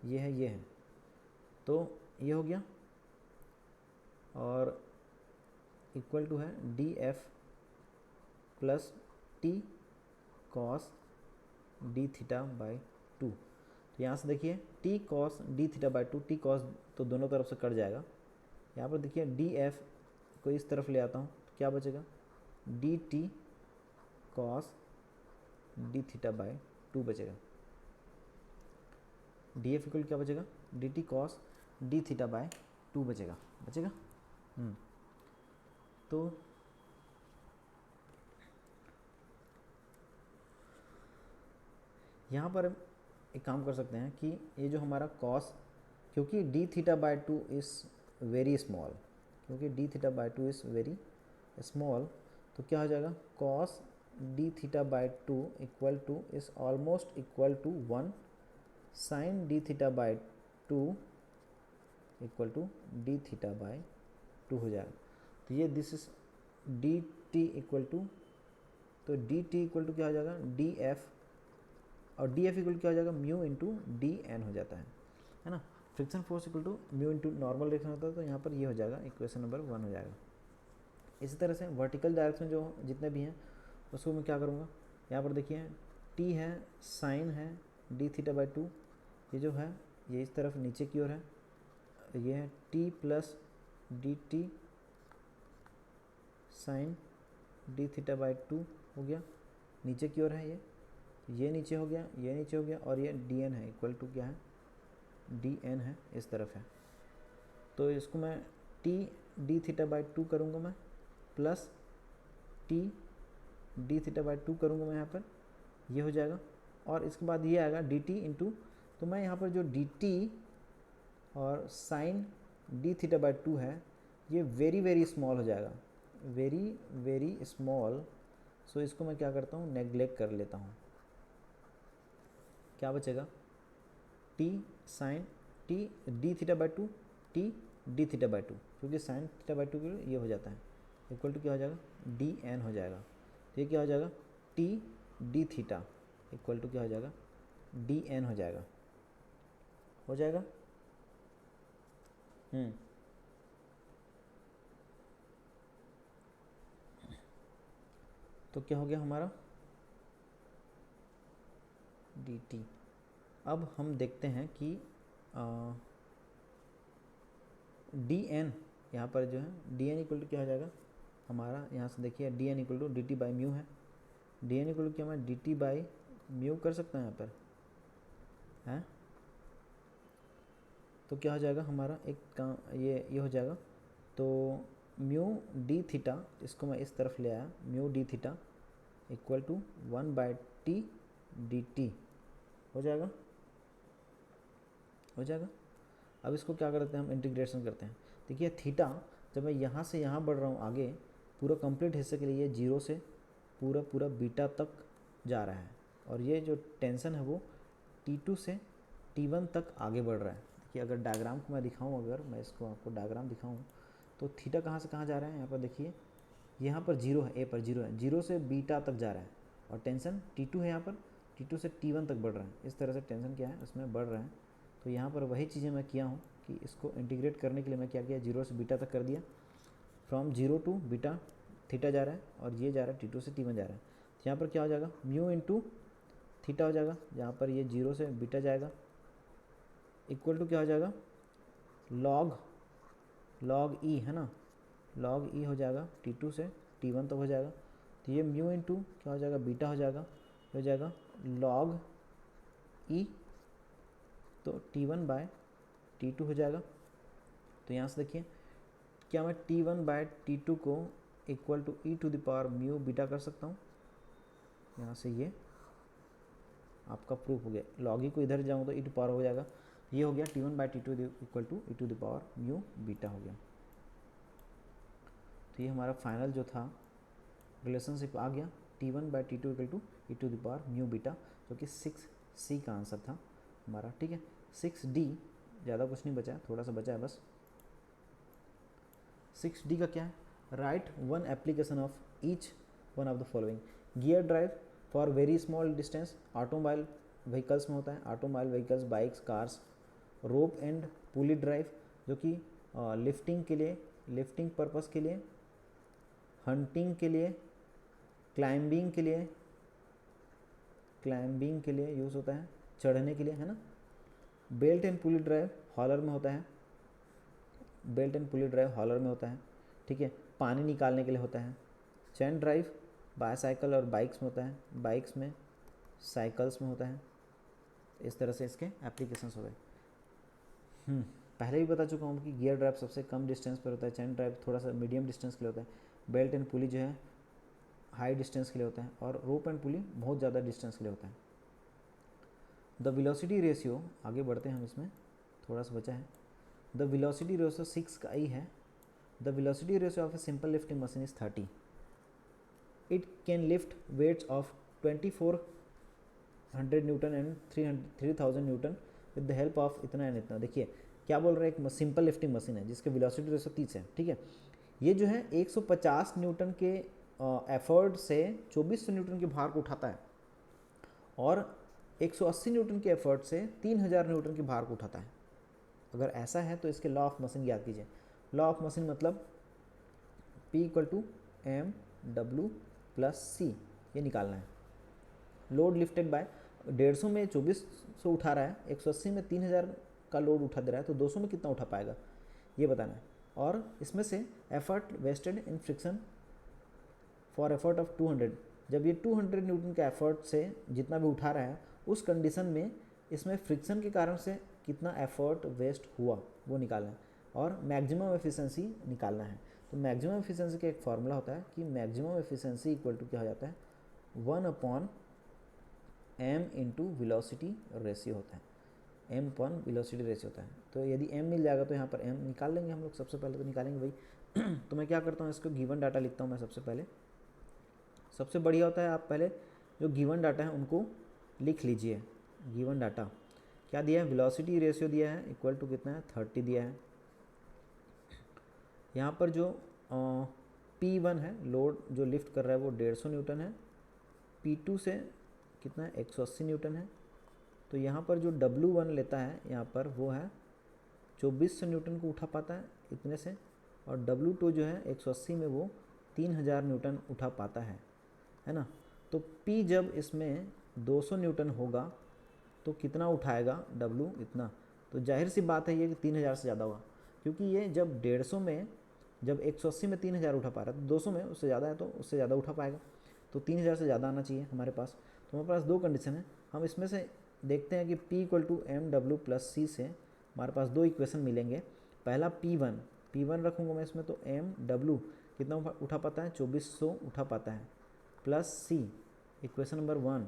ये है, ये है, तो ये हो गया। और इक्वल टू है D F plus T cos D theta by 2। तो यहाँ से देखिए T cos D theta by 2, T cos तो दोनों तरफ से कट जाएगा। यहाँ पर देखिए डी एफ को इस तरफ ले आता हूँ तो क्या बचेगा, D T cos D theta by 2 बचेगा। डी एफ इक्वल क्या बचेगा, D T cos D theta by 2 बचेगा। तो यहाँ पर एक काम कर सकते हैं कि ये जो हमारा कॉस, क्योंकि D theta by 2 is very small, क्योंकि D theta by 2 is very small, तो क्या हो जाएगा, cos D theta by 2 equal to is almost equal to 1 sine D theta by 2 equal to D theta by 2 हो जाएगा। तो ये this is D T equal to, तो D T equal to क्या हो जाएगा, डी एफ, और D F equal क्या हो जाएगा, म्यू इंटू डी एन हो जाता है ना। Friction force equal to mu into normal reaction होता है, तो यहाँ पर ये हो जाएगा, इक्वेशन नंबर 1 हो जाएगा। इसी तरह से वर्टिकल डायरेक्शन जो जितने भी हैं उसको मैं क्या करूँगा, यहाँ पर देखिए टी है, साइन है डी थीटा बाई टू, ये जो है ये इस तरफ नीचे की ओर है, ये है T plus d T sine D theta by two हो गया, नीचे की ओर है ये नीचे हो गया, ये नीचे हो गया, और ये डी एन है इक्वल टू क्या है, डी एन है, इस तरफ है। तो इसको मैं T d theta by to करूँगा मैं, plus T d theta by to करूँगा मैं यहाँ पर, ये हो जाएगा। और इसके बाद ये आएगा डी टी इंटू, तो मैं यहाँ पर जो डी टी और sine D theta by two है ये वेरी वेरी स्मॉल हो जाएगा, वेरी वेरी स्मॉल। सो इसको मैं क्या करता हूँ, नेग्लेक्ट कर लेता हूँ। क्या बचेगा, T sine T d theta by two T d theta by two, क्योंकि साइन थीटा बाई टू ये हो जाता है, इक्वल टू क्या हो जाएगा, डी एन हो जाएगा। तो ये क्या हो जाएगा, T d theta equal to क्या हो जाएगा, डी एन हो जाएगा, हो जाएगा। तो क्या हो गया हमारा डी टी। अब हम देखते हैं कि डी एन यहाँ पर जो है डी एन इक्वल टू क्या हो जाएगा हमारा, यहाँ से देखिए d N equal to d T by mu है, डी एन इक्वल टू क्या मैं डी टी बाई म्यू कर सकता हूँ यहाँ पर है। तो क्या हो जाएगा हमारा एक काम, ये हो जाएगा। तो म्यू डी थीटा, इसको मैं इस तरफ ले आया, mu d theta equal to 1 by T d T हो जाएगा, हो जाएगा। अब इसको क्या करते हैं हम, इंटीग्रेशन करते हैं। देखिए थीटा जब मैं यहाँ से यहाँ बढ़ रहा हूँ आगे, पूरा कंप्लीट हिस्से के लिए जीरो से पूरा पूरा बीटा तक जा रहा है, और ये जो टेंशन है वो T2 से T1 तक आगे बढ़ रहा है। देखिए अगर डायग्राम को मैं दिखाऊँ, अगर मैं इसको आपको डायग्राम दिखाऊँ, तो थीटा कहाँ से कहाँ जा रहा है, यहाँ पर देखिए यहाँ पर जीरो है, ए पर जीरो है, जीरो से बीटा तक जा रहा है, और टेंशन T2 है यहाँ पर, T2 से T1 तक बढ़ रहा है। इस तरह से टेंशन क्या है उसमें बढ़ रहा है। तो यहाँ पर वही चीज़ें मैं किया हूँ कि इसको इंटीग्रेट करने के लिए मैं क्या किया, जीरो से बीटा तक कर दिया, from zero to beta theta जा रहा है, और ये जा रहा है T2 से T1 जा रहा है। तो यहाँ पर क्या हो जाएगा, म्यू इंटू थीटा हो जाएगा, जहाँ पर ये जीरो से बीटा जाएगा, इक्वल टू क्या हो जाएगा, लॉग ई है ना, लॉग ई हो जाएगा T2 से T1 तक हो जाएगा। तो ये म्यू इंटू क्या हो जाएगा, बीटा हो जाएगा, हो जाएगा लॉग ई, तो T1 बाय T2 हो जाएगा। तो यहाँ से देखिए क्या मैं T1 बाय T2 को equal to e to the power mu beta कर सकता हूँ। यहाँ से ये आपका प्रूफ हो गया, लॉग ई को इधर जाऊँ तो ई टू पावर हो जाएगा, ये हो गया T1 by T2 equal to e to the power mu beta हो गया। तो ये हमारा फाइनल जो था रिलेशनशिप आ गया, T1 by T2 equal to e to the power mu beta, जो कि 6C का आंसर था हमारा। ठीक है, 6D ज़्यादा कुछ नहीं बचा है, थोड़ा सा बचा है बस। 6D का क्या है, right one application of each one of the following. Gear drive for very small distance, automobile vehicles में होता है, automobile vehicles, bikes, cars. Rope and pulley drive जो कि लिफ्टिंग के लिए, लिफ्टिंग पर्पस के लिए, हंटिंग के लिए, क्लाइंबिंग के लिए, क्लाइंबिंग के लिए यूज़ होता है, चढ़ने के लिए, है ना। बेल्ट एंड पुली ड्राइव हॉलर में होता है, बेल्ट एंड पुली ड्राइव हॉलर में होता है, ठीक है, पानी निकालने के लिए होता है। चैन ड्राइव बाईसाइकिल और बाइक्स में होता है, बाइक्स में, साइकिल्स में होता है। इस तरह से इसके एप्लीकेशंस हो गए। पहले भी बता चुका हूँ कि गियर ड्राइव सबसे कम डिस्टेंस पर होता है, चैन ड्राइव थोड़ा सा मीडियम डिस्टेंस के लिए होता है, बेल्ट एंड पुली जो है हाई डिस्टेंस के लिए होता है, और रोप एंड पुली बहुत ज़्यादा डिस्टेंस के लिए होता है। द वेलोसिटी रेशियो, आगे बढ़ते हैं हम, इसमें थोड़ा सा बचा है। द वेलोसिटी रेशियो 6 का ई है। The velocity ratio of a simple lifting machine is 30। It can lift weights of 2400 newton and 3000 newton with the help of इतना एंड इतना। देखिए क्या बोल रहे हैं, एक सिंपल लिफ्टिंग मशीन है जिसके वेलोसिटी रेशियो 30 है, ठीक है। ये जो है 150 न्यूटन के एफर्ट से 2400 न्यूटन के भार को उठाता है, और 180 न्यूटन के एफर्ट से 3000 न्यूटन के भार को उठाता है। अगर ऐसा है तो इसके लॉ ऑफ मशीन याद कीजिए। लॉ ऑफ मशीन मतलब P equal to M W plus C, ये निकालना है। लोड लिफ्टेड बाय 150 में 2400 उठा रहा है, 180 में 3000 का लोड उठा दे रहा है, तो 200 में कितना उठा पाएगा ये बताना है। और इसमें से effort wasted in friction for effort of 200, जब ये 200 न्यूटन के एफर्ट से जितना भी उठा रहा है उस कंडीशन में इसमें फ्रिक्शन के कारण से कितना एफर्ट वेस्ट हुआ वो निकालना है और मैक्सिमम एफिशिएंसी निकालना है। तो मैक्सिमम एफिशिएंसी का एक फार्मूला होता है कि मैक्सिमम एफिशिएंसी इक्वल टू क्या हो जाता है 1/m इंटू वेलोसिटी रेशियो होता है, m/वेलोसिटी रेशियो होता है। तो यदि m मिल जाएगा तो यहाँ पर m निकाल लेंगे हम लोग, सबसे पहले तो निकालेंगे भाई। तो मैं क्या करता हूँ, इसको गिवन डाटा लिखता हूँ मैं सबसे पहले। सबसे बढ़िया होता है आप पहले जो गिवन डाटा है उनको लिख लीजिए। गिवन डाटा क्या दिया है, वेलोसिटी रेशियो दिया है इक्वल टू कितना है 30 दिया है। यहाँ पर जो P1 है लोड जो लिफ्ट कर रहा है वो 150 न्यूटन है, P2 से कितना है 180 न्यूटन है। तो यहाँ पर जो W1 लेता है यहाँ पर वो है 2400 न्यूटन को उठा पाता है इतने से, और W2 जो है 180 में वो 3000 न्यूटन उठा पाता है ना। तो P जब इसमें 200 न्यूटन होगा तो कितना उठाएगा W इतना, तो जाहिर सी बात है ये कि 3000 से ज़्यादा होगा, क्योंकि ये जब 150 में जब 180 में 3000 उठा पा रहा है तो 200 में उससे ज़्यादा है तो उससे ज़्यादा उठा पाएगा, तो 3000 से ज़्यादा आना चाहिए हमारे पास। तो हमारे पास दो कंडीशन है, हम इसमें से देखते हैं कि P equal to M W plus C से हमारे पास दो इक्वेशन मिलेंगे। पहला P1 रखूँगा मैं इसमें, तो एम डब्ल्यू कितना उठा पाता है 2400 उठा पाता है, plus C equation number 1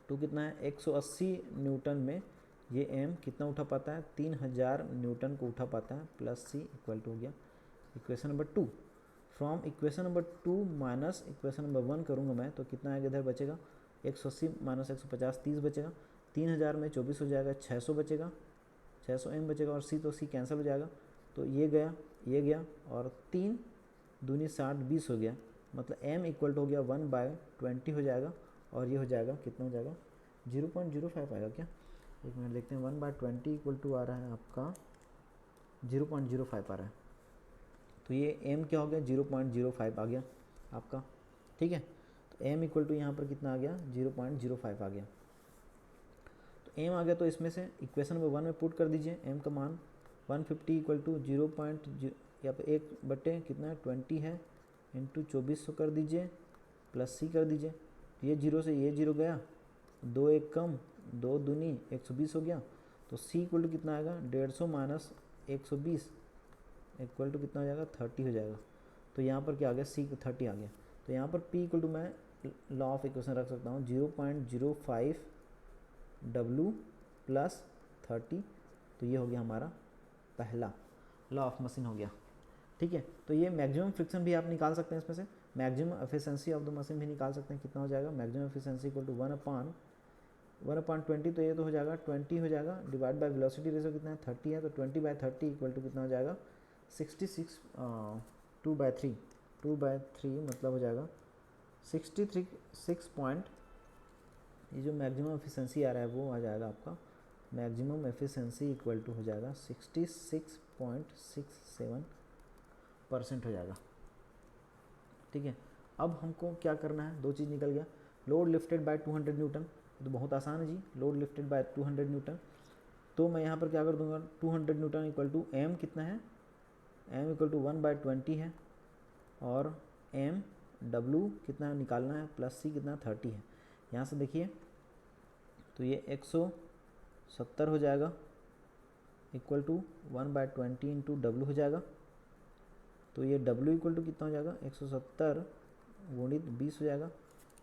two कितना है 180 न्यूटन में ये m कितना उठा पाता है 3000 न्यूटन को उठा पाता है, प्लस सी इक्वल टू हो गया equation number 2। From equation number 2 minus equation number 1 करूँगा मैं तो कितना आगे इधर बचेगा 180 माइनस 150 30 बचेगा, 3000 में 24 हो जाएगा 600 बचेगा, 600 m बचेगा, और सी तो सी कैंसिल हो जाएगा, तो ये गया और 3 दूनी 60 20 हो गया, मतलब m इक्वल टू हो गया 1/20 हो जाएगा, और ये हो जाएगा कितना हो जाएगा 0.05 आएगा क्या, एक मिनट देखते हैं। 1/20 इक्वल टू आ रहा है आपका 0.05 आ रहा है, तो ये m क्या हो गया 0.05 आ गया आपका, ठीक है। तो m इक्वल टू यहाँ पर कितना आ गया 0.05 आ गया, तो m आ गया, तो इसमें से इक्वेशन नंबर 1 में पुट कर दीजिए m का मान 150 इक्वल टू 0.0 यहाँ पर 1/, कितना है 20 है, इंटू 2400 कर दीजिए, प्लस सी कर दीजिए, ये जीरो से ये जीरो गया, 2 1 कम 2 दूनी 120 हो गया, तो c इक्वल टू कितना आएगा 150 माइनस 120 इक्वल टू कितना हो जाएगा 30 हो जाएगा। तो यहाँ पर क्या आ गया c 30 आ गया, तो यहाँ पर p इक्वल टू मैं लॉ ऑफ इक्वेशन रख सकता हूँ 0.05 w प्लस 30, तो ये हो गया हमारा पहला लॉ ऑफ मशीन हो गया, ठीक है। तो ये मैक्सिमम फ्रिक्शन भी आप निकाल सकते हैं, इसमें से maximum efficiency of the machine भी निकाल सकते हैं, कितना हो जाएगा मैक्सिमम एफिशिएंसी इक्वल टू 1/20, तो ये तो हो जाएगा 20 हो जाएगा, डिवाइड बाय वेलोसिटी रेशियो कितना है 30 है, तो 20/30 इक्वल टू कितना हो जाएगा 66 2/3 मतलब हो जाएगा 63 ये जो मैक्सिमम एफिशिएंसी आ रहा है वो आ जाएगा आपका मैक्सिमम एफिशिएंसी इक्वल टू हो जाएगा 66.67% हो जाएगा, ठीक है। अब हमको क्या करना है, दो चीज़ निकल गया, लोड लिफ्टेड बाय 200 न्यूटन, तो बहुत आसान है जी, लोड लिफ्टेड बाय 200 न्यूटन, तो मैं यहाँ पर क्या कर दूंगा 200 न्यूटन इक्वल टू m कितना है, m इक्वल टू 1/20 है, और m w कितना है निकालना है, प्लस c कितना 30 है। यहाँ से देखिए तो ये 170 हो जाएगा इक्वल टू 1/20 इंटू डब्लू हो जाएगा, तो ये w इक्वल टू कितना हो जाएगा 170 गुणित 20 हो जाएगा,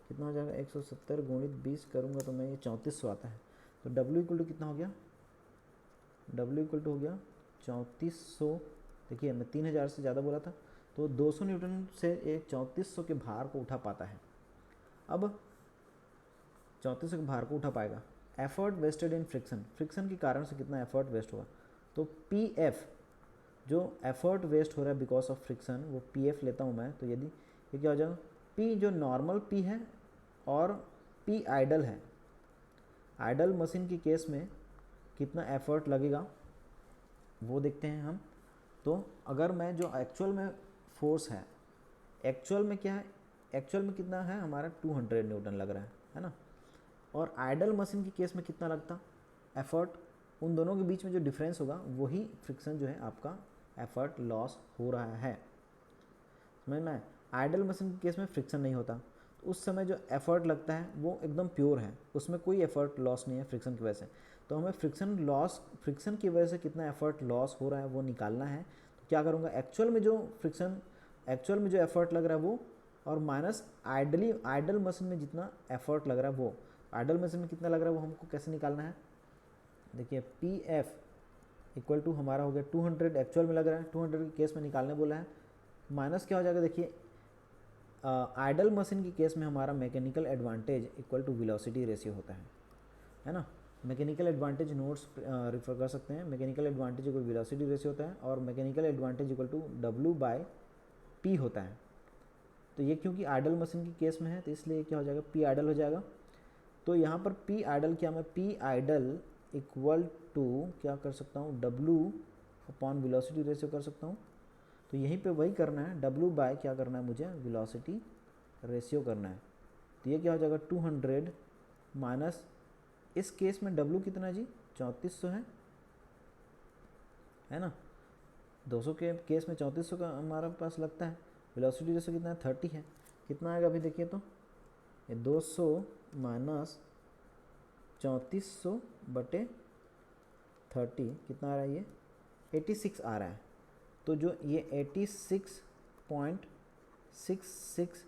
कितना हो जाएगा 170 गुणित 20 करूँगा तो मैं ये 3400 आता है, तो w इक्वल टू कितना हो गया, w इक्वल टू हो गया 3400, देखिए मैं 3000 से ज़्यादा बोला था, तो 200 न्यूटन से एक 3400 के भार को उठा पाता है। अब 3400 के भार को उठा पाएगा, एफर्ट वेस्टेड इन फ्रिक्शन के कारण से कितना एफर्ट वेस्ट हुआ, तो Pf जो एफर्ट वेस्ट हो रहा है बिकॉज ऑफ फ्रिक्शन वो Pf लेता हूँ मैं, तो यदि ये क्या हो जाएगा P जो नॉर्मल P है और P आइडल है, आइडल मशीन के केस में कितना एफर्ट लगेगा वो देखते हैं हम। तो अगर मैं जो एक्चुअल में फोर्स है, एक्चुअल में क्या है, एक्चुअल में कितना है हमारा 200 न्यूटन लग रहा है ना। और आइडल मशीन के केस में कितना लगता एफर्ट, उन दोनों के बीच में जो डिफरेंस होगा वही फ्रिक्शन जो है आपका एफर्ट लॉस हो रहा है, समझ में। आइडल मशीन के केस में फ्रिक्शन नहीं होता, तो उस समय जो एफर्ट लगता है वो एकदम प्योर है, उसमें कोई एफर्ट लॉस नहीं है फ्रिक्शन की वजह से। तो हमें फ्रिक्शन की वजह से कितना एफर्ट लॉस हो रहा है वो निकालना है। तो क्या करूँगा, एक्चुअल में जो एफर्ट लग रहा है वो, और माइनस आइडल मशीन में जितना एफर्ट लग रहा है वो, आइडल मशीन में कितना लग रहा है वो हमको कैसे निकालना है। देखिए पी एफ इक्वल टू हमारा हो गया 200, एक्चुअल में लग रहा है 200 के केस में निकालने बोला है, माइनस क्या हो जाएगा, देखिए आइडल मशीन के केस में हमारा mechanical advantage equal to velocity ratio होता है ना। मैकेनिकल एडवांटेज नोट्स रेफर कर सकते हैं, mechanical advantage equal velocity ratio होता है, और mechanical advantage equal to W/P होता है। तो ये क्योंकि आइडल मशीन के केस में है तो इसलिए क्या हो जाएगा, P आइडल हो जाएगा। तो यहाँ पर P आइडल क्या, मैं P आइडल इक्वल टू क्या कर सकता हूँ, W/वेलोसिटी रेशियो कर सकता हूँ। तो यहीं पे वही करना है, W/ क्या करना है मुझे, वेलोसिटी रेशियो करना है। तो ये क्या हो जाएगा 200 माइनस, इस केस में W कितना है जी, 3400 है ना। 200 के केस में 3400 का हमारे पास लगता है। वेलोसिटी रेशियो कितना है, 30 है। कितना आएगा अभी देखिए, तो ये 200 माइनस 3400/30 कितना आ रहा है, ये 86 आ रहा है। तो जो ये 86.66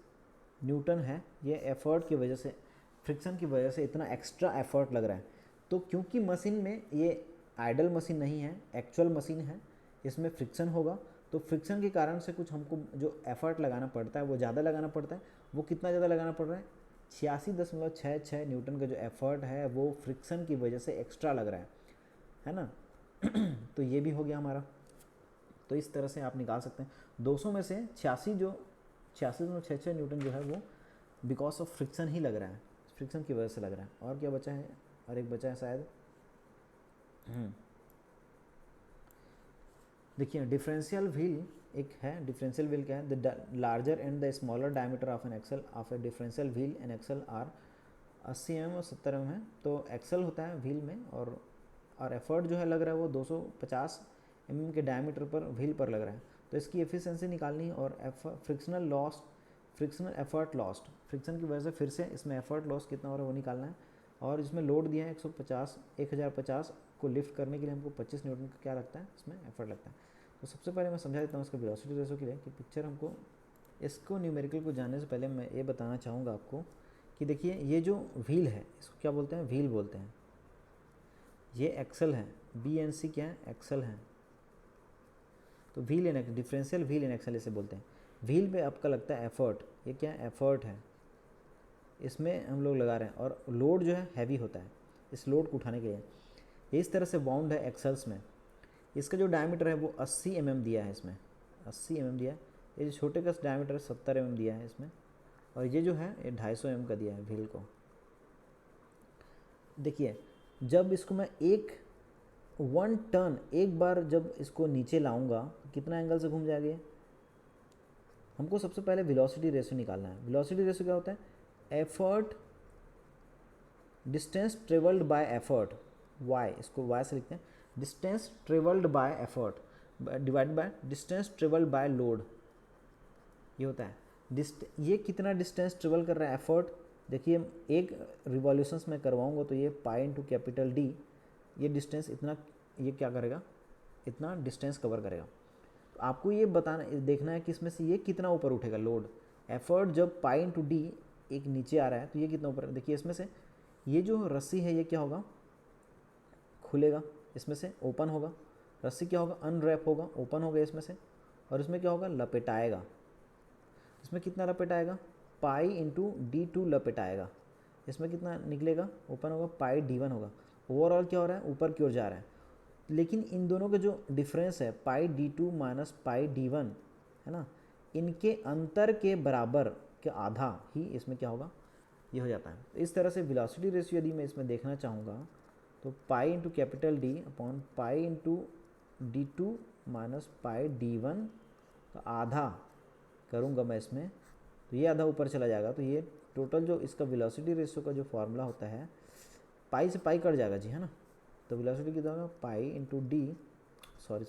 न्यूटन है, ये एफर्ट की वजह से, फ्रिक्शन की वजह से इतना एक्स्ट्रा एफर्ट लग रहा है। तो क्योंकि मशीन में ये आइडल मशीन नहीं है, एक्चुअल मशीन है, इसमें फ्रिक्शन होगा, तो फ्रिक्शन के कारण से कुछ हमको जो एफर्ट लगाना पड़ता है वो ज़्यादा लगाना पड़ता है। वो कितना ज़्यादा लगाना पड़ रहा है, 86.66 न्यूटन का जो एफर्ट है वो फ्रिक्शन की वजह से एक्स्ट्रा लग रहा है ना। तो ये भी हो गया हमारा। तो इस तरह से आप निकाल सकते हैं 200 में से 86.66 न्यूटन जो है वो बिकॉज ऑफ फ्रिक्शन ही लग रहा है, फ्रिक्शन की वजह से लग रहा है। और क्या बचा है, और एक बचा है शायद, देखिए डिफरेंशियल व्हील एक है। डिफरेंशियल व्हील क्या है, the larger and the smaller diameter of an axle of a differential wheel and axle are 80 mm और 70 mm है। तो एक्सल होता है व्हील में, और एफर्ट जो है लग रहा है वो 250 mm के डायमीटर पर व्हील पर लग रहा है। तो इसकी एफिशिएंसी निकालनी है, और फ्रिक्शनल एफर्ट लॉस्ट, फ्रिक्शन की वजह से फिर से इसमें एफर्ट लॉस कितना हो रहा है वो निकालना है। और इसमें लोड दिया है 1050 को लिफ्ट करने के लिए हमको 25 न्यूटन का क्या लगता है, इसमें एफर्ट लगता है। तो सबसे पहले मैं समझा देता हूँ इसका वेलोसिटी रेशियो के लिए कि पिक्चर हमको, इसको न्यूमेरिकल को जानने से पहले मैं ये बताना चाहूँगा आपको कि देखिए ये जो व्हील है इसको क्या बोलते हैं, व्हील बोलते हैं। ये एक्सल है, BNC क्या है, एक्सल है। तो wheel and differential wheel and axle इसे बोलते हैं। व्हील पे आपका लगता है एफर्ट, ये क्या है, एफर्ट है, इसमें हम लोग लगा रहे हैं, और लोड जो है हैवी होता है इस लोड को उठाने के लिए। ये इस तरह से बाउंड है एक्सल्स में। इसका जो डायमीटर है वो 80 mm दिया है, इसमें 80 mm दिया है। ये जो छोटे का डायमीटर 70 mm दिया है इसमें, और ये जो है ये 250 mm का दिया है व्हील को। देखिए जब इसको मैं 1 टर्न एक बार जब इसको नीचे लाऊंगा तो कितना एंगल से घूम जाएगा। हमको सबसे पहले वेलोसिटी रेशियो निकालना है। वेलोसिटी रेशियो क्या होता है, effort distance travelled by effort, y, इसको y से लिखते हैं, distance travelled by effort divide by distance travelled by load, ये होता है। ये कितना डिस्टेंस ट्रेवल कर रहा है एफर्ट, देखिए एक रिवॉल्यूशंस में करवाऊंगा तो ये पाई इंटू कैपिटल D, ये डिस्टेंस इतना, ये क्या करेगा, इतना डिस्टेंस कवर करेगा। तो आपको ये बताना, देखना है कि इसमें से ये कितना ऊपर उठेगा लोड। एफर्ट जब पाई इंटू D एक नीचे आ रहा है तो ये कितना ऊपर, देखिए इसमें से ये जो रस्सी है ये क्या होगा, खुलेगा, इसमें से ओपन होगा। रस्सी क्या होगा, अनरैप होगा, ओपन होगा इसमें से, और इसमें क्या होगा, लपेटाएगा। इसमें कितना लपेटाएगा, पाई इंटू D2 लपेटाएगा। इसमें कितना निकलेगा, ओपन होगा, पाई D1 होगा। ओवरऑल क्या हो रहा है, ऊपर की ओर जा रहा है। लेकिन इन दोनों का जो डिफरेंस है पाई D2 माइनस पाई D1 है ना, इनके अंतर के बराबर के आधा ही इसमें क्या होगा, ये हो जाता है। तो इस तरह से वेलोसिटी रेशियो यदि मैं इसमें देखना चाहूँगा तो pi into capital D upon pi into D2 minus pi D1 का आधा करूँगा मैं इसमें, तो ये आधा ऊपर चला जाएगा, तो ये टोटल जो इसका वेलोसिटी रेशियो का जो फार्मूला होता है, पाई से पाई कट जाएगा जी, है ना। तो वेलोसिटी कितना होगा, pi into D, sorry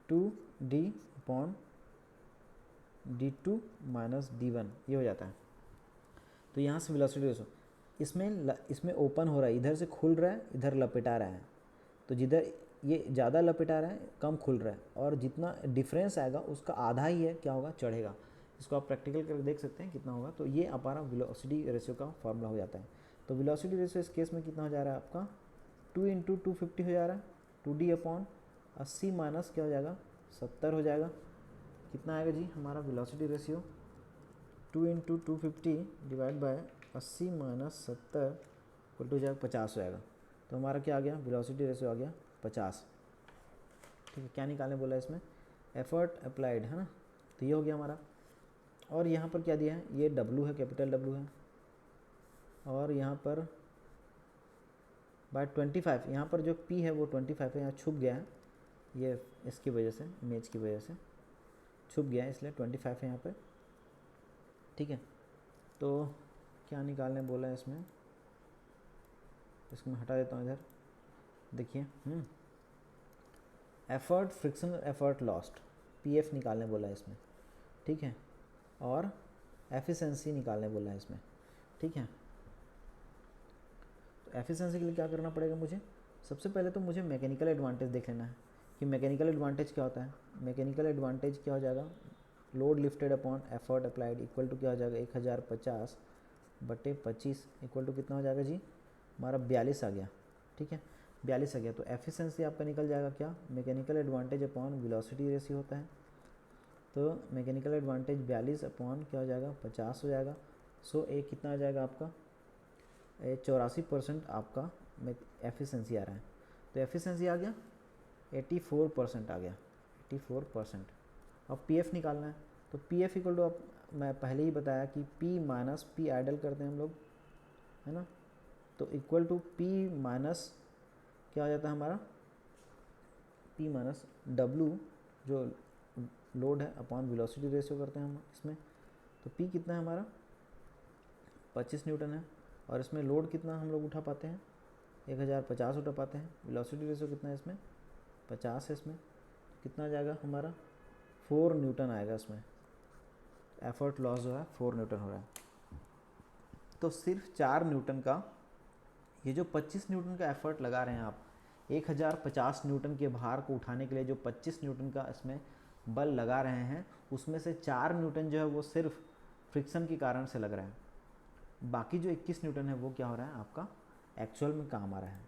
2D/d2 minus d1, ये हो जाता है। तो यहाँ से वेलोसिटी रेशो इसमें ओपन हो रहा है, इधर से खुल रहा है, इधर लपेटा रहा है, तो जिधर ये ज़्यादा लपेटा रहा है कम खुल रहा है, और जितना डिफरेंस आएगा उसका आधा ही है क्या होगा, चढ़ेगा। इसको आप प्रैक्टिकल करके देख सकते हैं कितना होगा। तो ये हमारा वेलोसिटी रेशियो का फार्मूला हो जाता है। तो वेलोसिटी रेशियो इस केस में कितना हो जा रहा है आपका, 2 × 250 हो जा रहा है, 2D/80 माइनस क्या हो जाएगा, 70 हो जाएगा। कितना आएगा जी हमारा velocity ratio, 2 × 250 divide by 80 minus 70 equal to जाएगा 50 हो जाएगा। तो हमारा क्या आ गया, वेलोसिटी रेशियो आ गया 50। ठीक है, क्या निकालने बोला है इसमें, एफर्ट अप्लाइड, है ना। तो ये हो गया हमारा। और यहाँ पर क्या दिया है, ये W है, कैपिटल W है, और यहाँ पर बाय 25, यहाँ पर जो P है वो 25 है, यहाँ छुप गया है, ये इसकी वजह से, इमेज की वजह से छुप गया है, इसलिए 25 है यहाँ पे। ठीक है, तो क्या निकालने बोला है इसमें, इसको मैं हटा देता हूँ इधर। देखिए effort frictional effort lost, PF निकालने बोला है इसमें। ठीक है, और एफिशिएंसी निकालने बोला है इसमें। ठीक है, तो एफिशिएंसी के लिए क्या करना पड़ेगा मुझे, सबसे पहले तो मुझे मैकेनिकल एडवांटेज देख लेना है कि मैकेनिकल एडवांटेज क्या होता है। मैकेनिकल एडवांटेज क्या हो जाएगा, load lifted upon effort applied equal to क्या हो जाएगा, 1050/25 इक्वल टू कितना हो जाएगा जी हमारा 42 आ गया। ठीक है, 42 आ गया। तो एफिशिएंसी आपका निकल जाएगा क्या, mechanical advantage upon velocity ratio होता है। तो मैकेनिकल एडवांटेज 42 अपॉन क्या हो जाएगा, 50 हो जाएगा। सो एक कितना आ जाएगा आपका, 84% आपका एफिशिएंसी आ रहा है। तो एफिशिएंसी आ गया 84% आ गया, 84%। अब PF निकालना है, तो PF इक्वल टू, अब मैं पहले ही बताया कि P माइनस P आइडल करते हैं हम लोग, है ना। तो इक्वल टू P माइनस क्या हो जाता है हमारा, P माइनस W जो लोड है अपॉन वेलोसिटी रेशियो करते हैं हम इसमें। तो P कितना है हमारा, 25 न्यूटन है, और इसमें लोड कितना हम लोग उठा पाते हैं, 1050 उठा पाते हैं। वेलोसिटी रेशियो कितना है इसमें, 50 है इसमें। कितना आ जाएगा हमारा, 4 न्यूटन आएगा इसमें। एफर्ट लॉस जो है 4 न्यूटन हो रहा है। तो सिर्फ 4 न्यूटन का, ये जो 25 न्यूटन का एफर्ट लगा रहे हैं आप, 1050 न्यूटन के भार को उठाने के लिए जो 25 न्यूटन का इसमें बल लगा रहे हैं, उसमें से 4 न्यूटन जो है वो सिर्फ फ्रिक्शन के कारण से लग रहा है। बाकी जो 21 न्यूटन है वो क्या हो रहा है आपका, एक्चुअल में काम आ रहा है।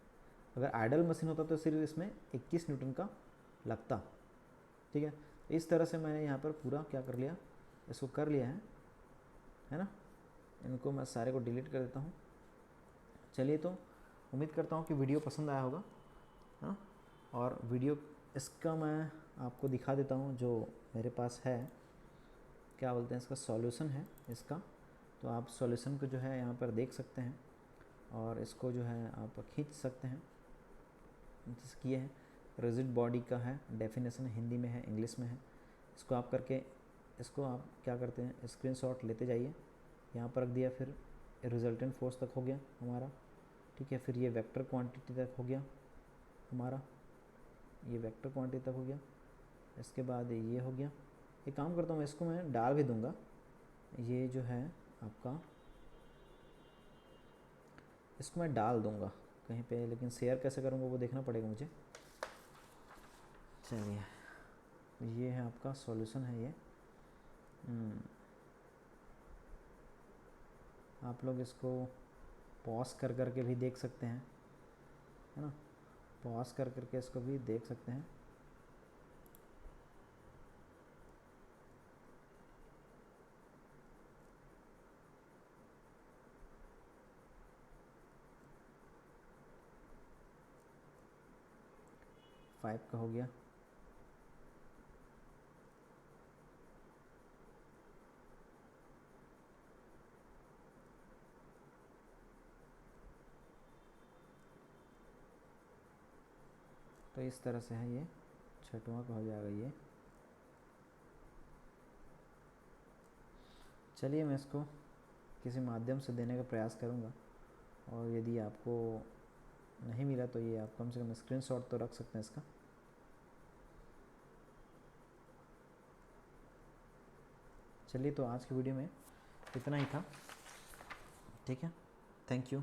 अगर आइडल मशीन होता तो सिर्फ इसमें 21 न्यूटन का लगता। ठीक है, इस तरह से मैंने यहाँ पर पूरा क्या कर लिया, इसको कर लिया है ना। इनको मैं सारे को डिलीट कर देता हूँ। चलिए, तो उम्मीद करता हूँ कि वीडियो पसंद आया होगा, हाँ। और वीडियो इसका मैं आपको दिखा देता हूँ, जो मेरे पास है, क्या बोलते हैं इसका, सॉल्यूशन है इसका। तो आप सॉल्यूशन को जो है यहाँ पर देख सकते हैं, और इसको जो है आप खींच सकते हैं। जिसकी ये है रिजिड बॉडी का है, डेफिनेशन हिंदी में है, इंग्लिश में है। इसको आप करके, इसको आप क्या करते हैं, स्क्रीनशॉट लेते जाइए, यहाँ पर रख दिया, फिर रिजल्टेंट फोर्स तक हो गया हमारा। ठीक है, फिर ये वेक्टर क्वांटिटी तक हो गया हमारा, ये वेक्टर क्वांटिटी तक हो गया। इसके बाद ये हो गया। एक काम करता हूँ, इसको मैं डाल भी दूँगा, ये जो है आपका, इसको मैं डाल दूँगा कहीं पे, लेकिन शेयर कैसे करूँगा वो देखना पड़ेगा मुझे। चलिए, ये है आपका सॉल्यूशन है ये। आप लोग इसको पॉज कर करके भी देख सकते हैं, है ना। पॉज कर करके इसको भी देख सकते हैं। फाइव का हो गया, तो इस तरह से है ये, छठवां का हो जाएगा ये। चलिए मैं इसको किसी माध्यम से देने का प्रयास करूँगा, और यदि आपको नहीं मिला तो ये आप कम से कम स्क्रीनशॉट तो रख सकते हैं इसका। चलिए तो आज की वीडियो में इतना ही था, ठीक है, थैंक यू।